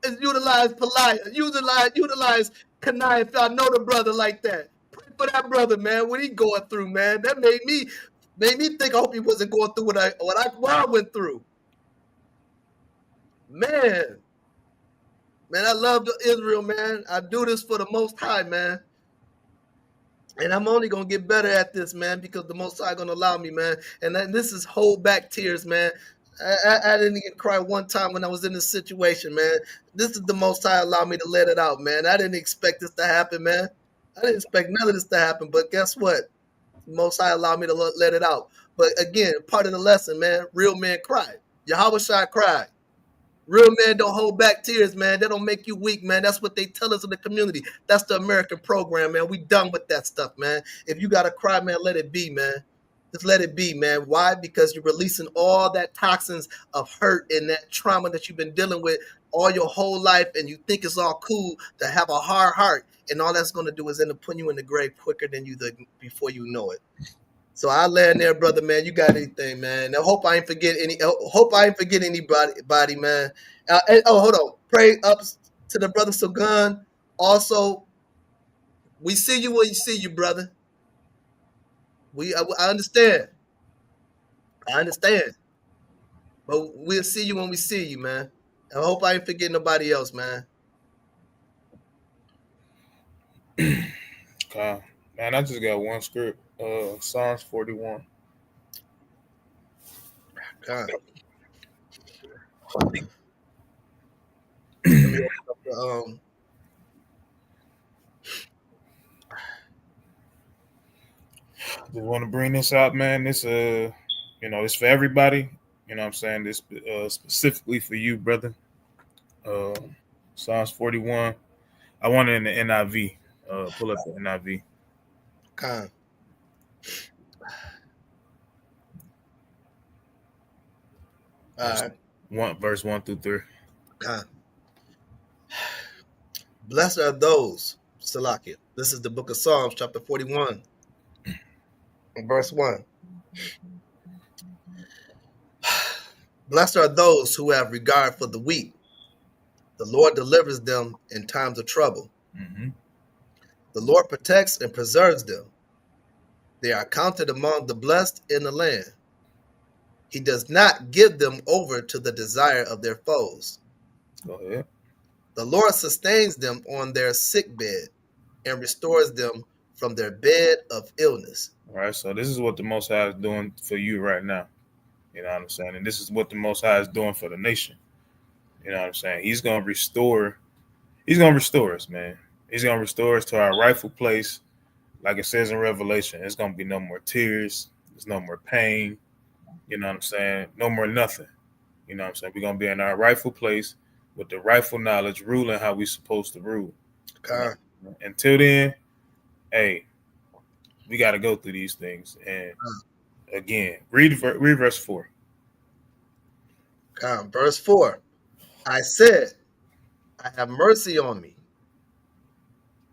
And utilize Palaya. Utilize Kanai if y'all know the brother like that. Pray for that brother, man. What he going through, man. That made me think I hope he wasn't going through what I went through. Man, I love Israel, man. I do this for the Most High, man. And I'm only going to get better at this, man, because the Most High going to allow me, man. And this is hold back tears, man. I didn't even cry one time when I was in this situation, man. This is the Most High allow me to let it out, man. I didn't expect this to happen, man. I didn't expect none of this to happen, but guess what? The Most High allowed me to let it out. But again, part of the lesson, man, real men cry. Yahweh Shai cried. Real men don't hold back tears, man. They don't make you weak, man. That's what they tell us in the community. That's the American program, man. We done with that stuff, man. If you got to cry, man, let it be, man. Just let it be, man. Why? Because you're releasing all that toxins of hurt and that trauma that you've been dealing with all your whole life, and you think it's all cool to have a hard heart, and all that's going to do is end up putting you in the grave quicker than before you know it. So I land there, brother, man. You got anything, man? I hope I ain't forget anybody, man. Hold on. Pray up to the brother Sogan. Also, we see you when you see you, brother. I understand. But we'll see you when we see you, man. I hope I ain't forget nobody else, man. Okay. Man, I just got one script. Psalms 41. God. Let me open up the Just want to bring this out, man. This it's for everybody. You know what I'm saying? This specifically for you, brother. Uh, Psalms 41. I want it in the NIV. Pull up the NIV. God. All Verse right. verse 1 through 3. God. Blessed are those, Salakia. This is the book of Psalms, chapter 41, and verse 1. Blessed are those who have regard for the weak. The Lord delivers them in times of trouble. Mm-hmm. The Lord protects and preserves them. They are counted among the blessed in the land. He does not give them over to the desire of their foes. Go ahead. The Lord sustains them on their sick bed and restores them from their bed of illness. All right. So this is what the Most High is doing for you right now. You know what I'm saying? And this is what the Most High is doing for the nation. You know what I'm saying? He's gonna restore. He's gonna restore us, man. He's gonna restore us to our rightful place. Like it says in Revelation, it's gonna be no more tears. There's no more pain. You know what I'm saying? No more nothing. You know what I'm saying? We're gonna be in our rightful place with the rightful knowledge, ruling how we supposed to rule. You God, know? Until then, hey, we got to go through these things. And again, read verse 4. God. Verse 4. I said, I have mercy on me.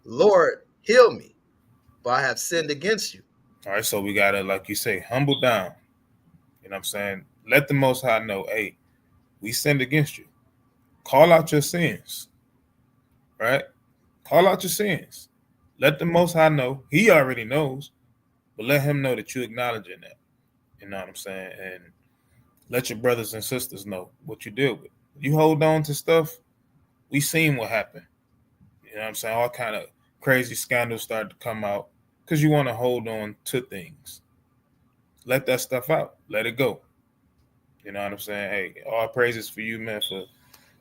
Lord, heal me, for I have sinned against you. All right, so we gotta, like you say, humble down. You know what I'm saying? Let the Most High know, hey, we sinned against you. Call out your sins, right? Call out your sins. Let the Most High know. He already knows, but let him know that you acknowledging that. You know what I'm saying? And let your brothers and sisters know what you deal with. You hold on to stuff. We seen what happened. You know what I'm saying? All kind of crazy scandals start to come out because you want to hold on to things. Let that stuff out. Let it go. You know what I'm saying? Hey, all praises for you, man,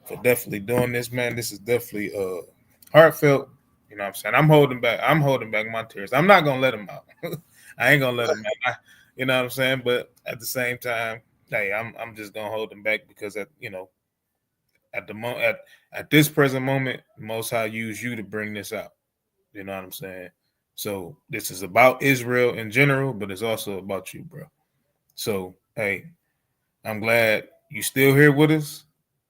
for definitely doing this, man. This is definitely heartfelt. You know what I'm saying? I'm holding back my tears. I'm not gonna let them out. I ain't gonna let them out. You know what I'm saying? But at the same time, hey, I'm just gonna hold them back because at the at this present moment, Most High use you to bring this out. You know what I'm saying? So this is about Israel in general, but it's also about you, bro. So hey, I'm glad you still here with us.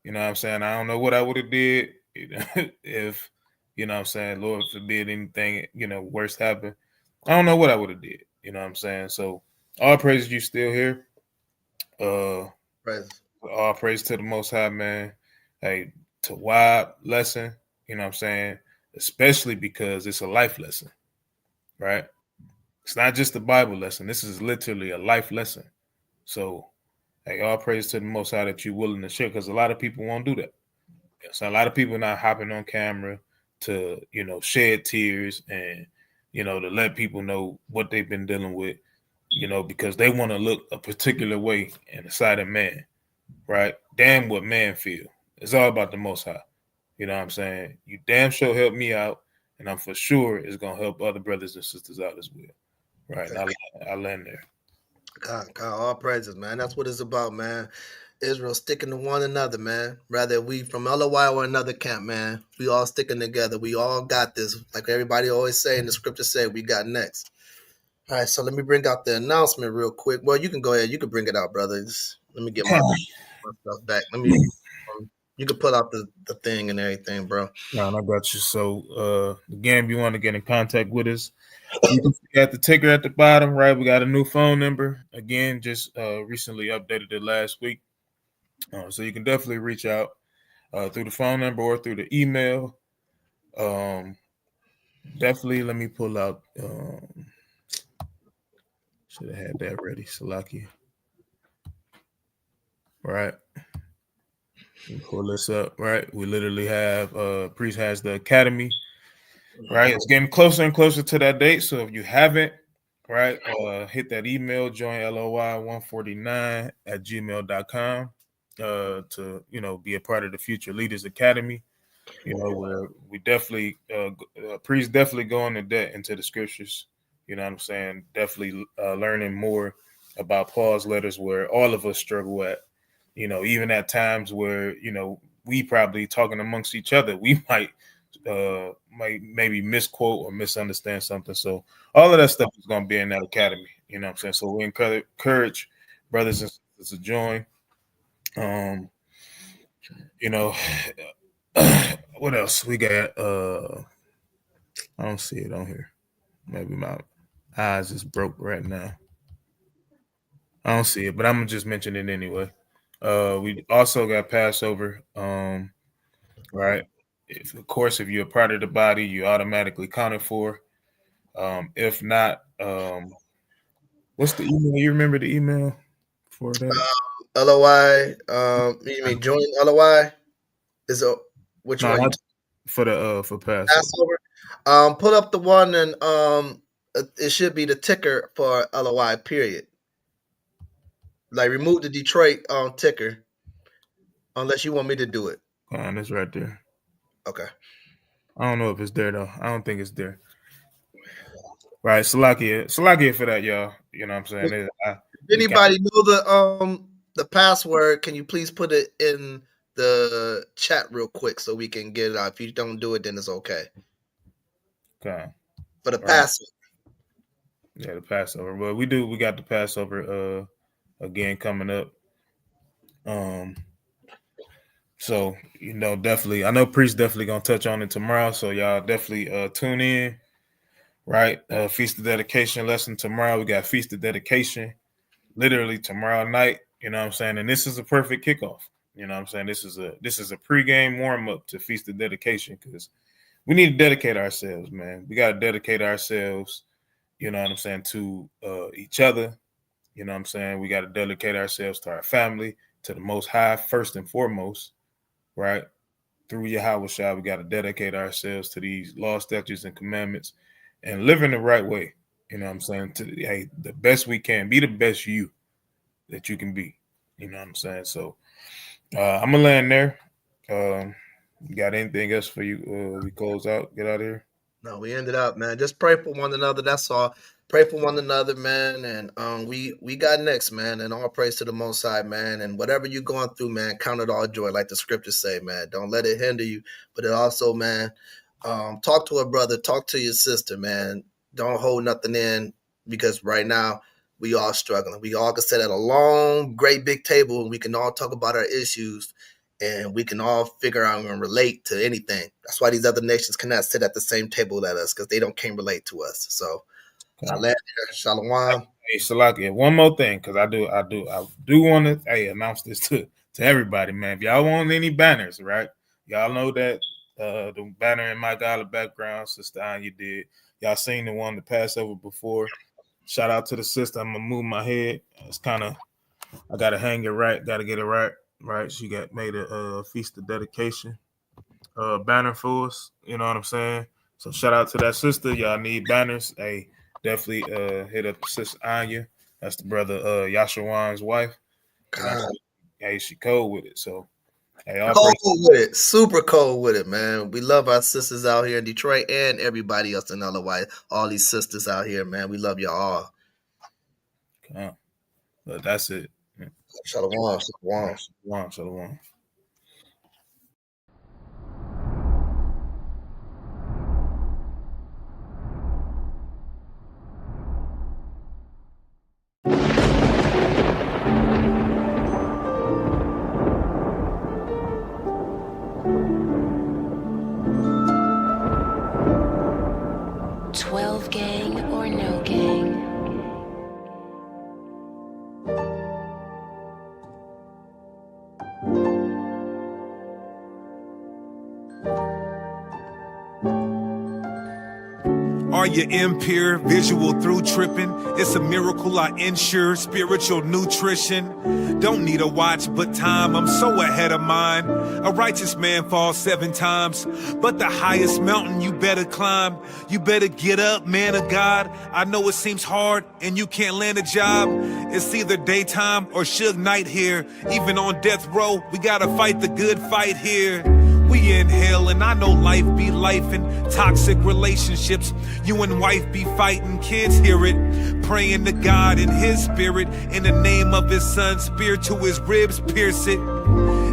You know what I'm saying? I don't know what I would have did if, you know what I'm saying, Lord forbid anything, worse happened. I don't know what I would have did. You know what I'm saying? So all praise you still here. Praise. All praise to the Most High, man. Hey, to wide lesson, you know what I'm saying? Especially because it's a life lesson, right? It's not just a Bible lesson. This is literally a life lesson. So, hey, all praise to the Most High that you're willing to share, because a lot of people won't do that. So a lot of people not hopping on camera to, shed tears and, to let people know what they've been dealing with, because they want to look a particular way in the sight of man, right? Damn what man feel. It's all about the Most High. You know what I'm saying? You damn sure help me out, and I'm for sure it's going to help other brothers and sisters out as well. Right. I'll land there. God, all praises, man. That's what it's about, man. Israel sticking to one another, man. Rather we from L.O.I or another camp, man. We all sticking together. We all got this. Like everybody always say in the scripture say, we got next. All right, so let me bring out the announcement real quick. Well, you can go ahead. You can bring it out, brothers. Let me get my stuff back. You can put out the thing and everything, bro. I got you. So again, if you want to get in contact with us, you got the ticker at the bottom, right? We got a new phone number. Again, just recently updated it last week. So you can definitely reach out through the phone number or through the email. Definitely, let me pull out. Should have had that ready, Salaki. Right. Pull this up, right? We literally have Priest has the Academy. right? It's getting closer and closer to that date. So if you haven't, right, hit that email, join LOI 149 at gmail.com to, be a part of the Future Leaders Academy. Where we definitely, priests definitely going into the scriptures. You know what I'm saying? Definitely learning more about Paul's letters, where all of us struggle at. Even at times where we probably talking amongst each other, we might maybe misquote or misunderstand something. So all of that stuff is going to be in that academy. You know what I'm saying? So we encourage brothers and sisters to join. You know, what else we got? I don't see it on here. Maybe my eyes is broke right now. I don't see it, but I'm gonna just mention it anyway. We also got Passover. Right. Of course, if you're a part of the body, you automatically counted for. If not, what's the email? You remember the email for that? LOI. You mean join LOI? Is it which No, one you not for the for Passover. Passover? Put up the one and it should be the ticker for LOI. Period. Like remove the Detroit ticker unless you want me to do it. It's right there. Okay. I don't know if it's there though. I don't think it's there. Right, Salakia for that, y'all. You know what I'm saying? If anybody know the password, can you please put it in the chat real quick so we can get it out? If you don't do it, then it's okay. Okay. For the Right. password. Yeah, the Passover. Well, we got the Passover again coming up. So definitely I know Priest definitely gonna touch on it tomorrow. So y'all definitely tune in. Right. Feast of Dedication lesson tomorrow. We got Feast of Dedication literally tomorrow night. You know what I'm saying? And this is a perfect kickoff. You know what I'm saying? This is a pregame warm-up to Feast of Dedication, because we need to dedicate ourselves, man. We gotta dedicate ourselves, you know what I'm saying, to each other. You know what I'm saying? We got to dedicate ourselves to our family, to the Most High first and foremost, right? Through Yahweh Shah, we got to dedicate ourselves to these law, statutes, and commandments and live in the right way. You know what I'm saying? The best we can. Be the best you that you can be. You know what I'm saying? So I'm going to land there. You got anything else for you? We close out, get out of here? No, we ended up, man. Just pray for one another. That's all. Pray for one another, man. And we got next, man. And all praise to the Most High, man. And whatever you're going through, man, count it all joy, like the scriptures say, man. Don't let it hinder you. But it also, man, talk to a brother, talk to your sister, man. Don't hold nothing in, because right now we all struggling. We all can sit at a long, great big table and we can all talk about our issues, and we can all figure out and relate to anything. That's why these other nations cannot sit at the same table as us, because they can't relate to us. So, I land there. Shalom. Hey, Salakia, one more thing, because I do want to announce this to everybody, man. If y'all want any banners, right? Y'all know that the banner in my Gala background, Sister Anya did. Y'all seen the one, the Passover before. Shout out to the sister. I'm gonna move my head. It's kind of, I gotta hang it right, gotta get it right. Right, she got made a feast of dedication banner for us. You know what I'm saying? So shout out to that sister. Y'all need banners. Hey, definitely hit up Sister Anya. That's the brother Yashawan's wife. You know, hey, she cold with it. So hey, all Cold praise. with it. Super cold with it, man. We love our sisters out here in Detroit and everybody else in LOI. All these sisters out here, man. We love y'all all. But that's it. Shalom. Shalom. Shalom, shalom. Gang or no gang? Are you impure, visual through tripping? It's a miracle I ensure, spiritual nutrition. Don't need a watch, but time, I'm so ahead of mine. A righteous man falls 7 times, but the highest mountain you better climb. You better get up, man of God. I know it seems hard and you can't land a job. It's either daytime or Suge Knight here. Even on death row, we gotta fight the good fight here. We inhale and I know life be lifing, toxic relationships. You and wife be fighting, kids hear it. Praying to God in his spirit, in the name of his son, spear to his ribs, pierce it.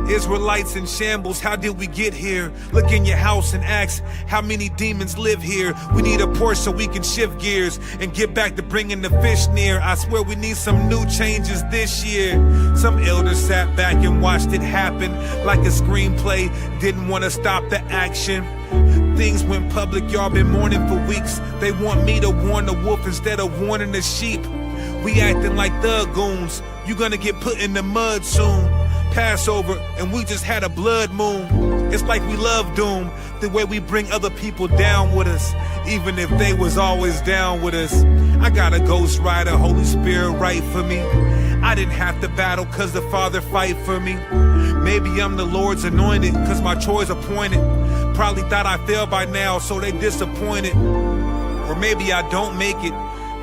Israelites in shambles, how did we get here? Look in your house and ask, how many demons live here? We need a Porsche so we can shift gears and get back to bringing the fish near. I swear we need some new changes this year. Some elders sat back and watched it happen like a screenplay, didn't want to stop the action. Things went public, y'all been mourning for weeks. They want me to warn the wolf instead of warning the sheep. We acting like thug goons, you gonna get put in the mud soon. Passover and we just had a blood moon. It's like we love doom, the way we bring other people down with us, even if they was always down with us. I got a ghost rider, Holy Spirit right for me. I didn't have to battle cause the Father fight for me. Maybe I'm the Lord's anointed cause my choice appointed. Probably thought I failed by now so they disappointed. Or maybe I don't make it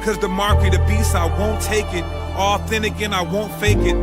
cause the mark of the beast I won't take it. Authentic and I won't fake it.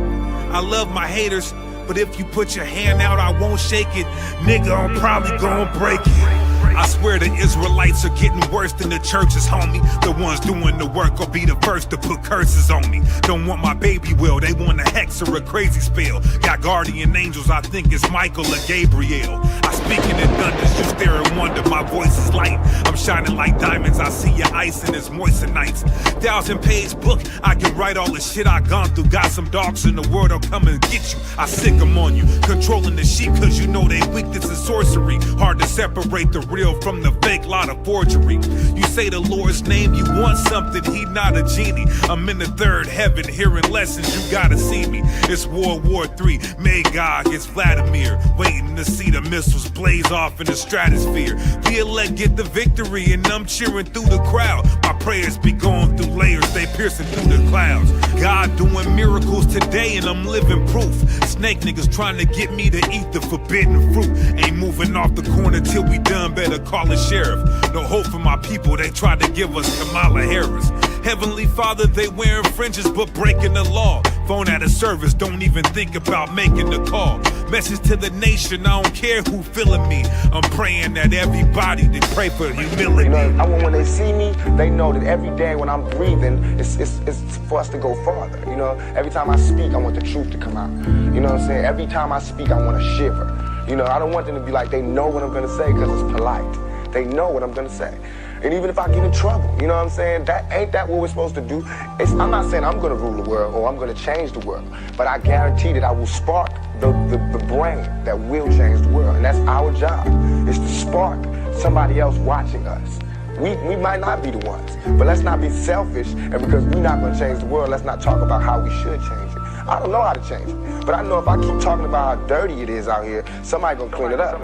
I love my haters, but if you put your hand out, I won't shake it. Nigga, I'm probably gonna break it. I swear the Israelites are getting worse than the churches, homie. The ones doing the work will be the first to put curses on me. Don't want my baby will, they want a hex or a crazy spell. Got guardian angels, I think it's Michael or Gabriel. I speak in the thunders, you stare and wonder, my voice is light. I'm shining like diamonds, I see your ice and it's moist nights. 1,000-page book, I can write all the shit I gone through. Got some dogs in the world, I'll come and get you. I sick them on you, controlling the sheep cause you know they weak, this is sorcery. Hard to separate the real from the fake, lot of forgery. You say the Lord's name, you want something, he not a genie. I'm in the third heaven, hearing lessons, you gotta see me. It's World War III, Magog, it's Vladimir. Waiting to see the missiles blaze off in the stratosphere. The elect get the victory and I'm cheering through the crowd. My prayers be going through layers, they piercing through the clouds. God doing miracles today and I'm living proof. Snake niggas trying to get me to eat the forbidden fruit. Ain't moving off the corner till we done, better call a sheriff. No hope for my people, they tried to give us Kamala Harris. Heavenly Father, they wearing fringes but breaking the law. Phone out of service, don't even think about making the call. Message to the nation, I don't care who feeling me. I'm praying that everybody they pray for humility. You know, I want when they see me, they know that every day when I'm breathing, it's for us to go farther. You know, every time I speak, I want the truth to come out. You know what I'm saying? Every time I speak, I want to shiver. You know, I don't want them to be like, they know what I'm going to say because it's polite. They know what I'm going to say. And even if I get in trouble, you know what I'm saying? Ain't that what we're supposed to do? I'm not saying I'm going to rule the world or I'm going to change the world, but I guarantee that I will spark the brain that will change the world. And that's our job, is to spark somebody else watching us. We might not be the ones, but let's not be selfish, and because we're not going to change the world, let's not talk about how we should change it. I don't know how to change it, but I know if I keep talking about how dirty it is out here, somebody's going to clean it up.